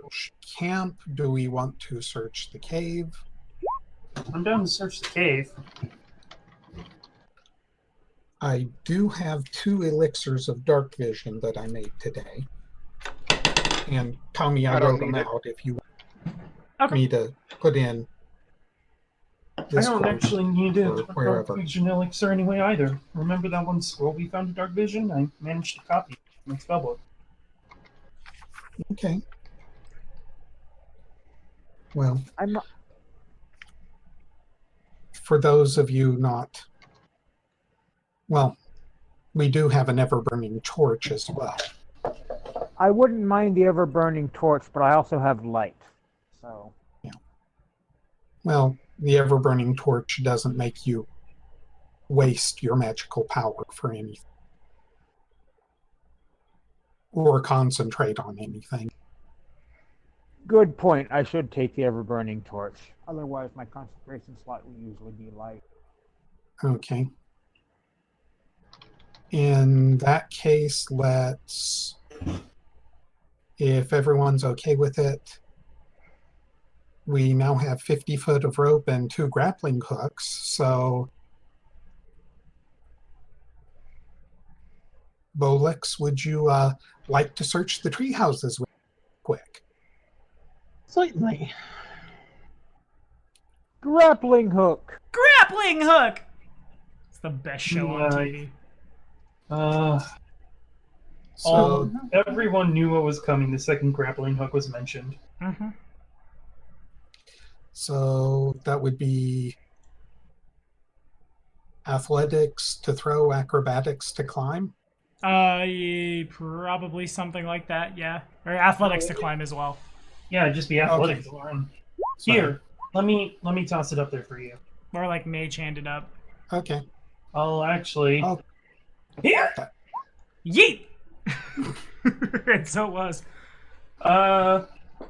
search camp? Do we want to search the cave? I'm down to search the cave. I do have 2 elixirs of dark vision that I made today. And Tommy, I I don't wrote them need it. out if you want Okay. me to put in I don't Discord actually need or a dark wherever. vision elixir anyway either. Remember that one scroll we found in dark vision? I managed to copy it in my spellbook. Okay. Well, I'm for those of you not, well, we do have an ever-burning torch as well. I wouldn't mind the ever-burning torch, but I also have light. So Well, the ever-burning torch doesn't make you waste your magical power for anything. Or concentrate on anything. good point. I should take the ever-burning torch. Otherwise, my concentration slot would usually be light. Okay. In that case, let's, if everyone's okay with it, we now have 50 foot of rope and 2 grappling hooks, so Bolix, would you like to search the tree houses quick? Certainly. Grappling hook. Grappling hook! It's the best show on Yeah. TV. So, Everyone knew what was coming the second grappling hook was mentioned. Mm-hmm. so that would be athletics to throw, acrobatics to climb. Yeah, probably something like that, yeah. Or athletics to climb as well. Yeah, it'd just be athletics. Okay. Here, let me toss it up there for you. Or like mage handed up. Okay. I'll actually. Oh. Here. Yeet! And so it was.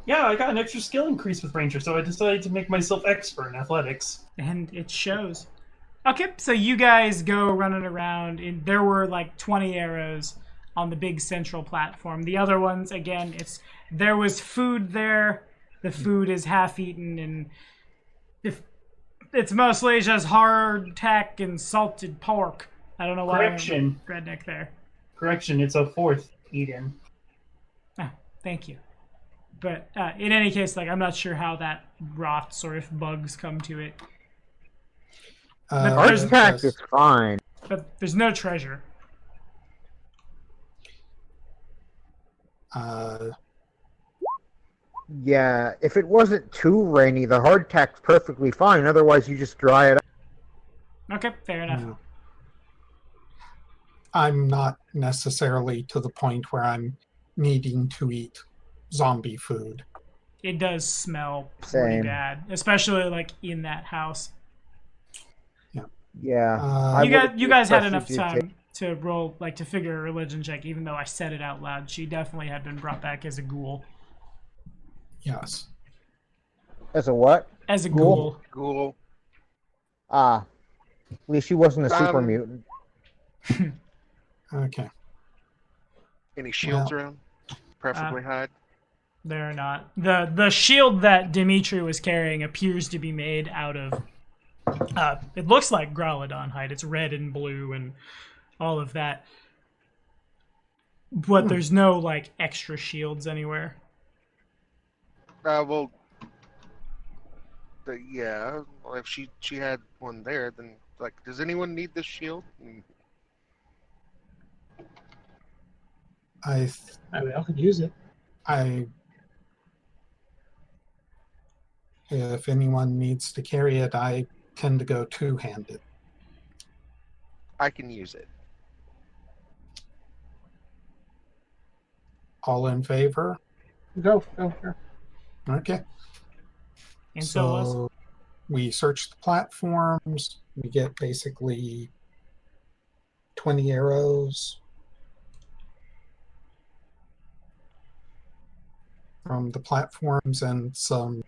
Yeah, I got an extra skill increase with Ranger, so I decided to make myself expert in athletics. And it shows. Okay, so you guys go running around. There were like 20 arrows on the big central platform. The other ones, again, there was food there. The food is half eaten, and it's mostly just hardtack and salted pork. I don't know why. Correction. I'm a redneck there. Correction, it's a 4th eat-in. Ah, thank you. But in any case, like I'm not sure how that rots or if bugs come to it. Our attack is fine. But there's no treasure. Yeah, if it wasn't too rainy, the hardtack's perfectly fine. Otherwise, you just dry it up. Okay, fair enough. No. I'm not necessarily to the point where I'm needing to eat zombie food. It does smell pretty Same. bad, especially like in that house. Yeah. Uh, You guys had enough especially time to roll, like to figure a religion check, even though I said it out loud. She definitely had been brought back as a ghoul. yes. As a what? As a Ghoul. ghoul. Ghoul. Ah. At least she wasn't a super mutant. Okay. Any shields around? Preferably hide. They're not. The shield that Dimitri was carrying appears to be made out of it looks like Growlodon hide. It's red and blue and all of that. But there's no like extra shields anywhere. Well, yeah. Well, if she had one there, then like, does anyone need this shield? I mean, I could use it. If anyone needs to carry it, I tend to go two-handed. I can use it. All in favor? Go, sure. Okay. And So we search the platforms. We get basically 20 arrows from the platforms and some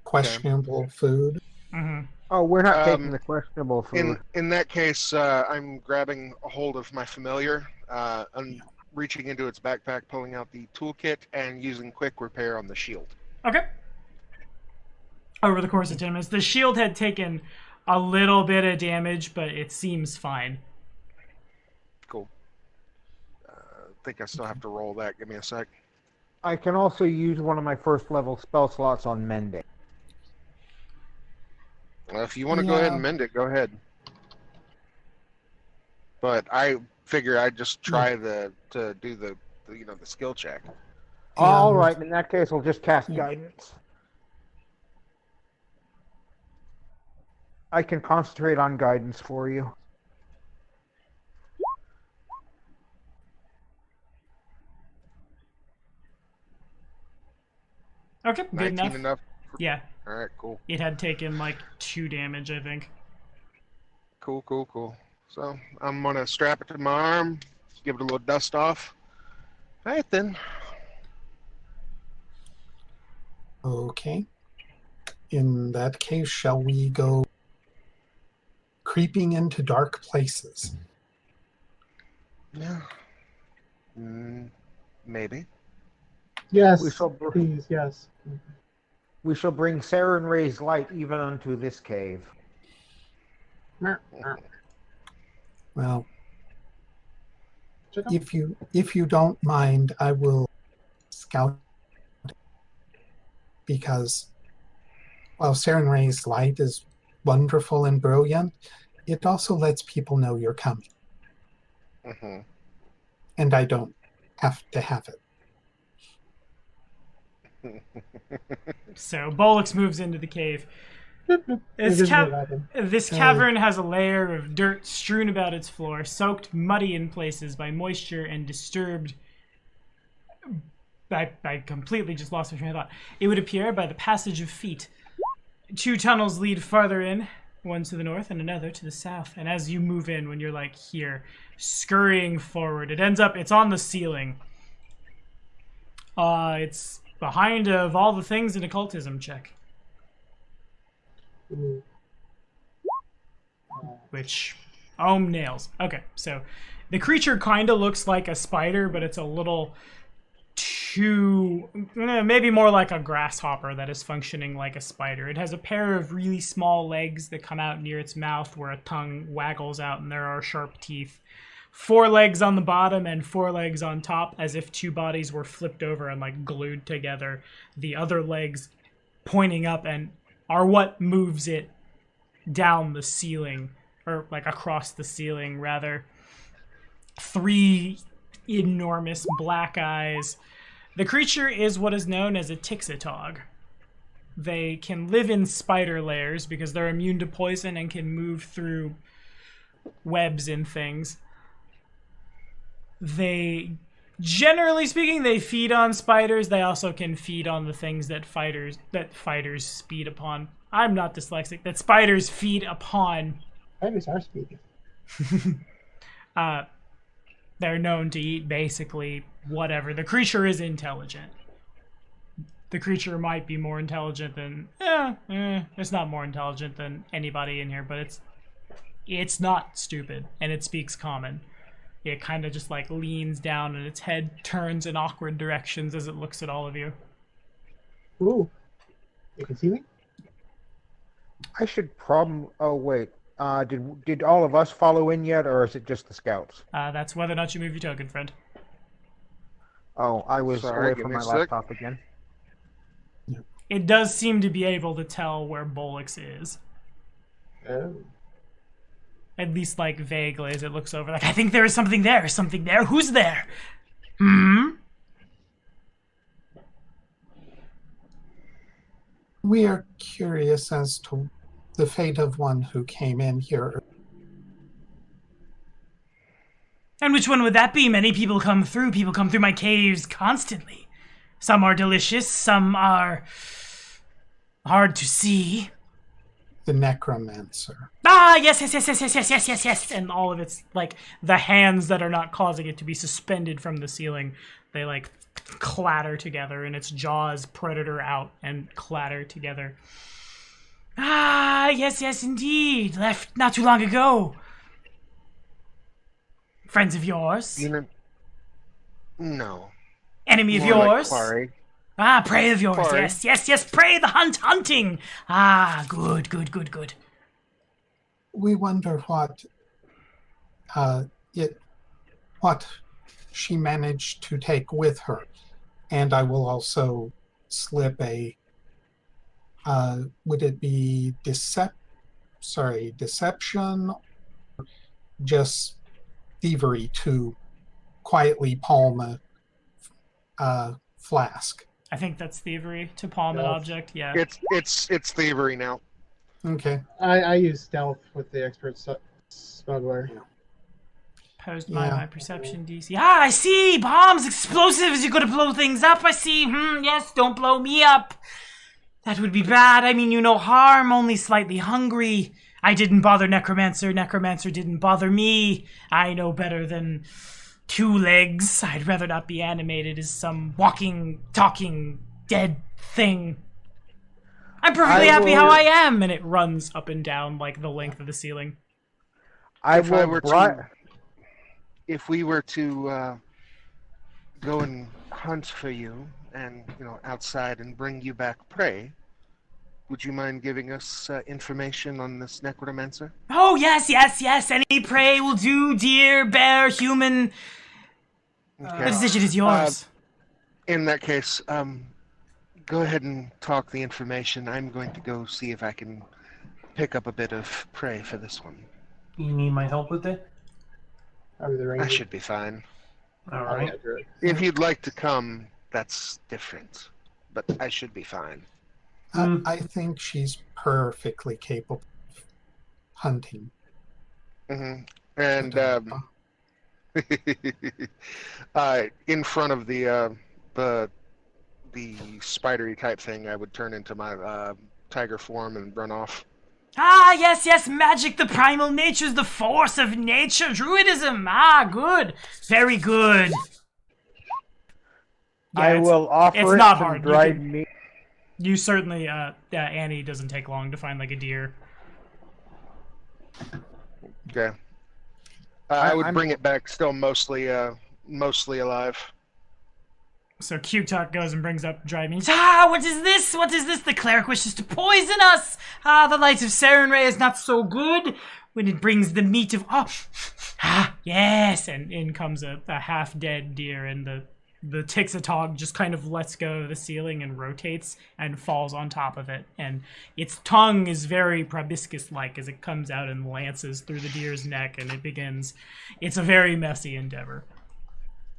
questionable food. Mm-hmm. Oh, we're not taking the questionable food. In that case, I'm grabbing a hold of my familiar, and reaching into its backpack, pulling out the toolkit, and using quick repair on the shield. Okay. Over the course of 10 minutes, the shield had taken a little bit of damage, but it seems fine. Cool. I think I still have to roll that. Give me a sec. I can also use one of my first level spell slots on mending. Well, if you want to go ahead and mend it, go ahead. But I figure I'd just try to do the skill check. All right, in that case, I'll just cast guidance. I can concentrate on guidance for you. Okay, good 19 enough. Yeah. All right, cool. It had taken like 2 damage, I think. Cool. So I'm gonna strap it to my arm, give it a little dust off. All right then. Okay. In that case, shall we go creeping into dark places? Yeah. Maybe. Yes, We shall please, yes. We shall bring Saren Ray's light even unto this cave. Well, if you don't mind, I will scout, because while Saren Ray's light is wonderful and brilliant, it also lets people know you're coming. Mm-hmm. And I don't have to have it. So Bollux moves into the cave. This cavern has a layer of dirt strewn about its floor, soaked muddy in places by moisture and disturbed. I completely just lost my train of thought. It would appear by the passage of feet. 2 tunnels lead farther in, one to the north and another to the south. And as you move in, when you're like here, scurrying forward, it's on the ceiling. It's behind of all the things in occultism check. Which nails. Okay, so the creature kind of looks like a spider, but it's a little too, maybe more like a grasshopper that is functioning like a spider. It has a pair of really small legs that come out near its mouth where a tongue waggles out and there are sharp teeth. 4 legs on the bottom and 4 legs on top, as if 2 bodies were flipped over and like glued together. The other legs pointing up and are what moves it down the ceiling, or like across the ceiling rather. 3 enormous black eyes. The creature is what is known as a Tixitog. They can live in spider layers because they're immune to poison and can move through webs and things. They, generally speaking, they feed on spiders. They also can feed on the things that fighters feed upon. I'm not dyslexic. That spiders feed upon. Spiders are speaking. They're known to eat basically whatever. The creature is intelligent. The creature might be more intelligent than it's not more intelligent than anybody in here, but it's not stupid and it speaks common. it kind of just like leans down and its head turns in awkward directions as it looks at all of you. Ooh. You can see me? I should probably. Oh wait. Did all of us follow in yet, or is it just the scouts? That's whether or not you move your token, friend. Oh, I was Sorry, away give from me my a sec. laptop again. It does seem to be able to tell where Bolix is. Oh. At least, like, vaguely as it looks over. Like, I think there is something there. Something there. Who's there? Hmm? We are curious as to the fate of one who came in here. And which one would that be? Many people come through. People come through my caves constantly. Some are delicious. Some are hard to see. The necromancer. Ah, yes. And all of its, like, the hands that are not causing it to be suspended from the ceiling, they, like, clatter together, and its jaws predator out and clatter together. Ah, yes, indeed. Left not too long ago. Friends of yours? You know, no. Enemy of More like yours? quarry. Ah, prey of yours. Quarry. Yes, prey, the hunting. Ah, good. We wonder what she managed to take with her. And I will also slip a would it be deception, just thievery to quietly palm a flask. I think that's thievery to palm an object, yeah. It's thievery now. Okay. I use stealth with the expert smuggler. Posed Yeah. my perception DC. Ah, I see! Bombs, explosives, you're gonna blow things up, I see. Yes, don't blow me up. That would be bad. I mean, you no harm, only slightly hungry. I didn't bother Necromancer. Necromancer didn't bother me. I know better than 2 legs. I'd rather not be animated as some walking, talking, dead thing. I'm perfectly happy how I am! And it runs up and down like the length of the ceiling. If we were to go and hunt for you and, outside and bring you back prey, would you mind giving us information on this necromancer? Oh, yes. Any prey will do. Deer, bear, human. Okay. The decision is yours. In that case, go ahead and talk the information. I'm going to go see if I can pick up a bit of prey for this one. You need my help with it? I should be fine. All right. If you'd like to come, that's different. But I should be fine. I think she's perfectly capable of hunting. Mm-hmm. And in front of the spidery type thing, I would turn into my tiger form and run off. Ah, yes, magic, the primal natures, the force of nature, druidism. Ah, good. Very good. I will offer it's it not some hard. dried meat. You certainly, Annie doesn't take long to find, like, a deer. Okay. I would bring it back still mostly alive. So Q-Talk goes and brings up dried meat. Ah, what is this? The cleric wishes to poison us. Ah, the light of Serenray is not so good when it brings the meat of... yes. And in comes a half-dead deer, and the Tixatog just kind of lets go of the ceiling and rotates and falls on top of it. And its tongue is very proboscis-like as it comes out and lances through the deer's neck, and it begins... It's a very messy endeavor.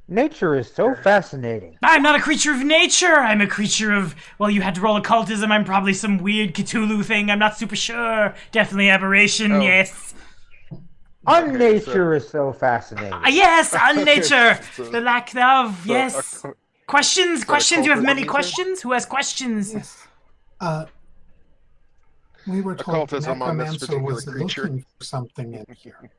Nature is so fascinating. I'm not a creature of nature. I'm a creature of... Well, you had to roll occultism. I'm probably some weird Cthulhu thing. I'm not super sure. Definitely aberration, yes. Unnature is so fascinating. Yes, unnature. The lack thereof, yes. Questions? You have many questions? Who has questions? Yes. We were told the Occultism on this necromancer was particular creature. looking for something in here.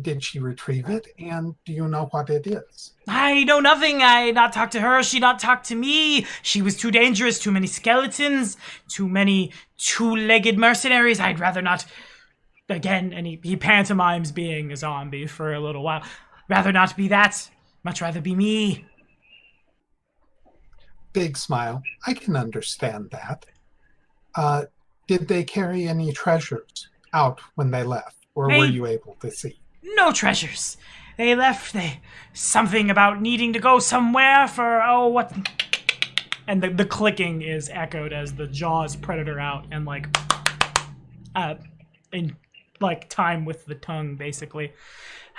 Did she retrieve it? And do you know what it is? I know nothing. I not talk to her. She not talk to me. She was too dangerous. Too many skeletons. Too many two-legged mercenaries. I'd rather not again, and he pantomimes being a zombie for a little while. Rather not be that. Much rather be me. Big smile. I can understand that. Did they carry any treasures out when they left? Or were you able to see? No treasures. They left. Something about needing to go somewhere for, what? And the clicking is echoed as the jaws predator out and in time with the tongue, basically.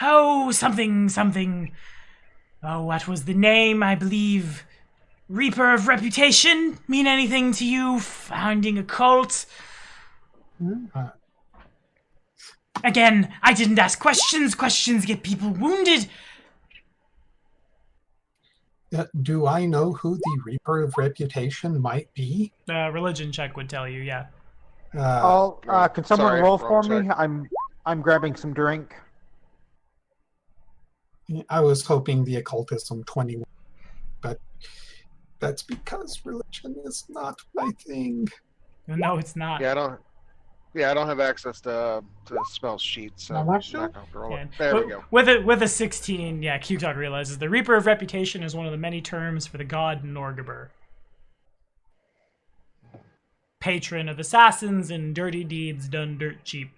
Oh, something. Oh, what was the name? I believe Reaper of Reputation? Mean anything to you? Founding a cult? Again, I didn't ask questions. Questions get people wounded. Do I know who the Reaper of Reputation might be? Religion check would tell you, yeah. Can someone sorry, roll wrong for me? check. I'm grabbing some drink. I was hoping the occultism 21, but that's because religion is not my thing. No, it's not. Yeah, I don't have access to spell sheets. So Not much, I'm not gonna roll Yeah. it. There we go. With a 16, yeah, Q-Talk realizes the Reaper of Reputation is one of the many terms for the god Norgabur. Patron of assassins and dirty deeds done dirt cheap.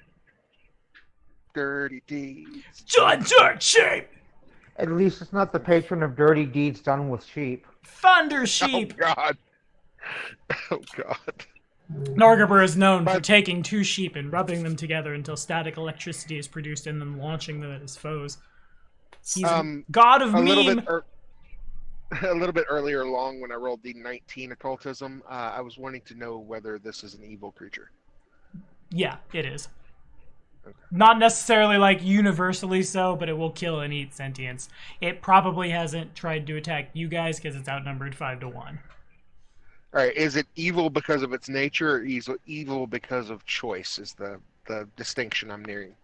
Dirty deeds. Done dirt cheap! At least it's not the patron of dirty deeds done with sheep. Thunder sheep! Oh God. Oh God. Norgabur is known for taking two sheep and rubbing them together until static electricity is produced and then launching them at his foes. He's a god of A little meme. bit, a little bit earlier along when I rolled the 19 occultism, I was wanting to know whether this is an evil creature. Yeah, it is. Okay. Not necessarily universally so, but it will kill and eat sentience. It probably hasn't tried to attack you guys because it's outnumbered 5-1. All right, is it evil because of its nature, or evil because of choice? Is the distinction I'm needing?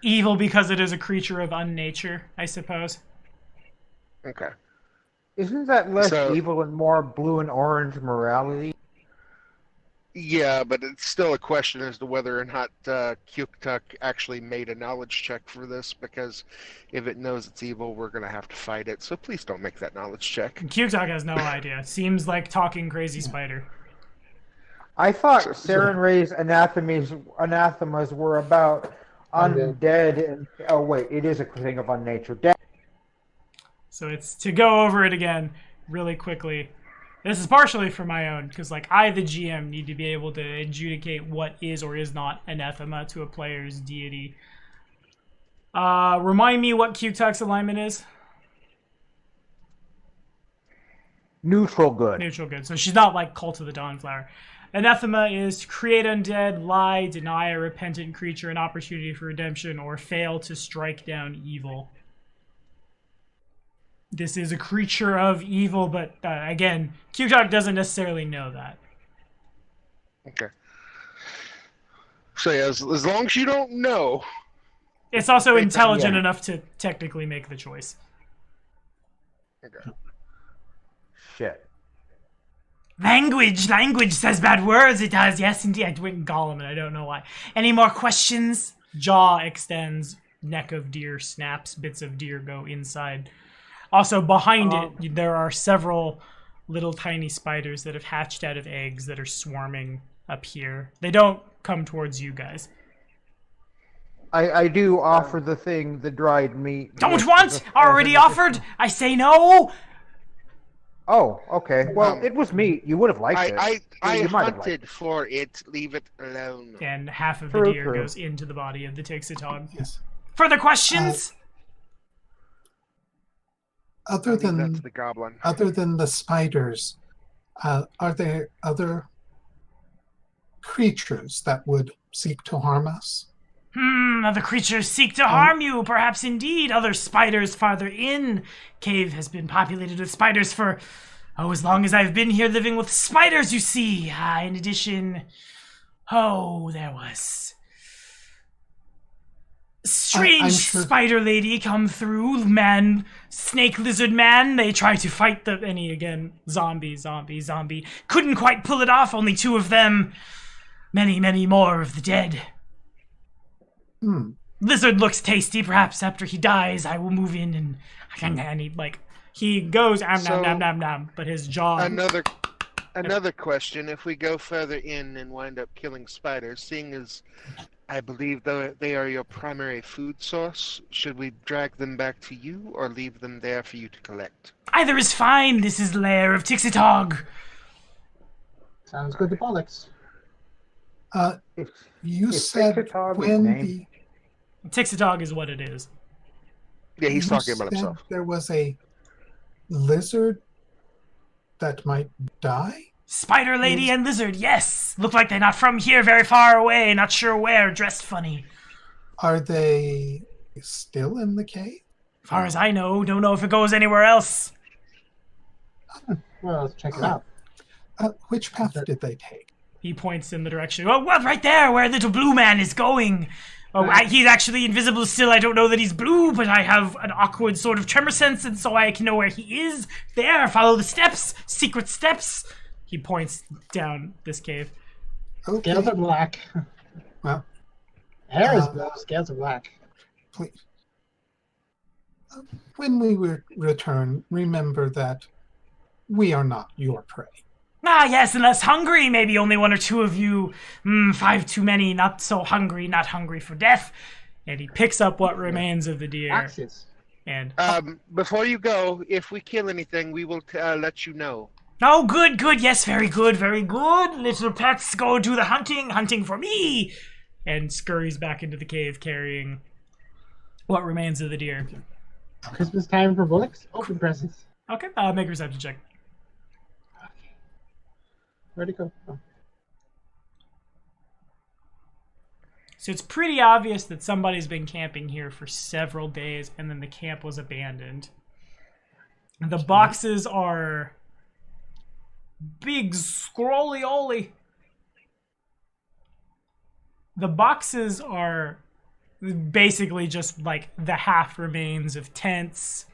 Evil because it is a creature of unnature, I suppose. Okay. Isn't that less So- evil and more blue and orange morality? Yeah, but it's still a question as to whether or not Kyuktuk actually made a knowledge check for this, because if it knows it's evil, we're going to have to fight it. So please don't make that knowledge check. Q-Talk has no idea. Seems like talking crazy spider. I thought Saren Ray's anathemas were about undead and... Oh, wait, it is a thing of unnature. So it's to go over it again really quickly. This is partially for my own, because I, the GM, need to be able to adjudicate what is or is not anathema to a player's deity. Remind me what Q-Tuck's alignment is? Neutral good. Neutral good. So she's not like Cult of the Dawnflower. Anathema is to create undead, lie, deny a repentant creature an opportunity for redemption, or fail to strike down evil. This is a creature of evil, but again, Q-Talk doesn't necessarily know that. Okay. So yeah, as long as you don't know. It's also intelligent enough to technically make the choice. Okay. Shit. Language says bad words. It does. Yes, indeed. I went Gollum, and I don't know why. Any more questions? Jaw extends. Neck of deer snaps. Bits of deer go inside. Also, behind it, there are several little tiny spiders that have hatched out of eggs that are swarming up here. They don't come towards you guys. I do offer the dried meat. Don't want? Already offered? I say no! Oh, okay. Well, it was meat. You would have liked it. I You might have liked hunted for it. Leave it alone. And half of the True, deer true. goes into the body of the Tixitog. Yes. Further questions? Other That's than the goblin. the spiders, are there other creatures that would seek to harm us? Other creatures seek to harm you, perhaps indeed. Other spiders farther in. Cave has been populated with spiders for, as long as I've been here living with spiders, you see. In addition, there was strange sure. spider lady come through. Man, snake lizard man. They try to fight the zombie. Couldn't quite pull it off. Only 2 of them. Many more of the dead. Lizard looks tasty. Perhaps after he dies, I will move in and he goes nom, but his jaw. Another question: if we go further in and wind up killing spiders, seeing as I believe they are your primary food source, should we drag them back to you or leave them there for you to collect? Either is fine. This is the lair of Tixitog. Sounds good to Pollux. You said Tixitog when name? the Tixitog is what it is. Yeah, he's you talking about said himself. there was a lizard that might die. Spider lady and lizard, yes. Look like they're not from here, very far away. Not sure where. Dressed funny. Are they still in the cave? Far as I know, don't know if it goes anywhere else. Well, let's check it out. Which path did they take? He points in the direction. Oh, well, right there, where little blue man is going. Oh, he's actually invisible still. I don't know that he's blue, but I have an awkward sort of tremor sense, and so I can know where he is. There, follow the steps. Secret steps. He points down this cave. Okay. Scales are black. Well, Hair is blue. Scales are black. please. When we return, remember that we are not your prey. Ah, yes, and less hungry. Maybe only 1 or 2 of you. 5 too many. Not so hungry. Not hungry for death. And he picks up what remains of the deer. Axis. And Before you go, if we kill anything, we will let you know. oh, good. Yes, very good. Little pets, go do the hunting for me. And scurries back into the cave carrying what remains of the deer. Christmas time for bullocks. Open presents. Okay, make a perception check. Where'd it go? Oh. So it's pretty obvious that somebody's been camping here for several days, and then the camp was abandoned. The boxes are big, scrolly-oly. The boxes are basically just like the half remains of tents,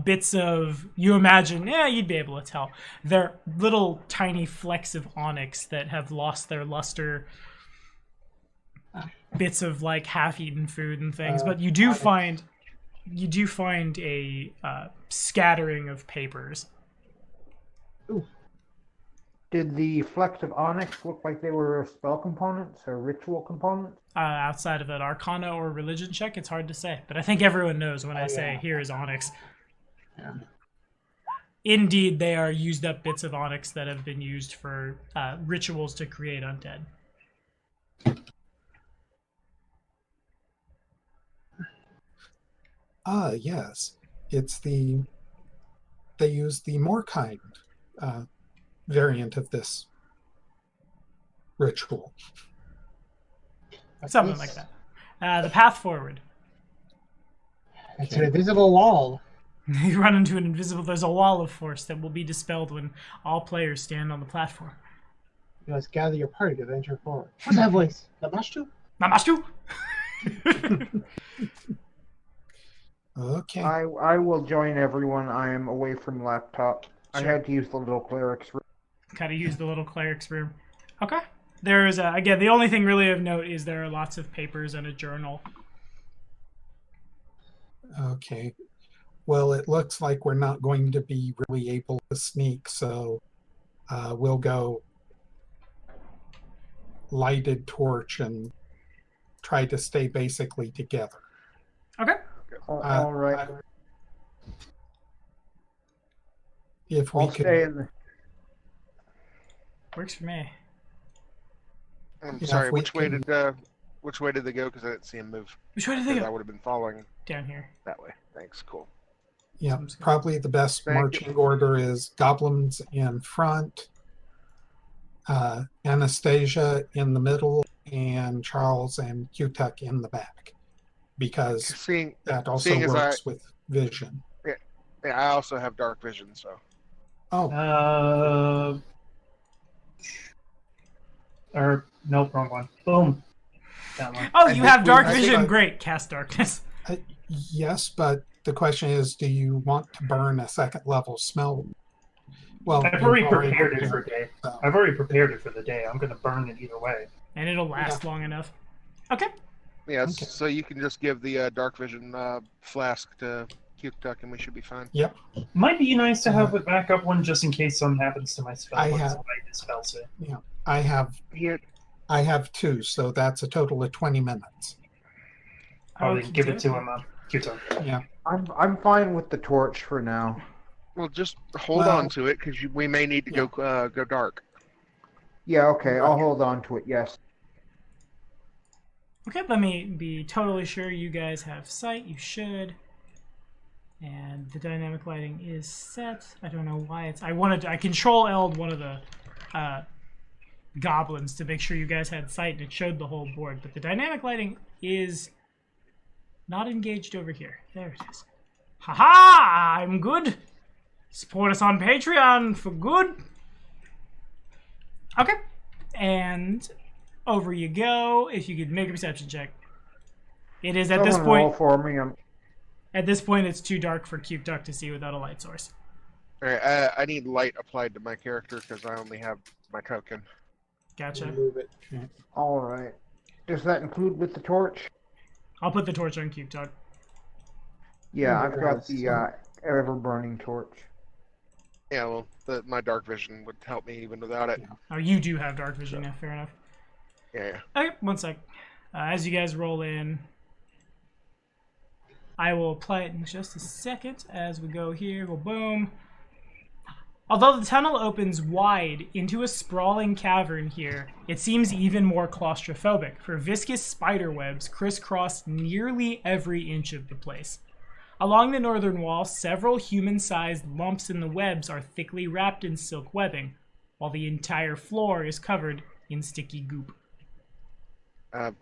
bits of, you imagine, you'd be able to tell. They're little tiny flecks of onyx that have lost their luster. Bits of like half-eaten food and things, but you do find a scattering of papers. Ooh. Did the flecks of onyx look like they were spell components or ritual components? Outside of an arcana or religion check, it's hard to say, but I think everyone knows when I say here is onyx. Yeah. Indeed, they are used up bits of onyx that have been used for rituals to create undead. Yes. It's they use the Morkind variant of this ritual. Something like that. The path forward. It's an invisible wall. You run into there's a wall of force that will be dispelled when all players stand on the platform. You must gather your party to venture forward. What's that voice? Namashtu? Namastu! Okay. I will join everyone. I am away from laptop. I Sure. had to use the little cleric's room. Kind of use the little cleric's room. Okay. There's, again, the only thing really of note is there are lots of papers and a journal. Okay. Well, it looks like we're not going to be really able to sneak, so we'll go lighted torch and try to stay basically together. Okay. All right. If we I'll could, stay in the... Works for me. I'm Yeah, sorry. if we Which way can- did they go? Because I didn't see him move. Which way did they 'Cause I go? would have been following Down here. that way. Thanks. Cool. yeah, Sounds good. probably the best Thank you. marching order is goblins in front, Anastasia in the middle, and Charles and Q-Tuck in the back, because Seeing that also seeing as works with vision. Yeah, I also have dark vision, so Oh, Or nope, wrong one. Boom. that one. Oh, I you think have dark I think vision. I- Great. Cast darkness. Yes, but the question is, do you want to burn a second level smell? Well, I've you've already prepared it for a prepared day. so. I've already prepared it for the day. I'm going to burn it either way. And it'll last long enough. Okay. Yes, Okay. so you can just give the dark vision flask to Cuktuk and we should be fine. Yep. Might be nice to have a backup one just in case something happens to my spell. I once have- I dispels it. I have Here, 2, so that's a total of 20 minutes. Probably Okey give it to dokey. him. Q-Talk. Yeah. I'm fine with the torch for now. well, just hold Well- on to it because we may need to go dark. Yeah, okay, I'll Right. hold on to it, yes. Okay, let me be totally sure you guys have sight. You should. And the dynamic lighting is set. I don't know why it's... I control-L'd one of the goblins to make sure you guys had sight, and it showed the whole board. But the dynamic lighting is not engaged over here. There it is. Haha! I'm good. Support us on Patreon for good. Okay. And over you go. If you could make a perception check. It is at this Someone point... roll for me. At this point, it's too dark for Cuktuk to see without a light source. All right, I need light applied to my character because I only have my token. Gotcha. Remove it. All right. Does that include with the torch? I'll put the torch on Cuktuk. Yeah, I've got Yes. the ever-burning torch. Yeah, well, my dark vision would help me even without it. Oh, you do have dark vision, yeah, fair enough. Yeah. Okay, one sec. As you guys roll in, I will apply it in just a second as we go here. Go boom. Although the tunnel opens wide into a sprawling cavern here, it seems even more claustrophobic, for viscous spider webs crisscross nearly every inch of the place. Along the northern wall, several human-sized lumps in the webs are thickly wrapped in silk webbing, while the entire floor is covered in sticky goop.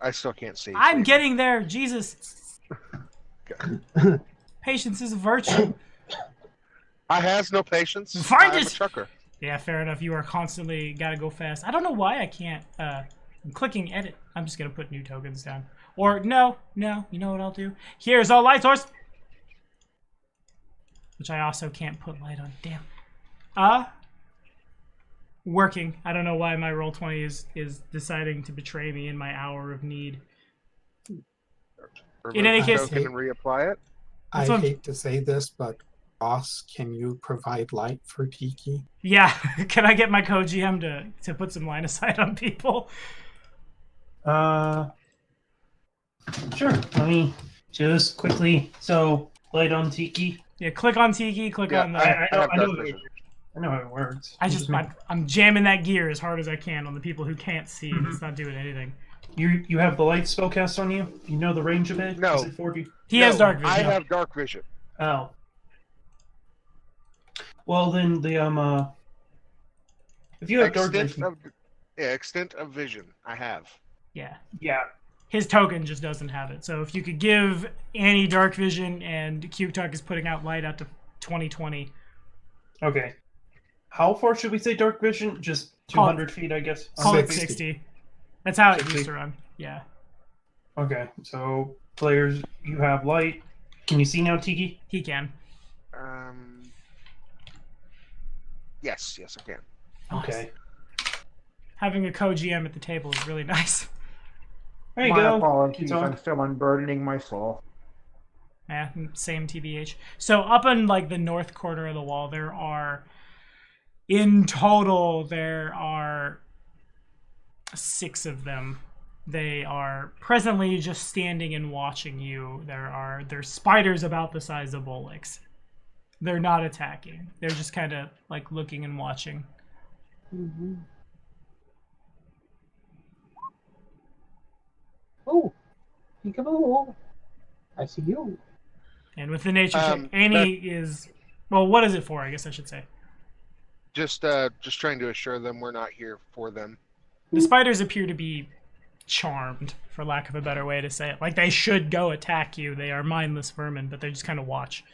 I still can't see. I'm getting there, Jesus! Patience is a virtue. I has no patience. Find I'm it! a trucker. Yeah, fair enough. You are constantly gotta go fast. I don't know why I can't. I'm clicking edit. I'm just gonna put new tokens down. Or no. You know what I'll do? Here's a light source, which I also can't put light on. Damn. Working. I don't know why my roll20 is deciding to betray me in my hour of need. Remove In any the case- token and reapply it. I That's what I'm- hate to say this, but Ross, can you provide light for Tiki? Yeah. Can I get my co-GM to put some line of sight on people? Sure. Let me just quickly. So, light on Tiki. Yeah. Click on Tiki. Click Yeah, on the. I know. have I know. dark vision. I know how it works. I'm jamming that gear as hard as I can on the people who can't see. And it's not doing anything. You have the light spell cast on you. You know the range of it. No. Is it 40? He has No, dark vision. I have dark vision. Oh. Well then the if you have dark vision, Extent of vision. I have. Yeah. yeah. His token just doesn't have it. So if you could give Annie dark vision and Cuktuk is putting out light out to 2020. Okay. How far should we say dark vision? Just 200 feet, I guess. Call it 60. 60. That's how it 60. used to run. Yeah. Okay. So players, you have light. Can you see now, Tiki? He can. Yes, I can. Okay. Having a co-GM at the table is really nice. There you My go. apologies, Keep I'm on. still unburdening my soul. Yeah, same TBH. So up in like the north corner of the wall, there are 6 of them. They are presently just standing and watching you. There's spiders about the size of bullocks. They're not attacking. They're just kind of like looking and watching. Oh, peekaboo. I see you. And with the nature check, that- Annie is... Well, what is it for, I guess I should say. Just trying to assure them we're not here for them. The spiders appear to be charmed, for lack of a better way to say it. Like, they should go attack you. They are mindless vermin, but they just kind of watch.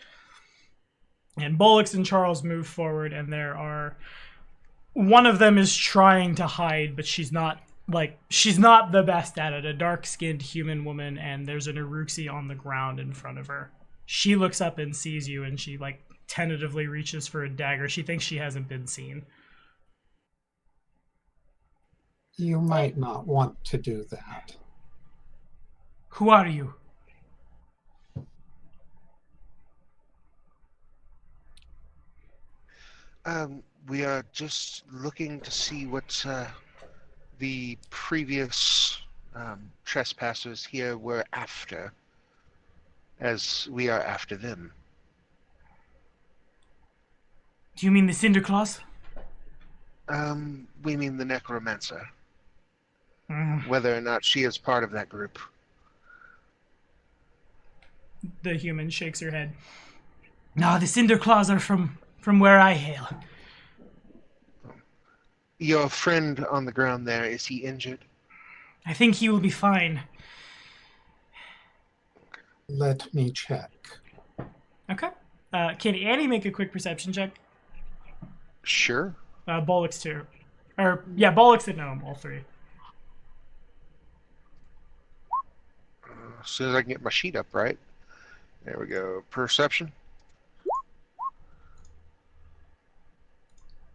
And Bullocks and Charles move forward, and there are... One of them is trying to hide, but she's not like, she's not the best at it. A dark-skinned human woman, and there's an Uruxi on the ground in front of her. She looks up and sees you, and she, like, tentatively reaches for a dagger. She thinks she hasn't been seen. You might not want to do that. Who are you? We are just looking to see what the previous trespassers here were after, as we are after them. Do you mean the Cinder Claws? We mean the necromancer. Mm. Whether or not she is part of that group. The human shakes her head. No, the Cinder Claws are from where I hail. Your friend on the ground there, is he injured? I think he will be fine. Let me check. Okay. Can Annie make a quick perception check? Sure. Bollocks too. Or, yeah, Bollocks and Gnome, all three. As soon as I can get my sheet up, right? There we go. Perception.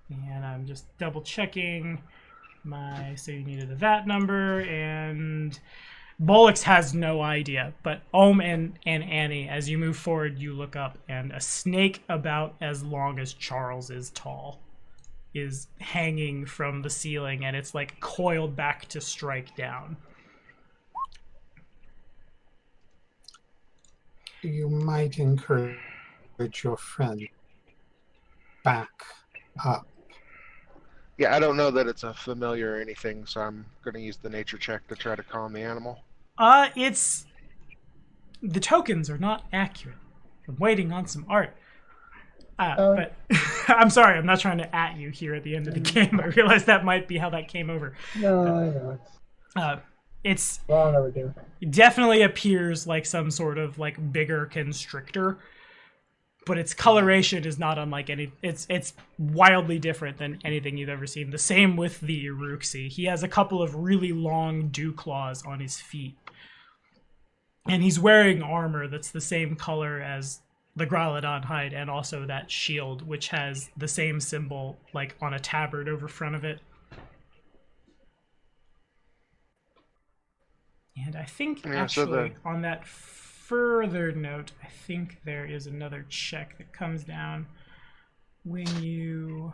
And I'm just double checking so you needed a VAT number, and Bollocks has no idea, but Ohm and Annie, as you move forward, you look up, and a snake about as long as Charles is tall is hanging from the ceiling, and it's like coiled back to strike down. You might encourage your friend back up. Yeah, I don't know that it's a familiar or anything, so I'm going to use the nature check to try to calm the animal. The tokens are not accurate. I'm waiting on some art. But I'm sorry, I'm not trying to at you here at the end of the game. I realize that might be how that came over. No, I know. It's Well, I'll never do. it definitely appears like some sort of like bigger constrictor, but its coloration is not unlike any. It's wildly different than anything you've ever seen. The same with the Uruxi. He has a couple of really long dew claws on his feet, and he's wearing armor that's the same color as the Gralodon hide, and also that shield, which has the same symbol like on a tabard over front of it. And I think, actually, on that further note, I think there is another check that comes down when you...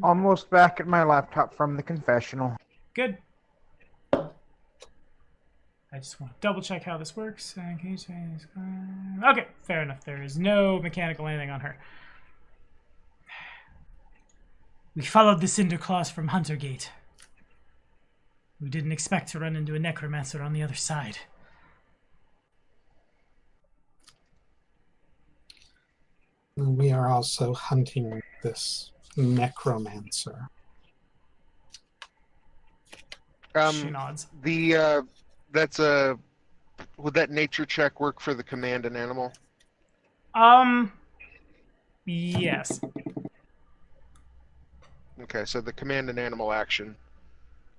Almost back at my laptop from the confessional. Good. I just want to double check how this works. Okay, fair enough. There is no mechanical anything on her. We followed the Cinder Claws from Huntergate. We didn't expect to run into a necromancer on the other side. We are also hunting this necromancer. She nods. That's would that nature check work for the command and animal? Yes. Okay, so the command and animal action.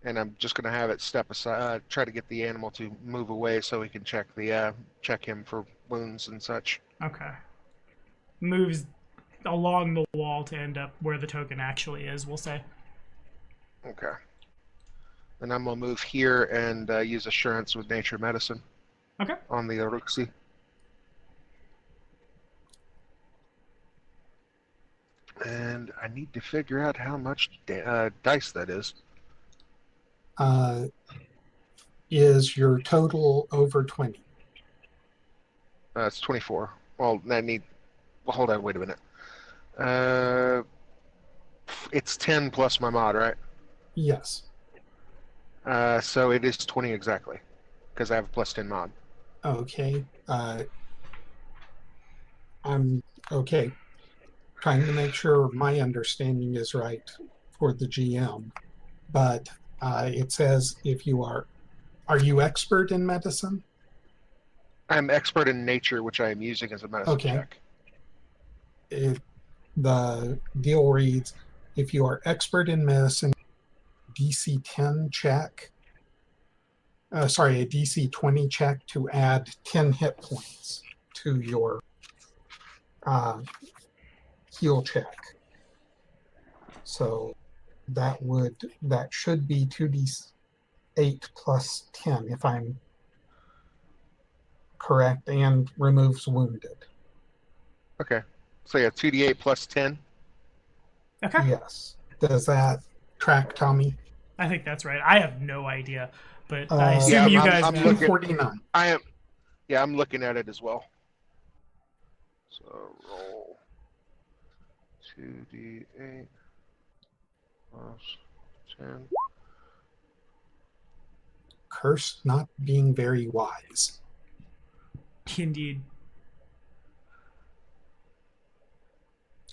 And I'm just going to have it step aside, try to get the animal to move away so we can check him for wounds and such. Okay. Moves along the wall to end up where the token actually is, we'll say. Okay. And I'm going to move here and use assurance with nature medicine. Okay. On the Uruxi. And I need to figure out how much dice that is. Is your total over 20? It's 24. Well, hold on, wait a minute. It's 10 plus my mod, right? Yes. So it is 20 exactly, because I have a plus 10 mod. Okay. I'm okay. Trying to make sure my understanding is right for the GM, but it says if you are you expert in medicine? I'm expert in nature, which I am using as a medicine check. The deal reads, if you are expert in medicine, DC 10 check. Sorry, a DC 20 check to add 10 hit points to your heal check. So that should be 2d8 plus 10 if I'm correct, and removes wounded. Okay. So yeah, 2d8 plus 10. Okay. Yes. Does that track, Tommy? I think that's right. I have no idea, but I assume Yeah, you I'm- guys I'm know. looking- 249. I'm looking at it as well. So roll 2d8 plus 10. Curse not being very wise. Indeed.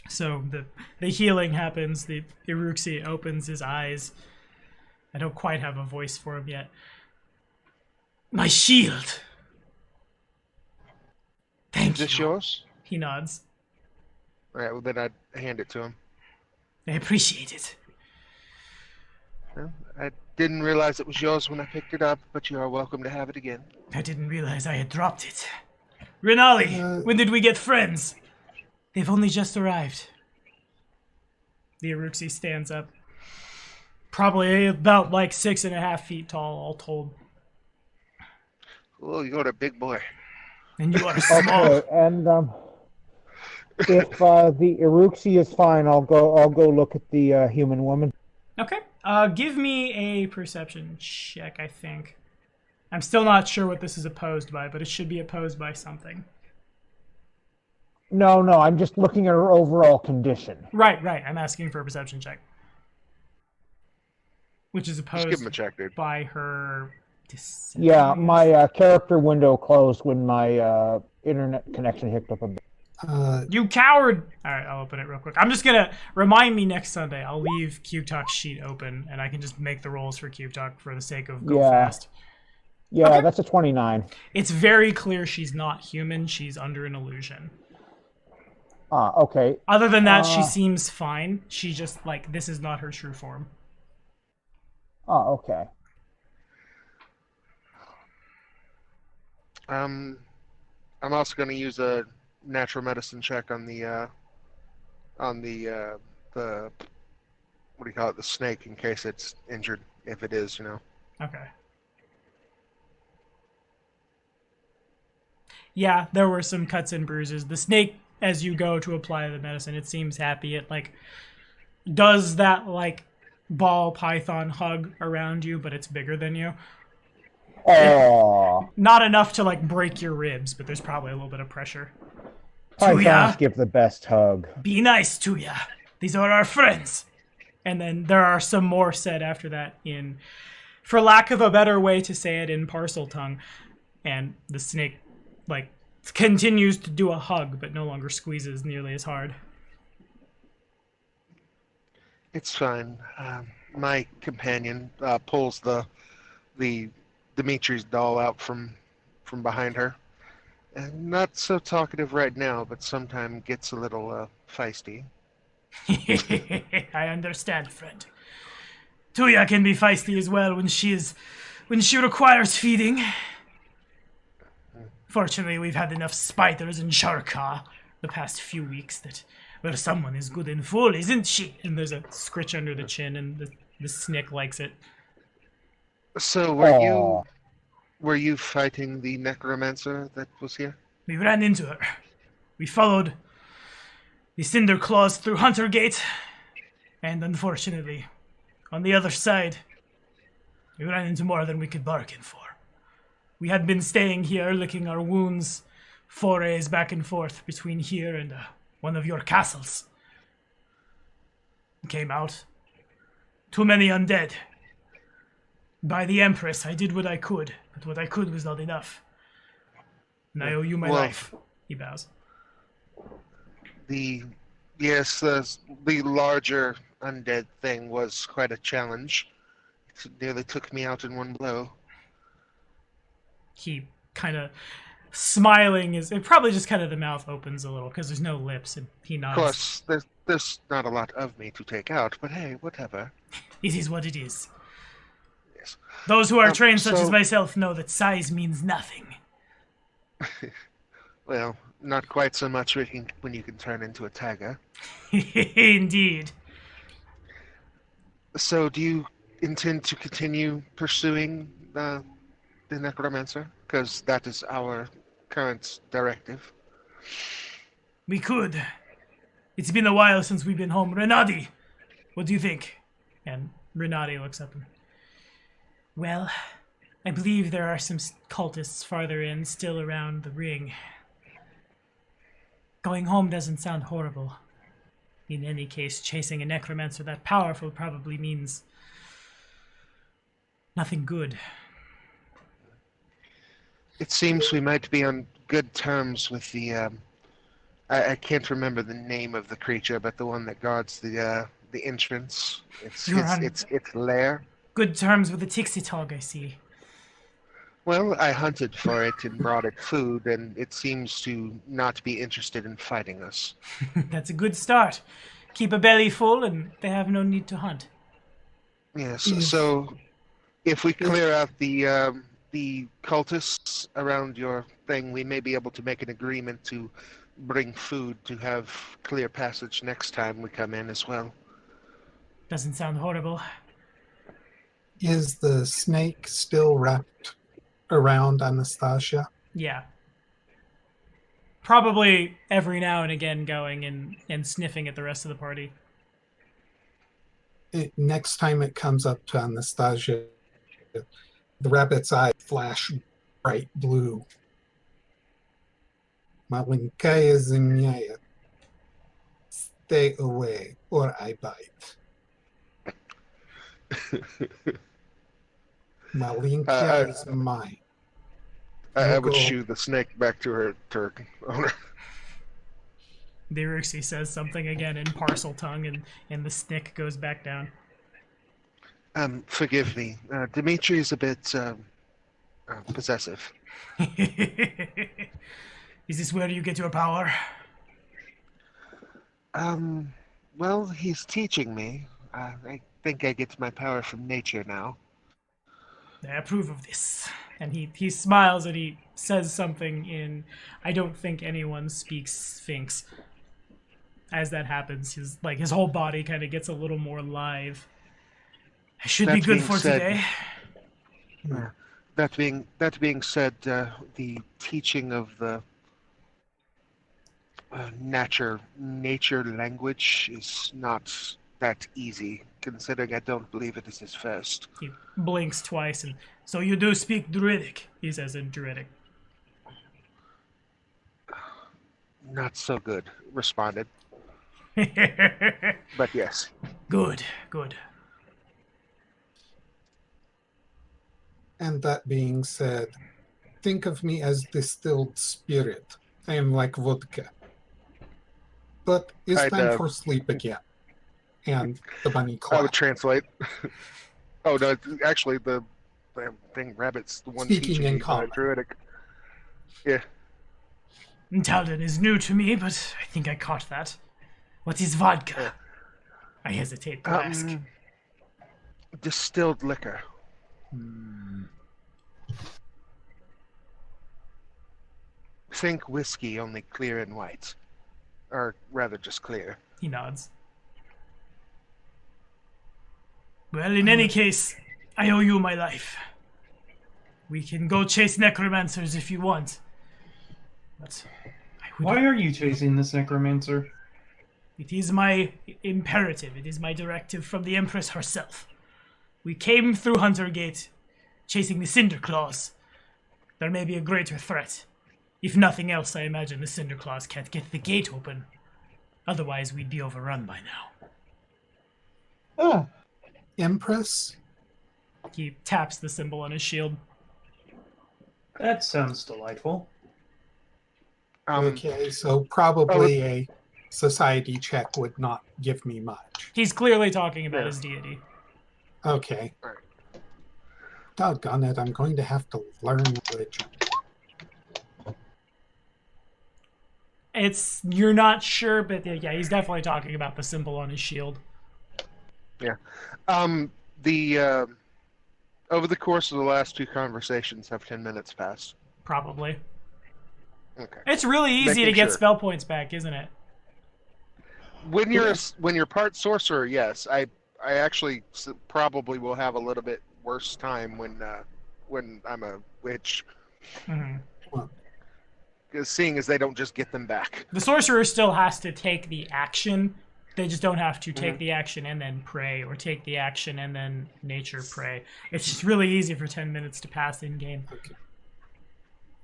So the healing happens. The Iruxi opens his eyes. I don't quite have a voice for him yet. My shield. Thank Is this you. yours? He nods. All right, well then I'd hand it to him. I appreciate it. Well, I didn't realize it was yours when I picked it up, but you are welcome to have it again. I didn't realize I had dropped it. Renali, when did we get friends? They've only just arrived. The Iruxi stands up. Probably about like 6.5 feet tall, all told. Oh, you're a big boy. And you are small. Okay, and if the Iruxi is fine, I'll go look at the human woman. Okay. Give me a perception check, I think. I'm still not sure what this is opposed by, but it should be opposed by something. No, I'm just looking at her overall condition. Right. I'm asking for a perception check. Which is Just opposed give him a check, dude. by her... deception, Yeah, I guess. my character window closed when my internet connection hicked up a bit. You coward! Alright, I'll open it real quick. I'm just gonna... Remind me next Sunday. I'll leave Cube Talk's sheet open, and I can just make the rolls for Cube Talk for the sake of go fast. Yeah, Okay. that's a 29. It's very clear she's not human. She's under an illusion. Okay. Other than that, she seems fine. She just, like, this is not her true form. Okay. I'm also going to use a natural medicine check on the what do you call it, the snake, in case it's injured, if it is, Okay. Yeah, there were some cuts and bruises. The snake, as you go to apply the medicine, it seems happy. It, like, does that, like, ball python hug around you, but it's bigger than you. Oh, Not enough to, like, break your ribs, but there's probably a little bit of pressure. pythons Tuya, give the best hug. be nice, Tuya. These are our friends. And then there are some more said after that in, for lack of a better way to say it, in parcel tongue. And the snake, like, continues to do a hug, but no longer squeezes nearly as hard. It's fine. My companion pulls the Dimitri's doll out from behind her. And not so talkative right now, but sometimes gets a little feisty. I understand, friend. Tuya can be feisty as well when she requires feeding. Fortunately, we've had enough spiders in Sharka the past few weeks that, well, someone is good and full, isn't she? And there's a scritch under the chin, and the snake likes it. So were you fighting the necromancer that was here? We ran into her. We followed the Cinder Claws through Hunter Gate, and unfortunately, on the other side, we ran into more than we could bargain for. We had been staying here, licking our wounds, forays back and forth between here and one of your castles. Came out. Too many undead. By the Empress, I did what I could, but what I could was not enough. And I owe you my life. He bows. The larger undead thing was quite a challenge. It nearly took me out in one blow. He kind of smiling is it probably just kind of the mouth opens a little because there's no lips, and he Of nods. course, there's not a lot of me to take out, but hey, whatever. It is what it is. Yes. Those who are trained such as so- myself know that size means nothing. Well, not quite so much when you can turn into a tiger. Indeed. So, do you intend to continue pursuing the necromancer? Because that is our current directive. We could. It's been a while since we've been home. Renati, what do you think? And Renati looks up and... Well, I believe there are some cultists farther in, still around the ring. Going home doesn't sound horrible. In any case, chasing a necromancer that powerful probably means nothing good. It seems we might be on good terms with the. I can't remember the name of the creature, but the one that guards the entrance. You're on Its lair. good terms with the Tixitog, I see. Well, I hunted for it and brought it food, and it seems to not be interested in fighting us. That's a good start. Keep a belly full and they have no need to hunt. Yes. Yes. So, if we clear out the cultists around your thing, we may be able to make an agreement to bring food to have clear passage next time we come in as well. Doesn't sound horrible. Is the snake still wrapped around Anastasia? Yeah. Probably every now and again going and sniffing at the rest of the party. Next time it comes up to Anastasia, the rabbit's eyes flash bright blue. Malinkaya Zimyaya. Stay away or I bite. Malinkaya is mine. I would Go. shoo the snake back to her owner. Diruxi says something again in parcel tongue, and the stick goes back down. Forgive me. Dimitri is a bit possessive. Is this where you get your power? Well, he's teaching me. I think I get my power from nature now. I approve of this. And he smiles and he says something in... I don't think anyone speaks Sphinx. As that happens, his whole body kind of gets a little more live. I should be That good being for said- today. That being said, the teaching of the nature language is not that easy, considering I don't believe it is his first. He blinks twice and... So you do speak Druidic, he says in Druidic. Not so good, responded. But yes. Good, good. And that being said, think of me as distilled spirit. I am like vodka. But it's I'd, time for sleep again. And the bunny I would clapped. translate. Oh no! Actually, the thing rabbit's the one Speaking teaching in me common. Druidic. Yeah. Talden is new to me, but I think I caught that. What is vodka? I hesitate to ask. Distilled liquor. Think whiskey, only clear and white, or rather, just clear. He nods. Well, in any case, I owe you my life. We can go chase necromancers if you want. But Why are you chasing this necromancer? it is my imperative. It is my directive from the Empress herself. We came through Hunter Gate, chasing the Cinder Claws. There may be a greater threat. If nothing else, I imagine the Cinder Claws can't get the gate open. Otherwise, we'd be overrun by now. Ah, Empress? He taps the symbol on his shield. That sounds delightful. Okay, so probably a society check would not give me much. He's clearly talking about Yeah. his deity. Okay. Right. Doggone it, I'm going to have to learn religion. You're not sure, but yeah, he's definitely talking about the symbol on his shield. Yeah. Over the course of the last 2 conversations, have 10 minutes passed? Probably. Okay. It's really easy Making to get sure. spell points back, isn't it? When you're part sorcerer, yes. I actually probably will have a little bit worse time when I'm a witch, Mm-hmm. seeing as they don't just get them back. The sorcerer still has to take the action. They just don't have to take the action and then pray, or take the action and then nature pray. It's just really easy for 10 minutes to pass in game. Okay.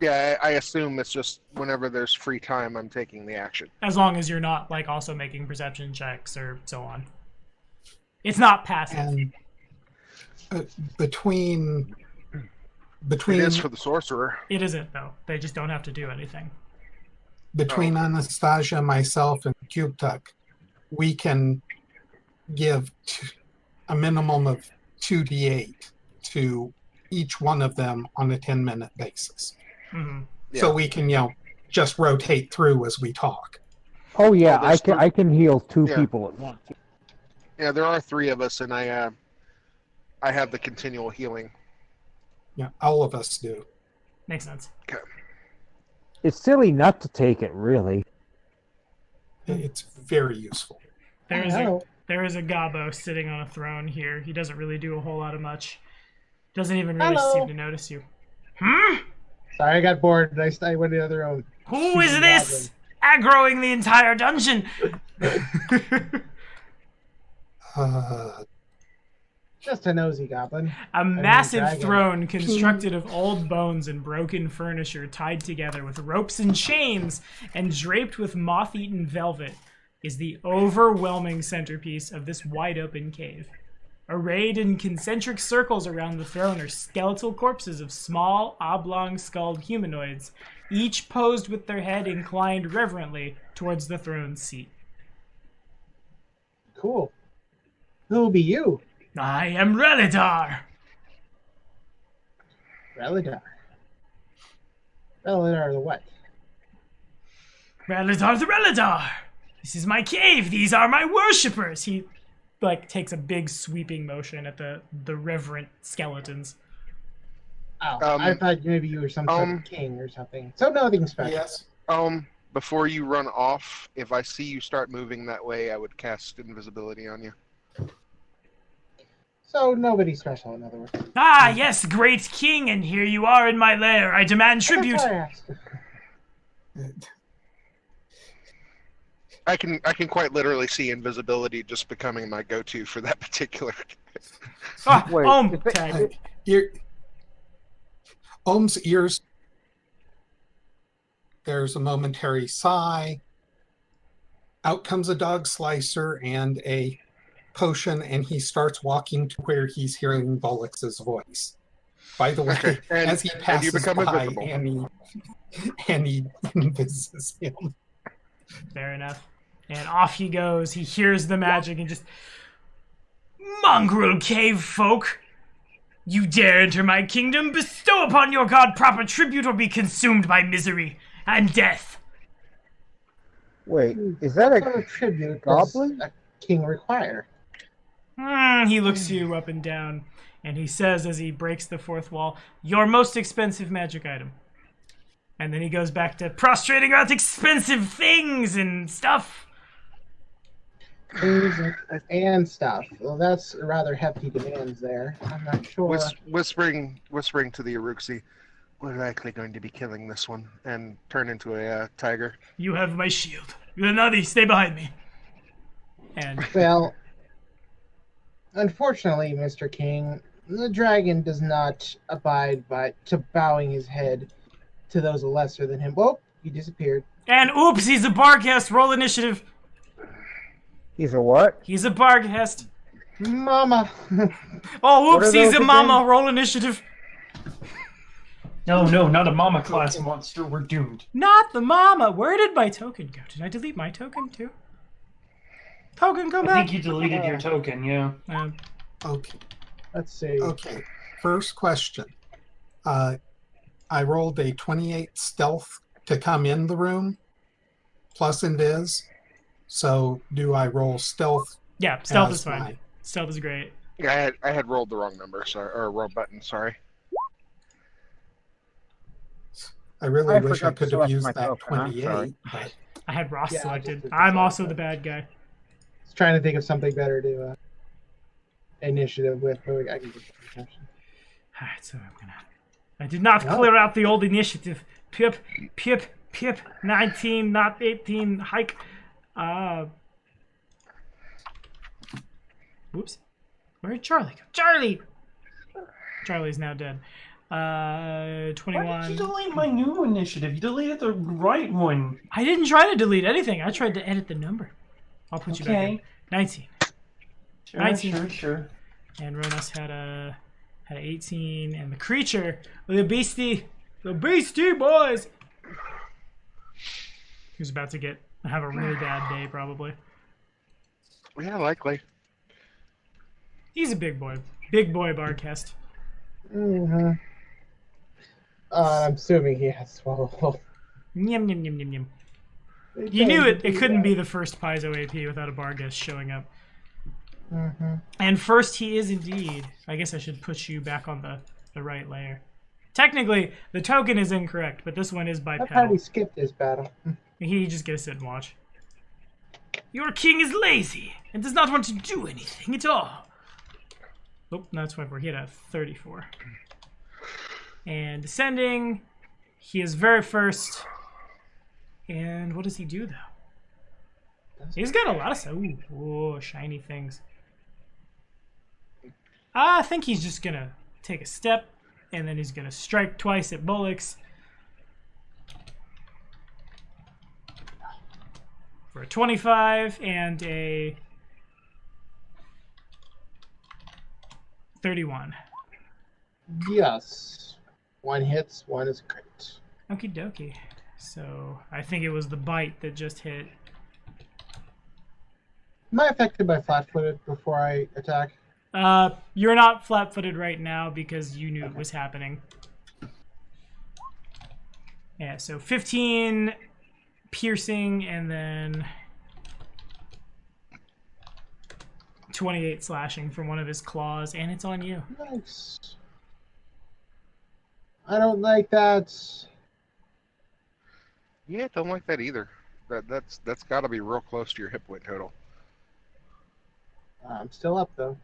Yeah, I assume it's just whenever there's free time, I'm taking the action. As long as you're not like also making perception checks or so on. It's not passive. And between It is for the sorcerer. It isn't though. They just don't have to do anything. Anastasia, myself, and CubeTuck, we can give a minimum of 2d8 to each one of them on a 10-minute basis. Mm-hmm. Yeah. So we can, just rotate through as we talk. Oh yeah, there's I can heal 2 Yeah. people at once. Yeah, there are 3 of us, and I have the continual healing. Yeah, all of us do. Makes sense. It's silly not to take it, really. It's very useful. There is Hello. a Gabo sitting on a throne here. He doesn't really do a whole lot of much. Doesn't even really Hello. seem to notice you. Hmm? Sorry, I got bored. I went to the other room. Who is this? Aggroing the entire dungeon. Just a nosy goblin. A massive dragon. throne constructed of old bones and broken furniture tied together with ropes and chains and draped with moth-eaten velvet is the overwhelming centerpiece of this wide-open cave. Arrayed in concentric circles around the throne are skeletal corpses of small, oblong-skulled humanoids, each posed with their head inclined reverently towards the throne's seat. Cool. Who'll be you? I am Relidar. Relidar. Relidar the what? Relidar the Relidar. This is my cave. These are my worshippers. He takes a big sweeping motion at the reverent skeletons. Oh, I thought maybe you were some sort of king or something. So nothing special. Yes. Before you run off, if I see you start moving that way, I would cast invisibility on you. So nobody special, in other words. Ah, yes, great king, and here you are in my lair. I demand tribute. That's why I asked. I can quite literally see invisibility just becoming my go-to for that particular. Ah, Wait, tag. Ohm's ears. There's a momentary sigh. Out comes a dog slicer and a potion, and he starts walking to where he's hearing Bullix's voice. By the way, Okay, and- as he and you passes become by, invisible. and he invises him. Fair enough. And off he goes. He hears the magic and just... Mongrel cave folk! You dare enter my kingdom? Bestow upon your god proper tribute or be consumed by misery and death. wait, is that What sort a of tribute does goblin? a king require? He looks you up and down, and he says as he breaks the fourth wall, your most expensive magic item. And then he goes back to prostrating around expensive things and stuff. Things and stuff. Well, that's rather hefty demands there. I'm not sure. Whispering to the Uruxi, we're likely going to be killing this one, and turn into a tiger. You have my shield. Nadi, stay behind me. And Well, unfortunately, Mr. King, the dragon does not abide by to bowing his head to those lesser than him. Whoa, he disappeared. oops, he's a barghest. Roll initiative. He's a what? He's a barghest. Mama. Oh, What are oops, he's those a mama. again? Roll initiative. No, not a mama class monster. We're doomed. Not the mama. Where did my token go? Did I delete my token too? Token, come I back. think you deleted your token, yeah. Okay. Let's see. Okay. First question. I rolled a 28 stealth to come in the room. plus invis. So do I roll stealth? Yeah, stealth as is fine. my- Stealth is great. Yeah, I had rolled the wrong number, sorry, or wrong button. Sorry. I really I wish I forgot to could have select used my that token, I'm 28, sorry. but I had Ross Yeah, I selected. just did the I'm same also thing. the bad guy. I was trying to think of something better to initiative with, but I can get the perception. Alright, so I'm gonna... I did not No. clear out the old initiative. Pip, 19, not 18, hike. Whoops. Where did Charlie go? Charlie! Charlie's now dead. Why 21. did you delete my new initiative? You deleted the right one. I didn't try to delete anything. I tried to edit the number. I'll put you back in. Okay. 19. Sure, 19. sure. And Ronas had a 18, and the creature, the beastie boys. Who's about to have a really bad day, probably. Yeah, likely. He's a big boy Barcast. Mm-hmm. I'm assuming he has swallow. Yum yum yum yum yum. You knew it couldn't be the first Paizo AP without a Barghest showing up. Mm-hmm. And first he is indeed. I guess I should put you back on the right layer. Technically, the token is incorrect, but this one is I bipedal. probably skipped this battle. He just gets to sit and watch. Your king is lazy and does not want to do anything at all. Oh, no, that's 24. He had a 34. And descending, he is very first. And what does he do, though? He's got a lot of stuff. Ooh, shiny things. I think he's just going to take a step, and then he's going to strike twice at Bullocks. For a 25 and a 31. Yes. One hits, one is crit. Okie dokie. So I think it was the bite that just hit. Am I affected by flat-footed before I attack? You're not flat-footed right now because you knew it was happening. Yeah, so 15 piercing and then 28 slashing from one of his claws, and it's on you. Nice. I don't like that. Yeah, don't like that either. That's got to be real close to your hit point total. I'm still up, though.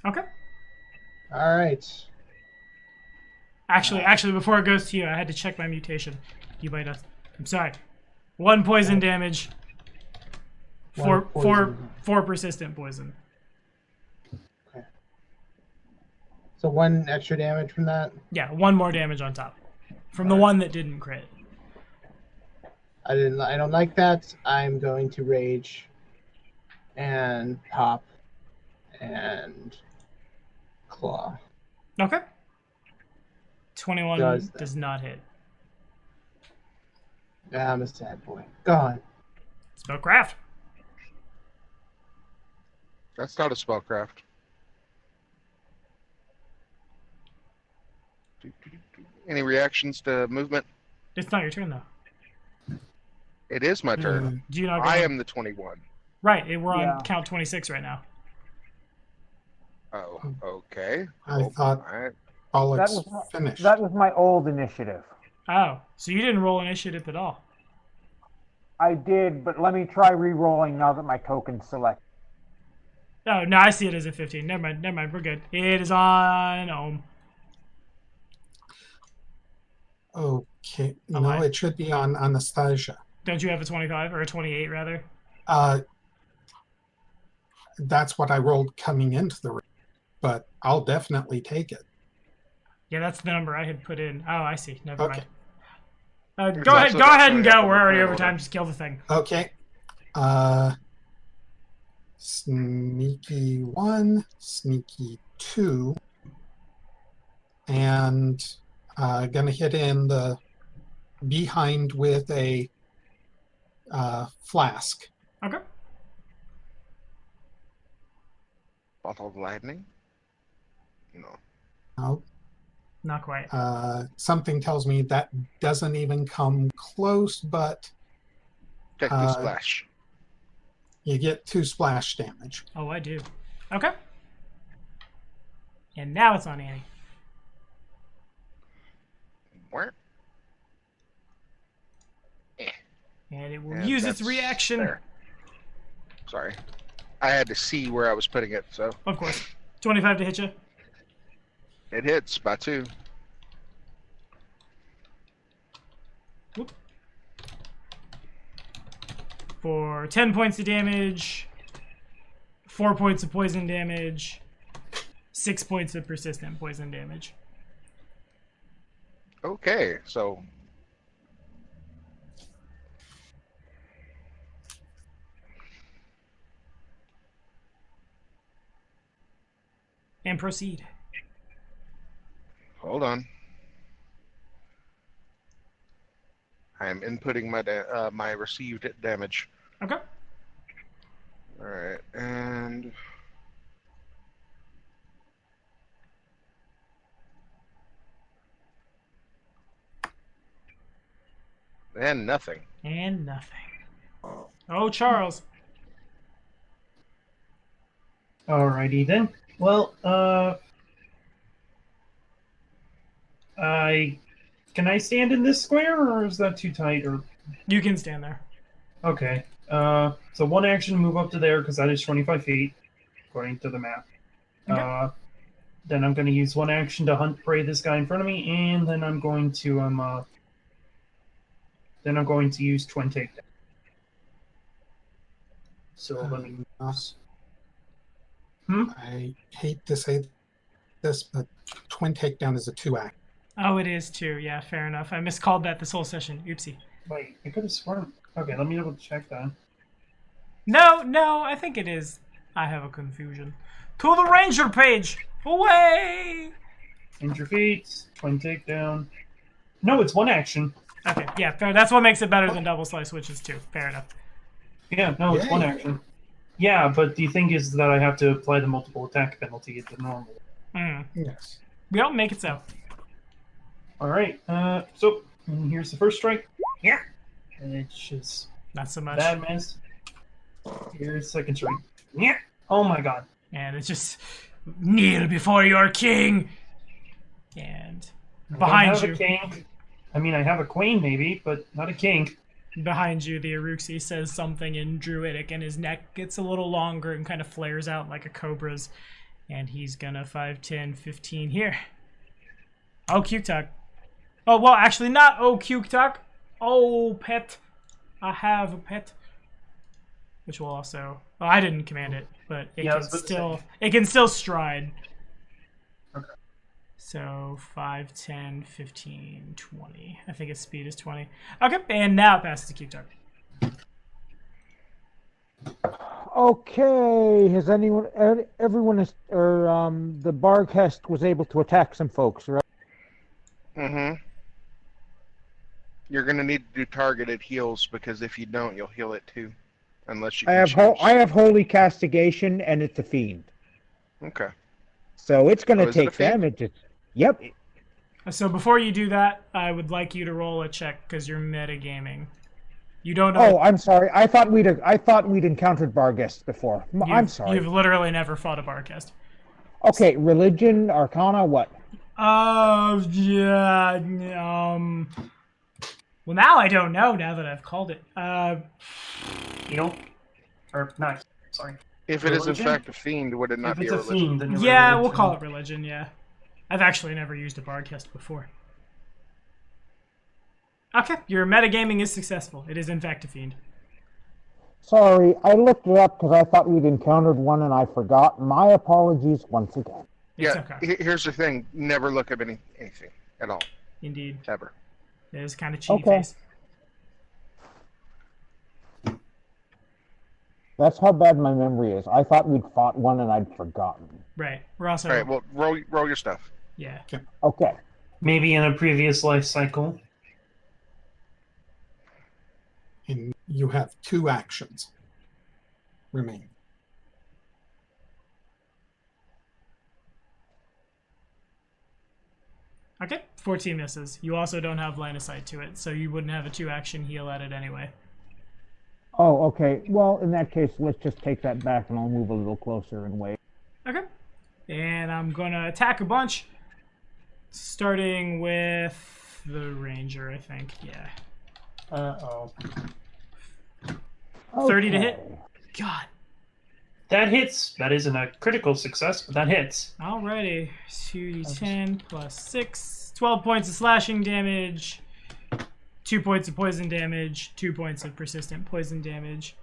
Okay. All right. Actually, before it goes to you, I had to check my mutation. You bite us. I'm sorry. 1 poison damage. One poison. Four persistent poison. So 1 extra damage from that. Yeah, 1 more damage on top. From the one that didn't crit. I don't like that. I'm going to rage and pop and claw. Okay. 21 Does does that. not hit. I'm a sad boy. Gone. Spellcraft. That's not a spellcraft. Any reactions to movement? It's not your turn though. It is my turn. Do you not? I am the 21. Right. We're on Yeah. count 26 right now. Oh, okay. I thought Alright. Pollock's That was finished. That was my old initiative. Oh, so you didn't roll initiative at all? I did, but let me try re-rolling now that my token's selected. Oh no, I see it as a 15. Never mind. We're good. It is on Ohm. Okay. No, Alive. it should be on Anastasia. Don't you have a 25 or a 28 rather? That's what I rolled coming into the room, but I'll definitely take it. Yeah, that's the number I had put in. Oh, I see. Never Okay. mind. It's Go ahead also and actually go. up in We're the already turn over order. time. Just kill the thing. Okay. Sneaky 1, sneaky 2, and gonna hit in the behind with a flask. Okay. Bottle of lightning? No. Oh, Not quite. Something tells me that doesn't even come close, but Take the splash. you get 2 splash damage. Oh, I do. Okay. And now it's on Annie. Where? And it will And use its that's reaction. there. Sorry. I had to see where I was putting it, so. Of course. 25 to hit you. It hits by 2. Whoop. For 10 points of damage, 4 points of poison damage, 6 points of persistent poison damage. Okay, so. And proceed. Hold on. I am inputting my my received damage. Okay. All right, and nothing. And nothing. Oh, Charles. Alrighty then. Well, can I stand in this square, or is that too tight? Or You can stand there. okay. So one action, move up to there because that is 25 feet, according to the map. Okay. Then I'm going to use one action to hunt prey this guy in front of me, and then I'm going to use twin takedown. So let me. I hate to say this, but twin takedown is a 2-act. Oh, it is too. Yeah, fair enough. I miscalled that this whole session. Oopsie. Wait, I could have sworn. Okay, let me double check that. No, I think it is. I have a confusion. To the ranger page! Away! Injure feet, twin takedown. No, it's one action. Okay, yeah, fair. That's what makes it better than double slice, which is 2. Fair enough. Yeah, no, it's one action. Yeah, but the thing is that I have to apply the multiple attack penalty at the normal. Yes. We'll make it so. Alright, so here's the first strike. Yeah. And it's just Not so much. bad miss. Here's the second strike. Yeah. Oh my god. And it's just kneel before your king. And I behind don't have you, a king. I mean, I have a queen maybe, but not a king. behind you, the Aruxi says something in Druidic, and his neck gets a little longer and kind of flares out like a cobra's. And he's gonna 5, 10, 15 here. Oh, Cuke-Tuck. Oh, well, actually not oh, Cuke-Tuck. Oh, pet. I have a pet. Which will also... Well, I didn't command it, but it can still stride. Okay. So 5, 10, 15, 20. I think its speed is 20. Okay, and now it passes to Cuke-Tuck. Okay, has everyone is, or the Barghest was able to attack some folks, right? Mm-hmm. You're gonna need to do targeted heals because if you don't, you'll heal it too, unless you. I have Holy Castigation, and it's a fiend, Okay. so it's going to is it a take fiend? damage. Yep. So before you do that, I would like you to roll a check because you're metagaming. You don't know. Oh, I'm sorry. I thought we'd encountered Barghest before. I'm sorry. You've literally never fought a Barcast. Okay, religion, arcana, what? Yeah. Well, now I don't know. Now that I've called it. Heal? Or not, sorry. If it is in Religion? fact a fiend, would it not If be it's a a religion? fiend, then you're Yeah, religion. we'll call it religion. Yeah, I've actually never used a Barcast before. Okay, your metagaming is successful. It is in fact a fiend. Sorry, I looked it up because I thought we'd encountered one and I forgot. My apologies once again. It's Yeah. okay. Here's the thing: never look up anything at all, Indeed, ever. it is kind of cheaty Okay. face. That's how bad my memory is. I thought we'd fought one and I'd forgotten. Right. We're also All right. Well, roll your stuff. yeah. Okay. Maybe in a previous life cycle. And you have 2 actions remaining. Okay, 14 misses. You also don't have line of sight to it, so you wouldn't have a 2-action heal at it anyway. Oh, okay. Well, in that case, let's just take that back and I'll move a little closer and wait. Okay. And I'm going to attack a bunch, starting with the ranger, I think. Yeah. Uh-oh. 30 to hit. God. That hits. That isn't a critical success, but that hits. Alrighty. 2d10 plus 6. 12 points of slashing damage. 2 points of poison damage. 2 points of persistent poison damage.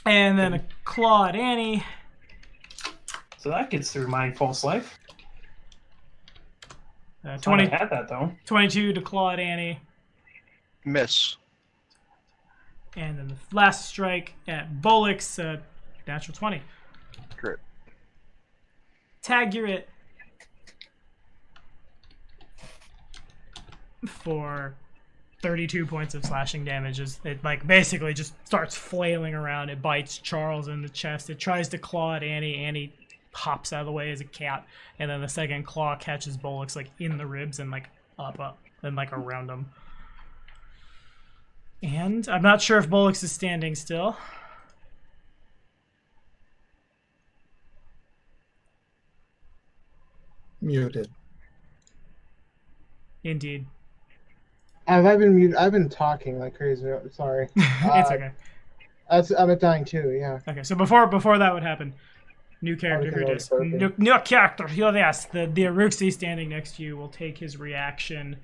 And then a claw at Annie. So that gets through my false life. 20, I had that, though. 22 to claw at Annie. Miss. And then the last strike at Bolix, natural 20. Crit. Tag, you're it. For 32 points of slashing damage. It like basically just starts flailing around. It bites Charles in the chest. It tries to claw at Annie. Annie hops out of the way as a cat. And then the second claw catches Bolix like in the ribs and like up and like around him. And I'm not sure if Bolix is standing still. Muted. Indeed. Have I been muted? I've been talking like crazy. Sorry. It's okay. I'm at dying too. Yeah. Okay, so before that would happen, new character Okay, who that does. was perfect. New character, yes. The Aruxi standing next to you will take his reaction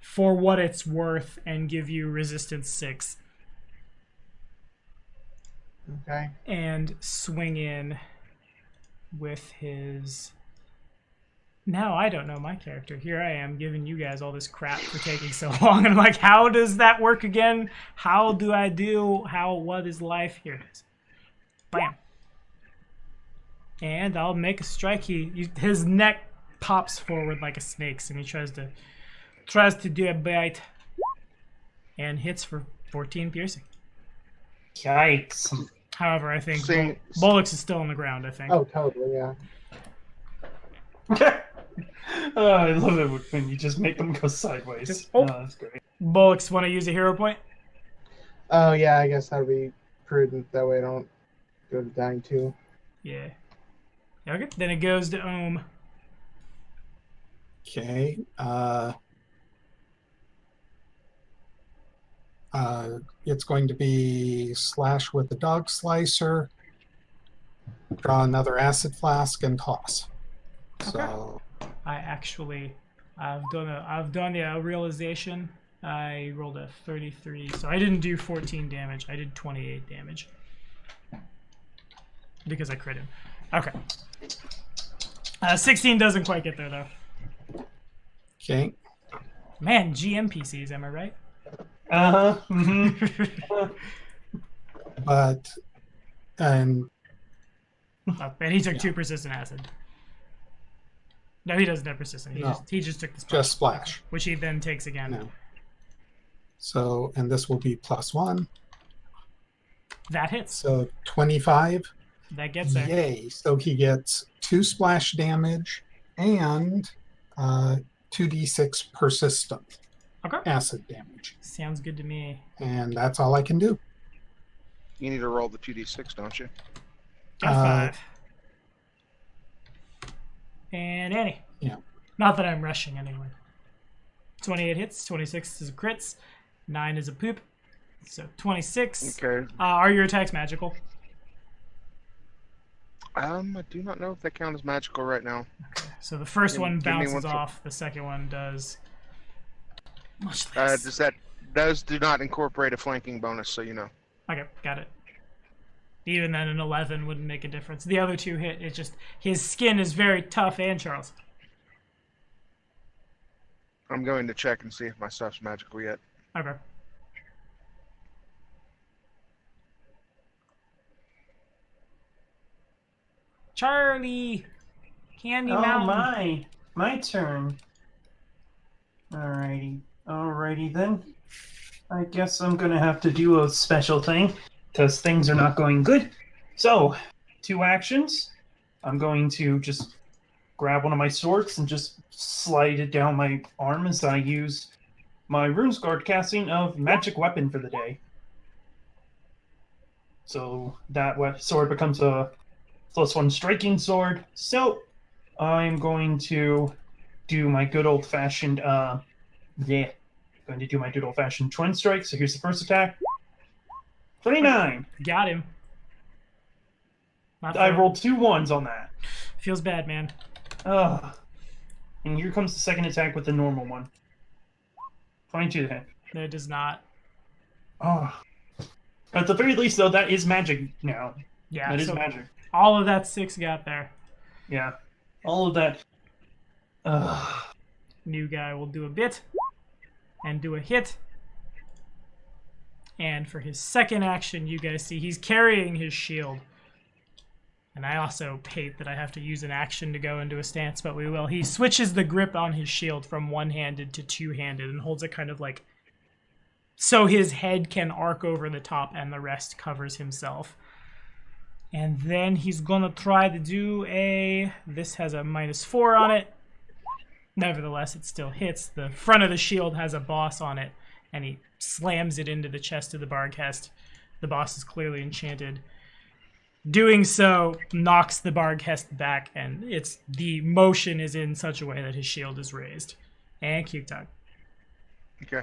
for what it's worth and give you resistance 6. Okay. And swing in with his... Now I don't know my character. Here I am giving you guys all this crap for taking so long. And I'm like, how does that work again? How do I do? What is life? Here it is. Bam. And I'll make a strike. His neck pops forward like a snake's, and he tries to do a bite. And hits for 14 piercing. Yikes. However, I think See- Bolix is still on the ground, I think. Oh, totally. Yeah. Oh, I love it when you just make them go sideways. Oh. That's great. Bolix, want to use a hero point? Oh yeah. I guess that would be prudent. That way I don't go to dying too. Yeah. Okay. Then it goes to Ohm. Okay. It's going to be slash with the dog slicer, draw another acid flask, and toss. So I've done a realization. I rolled a 33, so I didn't do 14 damage. I did 28 damage because I crit him. Okay. 16 doesn't quite get there though. okay. Man, GMPCs, am I right? Uh-huh. Mm-hmm. But and Oh, and he took 2 persistent acid. No, he doesn't have persistent. He just took the splash. just splash. Which he then takes again. No. So and this will be +1. That hits. So 25. That gets there. Yay! So he gets 2 splash damage and 2d6 persistent Okay. acid damage, Sounds good to me. and that's all I can do. You need to roll the 2d6, don't you? Got 5. And Annie. Yeah. Not that I'm rushing anyone. 28 hits, 26 is a crits, 9 is a poop. So 26. Okay. Are your attacks magical? I do not know if they count as magical right now. So the first Give- one give me bounces one sec. off, the second one does much less. Those do not incorporate a flanking bonus, so you know. Okay, got it. Even then an 11 wouldn't make a difference. The other 2 hit, it's just his skin is very tough, and Charles. I'm going to check and see if my stuff's magical yet. Okay. Charlie! Candy Oh, Mountain. my turn. Alrighty then. I guess I'm gonna have to do a special thing, because things are not going good. So, 2 actions. I'm going to just grab one of my swords and just slide it down my arm as I use my Runes Guard casting of Magic Weapon for the day. So that sword becomes a +1 striking sword. So I'm going to do my good old-fashioned, going to do my good old-fashioned twin strike. So here's the first attack. 29. Got him. I rolled 2 1s on that. Feels bad, man. Ugh. And here comes the second attack with the normal one. 22 to hit. No, it does not. Oh. At the very least, though, that is magic now. Yeah, That is so magic. all of that 6 got there. Yeah. All of that. Ugh. New guy will do a bit and do a hit. And for his second action, you guys see he's carrying his shield. And I also hate that I have to use an action to go into a stance, but we will. He switches the grip on his shield from one-handed to two-handed and holds it kind of like so his head can arc over the top and the rest covers himself. And then he's gonna try to do a... This has a -4 on it. Nevertheless, it still hits. The front of the shield has a boss on it, and he slams it into the chest of the Barghest. The boss is clearly enchanted. Doing so knocks the Barghest back, and the motion is in such a way that his shield is raised. And Q-Tug. Okay.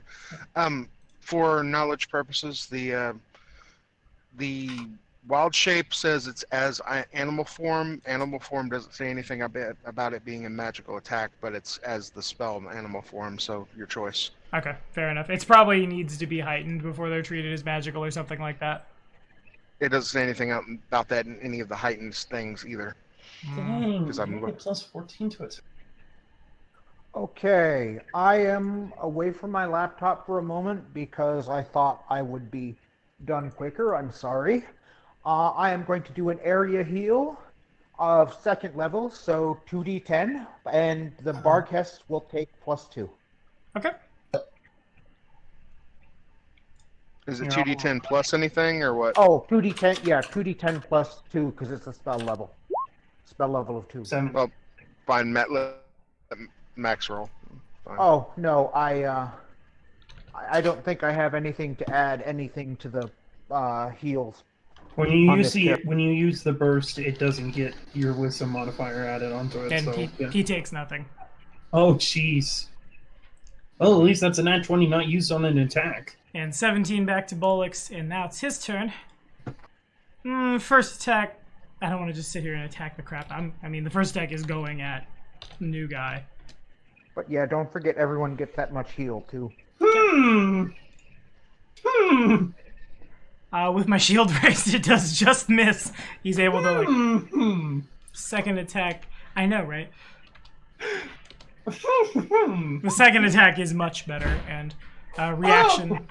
For knowledge purposes, the wild shape says it's as animal form. Animal form doesn't say anything about it being a magical attack, but it's as the spell animal form, so your choice. Okay, fair enough. It's probably needs to be heightened before they're treated as magical or something like that. It doesn't say anything about that in any of the heightened things either. Dang, Because I'm you get +14 to it. Okay, I am away from my laptop for a moment because I thought I would be done quicker. I'm sorry. I am going to do an area heal of 2nd level, so 2d10, and the Barghest will take +2. Okay. Is it 2d10 plus anything, or what? Oh, 2d10, yeah, 2d10 +2, because it's a spell level. Spell level of 2. 7. Well, fine, max roll. Fine. Oh, no, I don't think I have anything to add anything to the heals. When you on use this when you use the burst, it doesn't get your wisdom modifier added onto it. And So, he takes nothing. Oh, jeez. Well, at least that's a nat 20 not used on an attack. And 17 back to Bollix, and now it's his turn. First attack. I don't want to just sit here and attack the crap. I mean, the first attack is going at new guy. But yeah, don't forget everyone gets that much heal, too. With my shield raised, it does just miss. He's able to, like... Second attack. I know, right? The second attack is much better, and... reaction.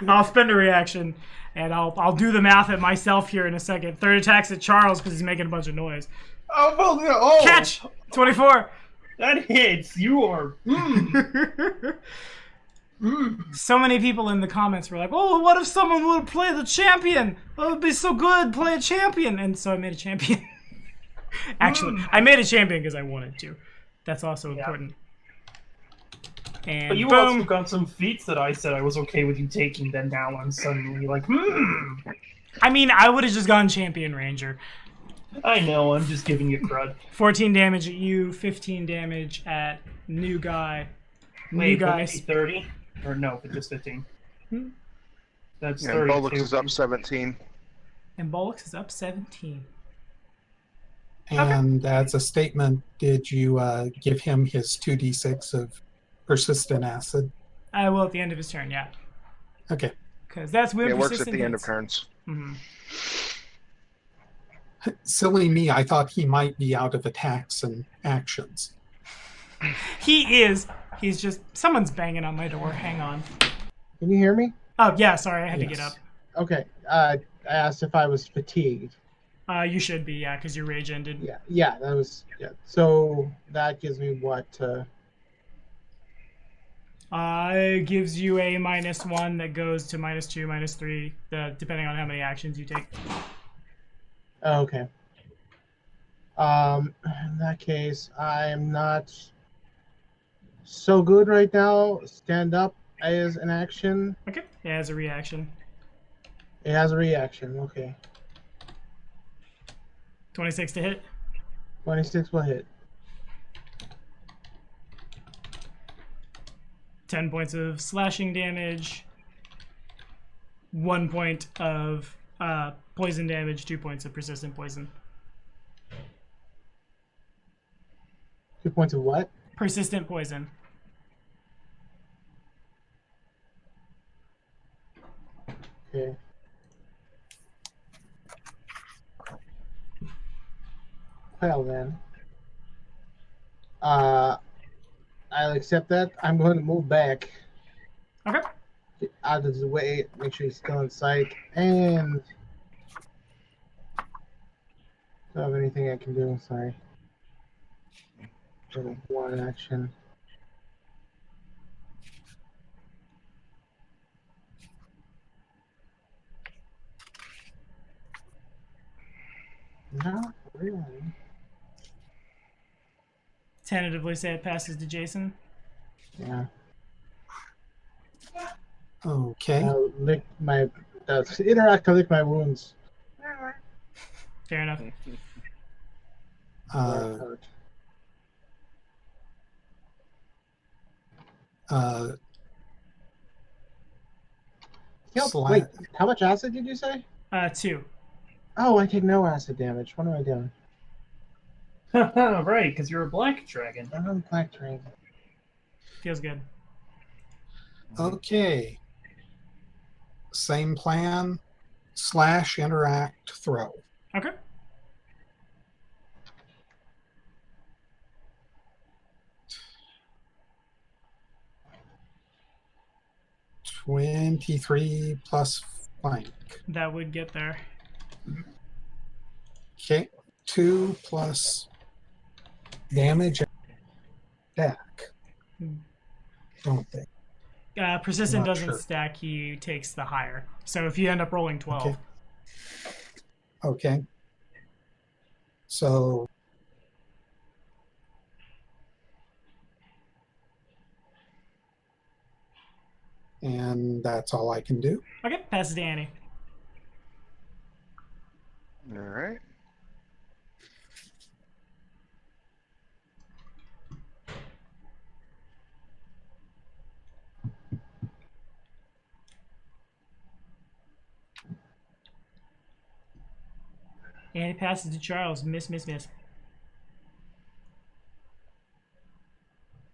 I'll spend a reaction, and I'll do the math at myself here in a second. Third attack's at Charles because he's making a bunch of noise. Oh, well, yeah, oh! Catch! 24! That hits! You are... So many people in the comments were like, oh, what if someone would play the champion? Oh, it would be so good, play a champion. And so I made a champion. Actually, I made a champion because I wanted to. That's also important. And But you boom. also got some feats that I said I was okay with you taking, then now I'm suddenly like, I mean, I would have just gone champion ranger. I know, I'm just giving you crud. 14 damage at you, 15 damage at new guy. New Wait, guy. 30? Or no, but just 15. That's Yeah, 30. Bollix is up 17. And Bollix is up 17. And as a statement, did you give him his 2d6 of persistent acid? I will at the end of his turn, yeah. Okay. Because that's when It works at persistent the end of hits. turns. Mm-hmm. Silly me, I thought he might be out of attacks and actions. He is. He's just... Someone's banging on my door. Hang on. Can you hear me? Oh, yeah, sorry. I had to get Yes. up. Okay. I asked if I was fatigued. You should be, yeah, because your rage ended. Yeah, that was... Yeah. So that gives me what? It gives you a -1 that goes to -2, -3, depending on how many actions you take. Oh, okay. In that case, I'm not so good right now. Stand up is an action. Okay. Yeah, as a reaction. It has a reaction. Okay. 26 to hit. 26 will hit. 10 points of slashing damage. 1 point of poison damage. 2 points of persistent poison. 2 points of what? Persistent poison. Okay. Well then. I'll accept that. I'm going to move back. Okay. Get out of the way. Make sure he's still in sight. And don't have anything I can do. Sorry. So one action. Not really. Tentatively say it passes to Jason. Yeah. Okay. I'll lick my. Interact to lick my wounds. Fair enough. Uh, uh, Sla- Wait, how much acid did you say? 2. Oh, I take no acid damage. What am I doing? Right, because you're a black dragon. I'm on black dragon. Feels good. Okay. Same plan. Slash, interact, throw. Okay. $23 plus flank. That would get there. Okay. 2 plus damage attack. Don't they? Persistent Not doesn't sure. stack. He takes the higher. So if you end up rolling 12, Okay. Okay. So and that's all I can do. okay, passes to Annie. All right. Annie passes to Charles. Miss, miss, miss.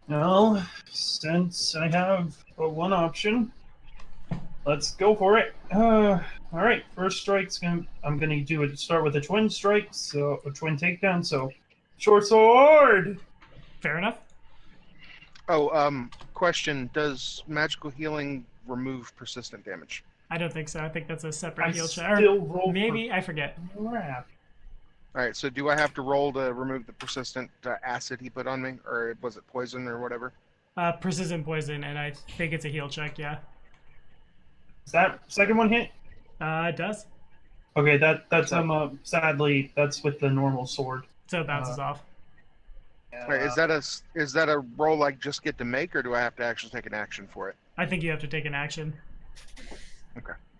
Well, since I have one option, let's go for it. All right, first strike's I'm gonna do it. Start with a twin strike, so a twin takedown. So, short sword. Fair enough. Oh, question: does magical healing remove persistent damage? I don't think so. I think that's a separate I heal check. still roll. Maybe I forget. Crap. All right. So do I have to roll to remove the persistent acid he put on me, or was it poison or whatever? Persistent poison, and I think it's a heal check. Yeah. Is that second one hit? It does. Okay, that's sadly that's with the normal sword. So it bounces off. All right, is that a roll I just get to make, or do I have to actually take an action for it? I think you have to take an action.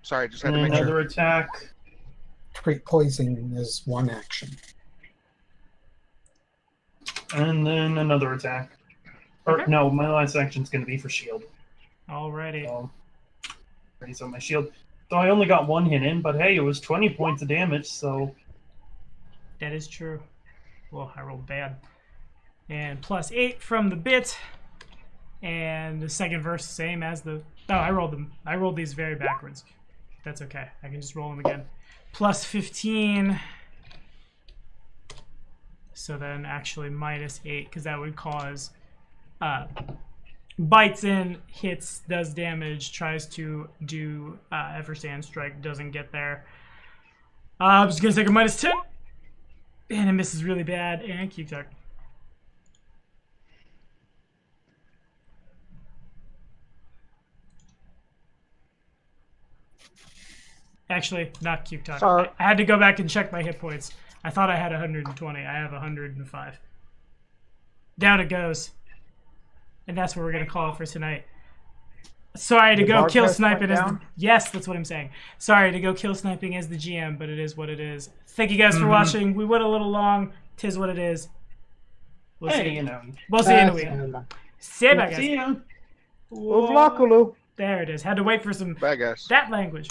Sorry, I just had And to make sure. another attack. Treat poison is one action. And then another attack. Or Okay. no, my last action's going to be for shield. Alrighty. Raise up my shield. So I only got one hit in, but hey, it was 20 points of damage, so... That is true. Well, I rolled bad. And plus 8 from the bit. And the second verse, same as the... Oh, I rolled them. I rolled these very backwards. That's okay. I can just roll them again. Plus 15. So then actually minus 8, because that would cause... bites in, hits, does damage, tries to do Everstand Strike, doesn't get there. I'm just going to take a minus 10. And it misses really bad. And keep talking. Actually, not keep talking. Sorry. I had to go back and check my hit points. I thought I had 120. I have 105. Down it goes. And that's what we're going to call it for tonight. Sorry to The go bar kill test went sniping as the, down? yes, that's what I'm saying. Sorry to go kill sniping as the GM, but it is what it is. Thank you guys for watching. We went a little long. Tis what it is. We'll Hey, see. you know. We'll see you in a That's, week. um, See you, bye, guys. See ya. Whoa. Uvlakulu. There it is. Had to wait for some Bye, guys. that language.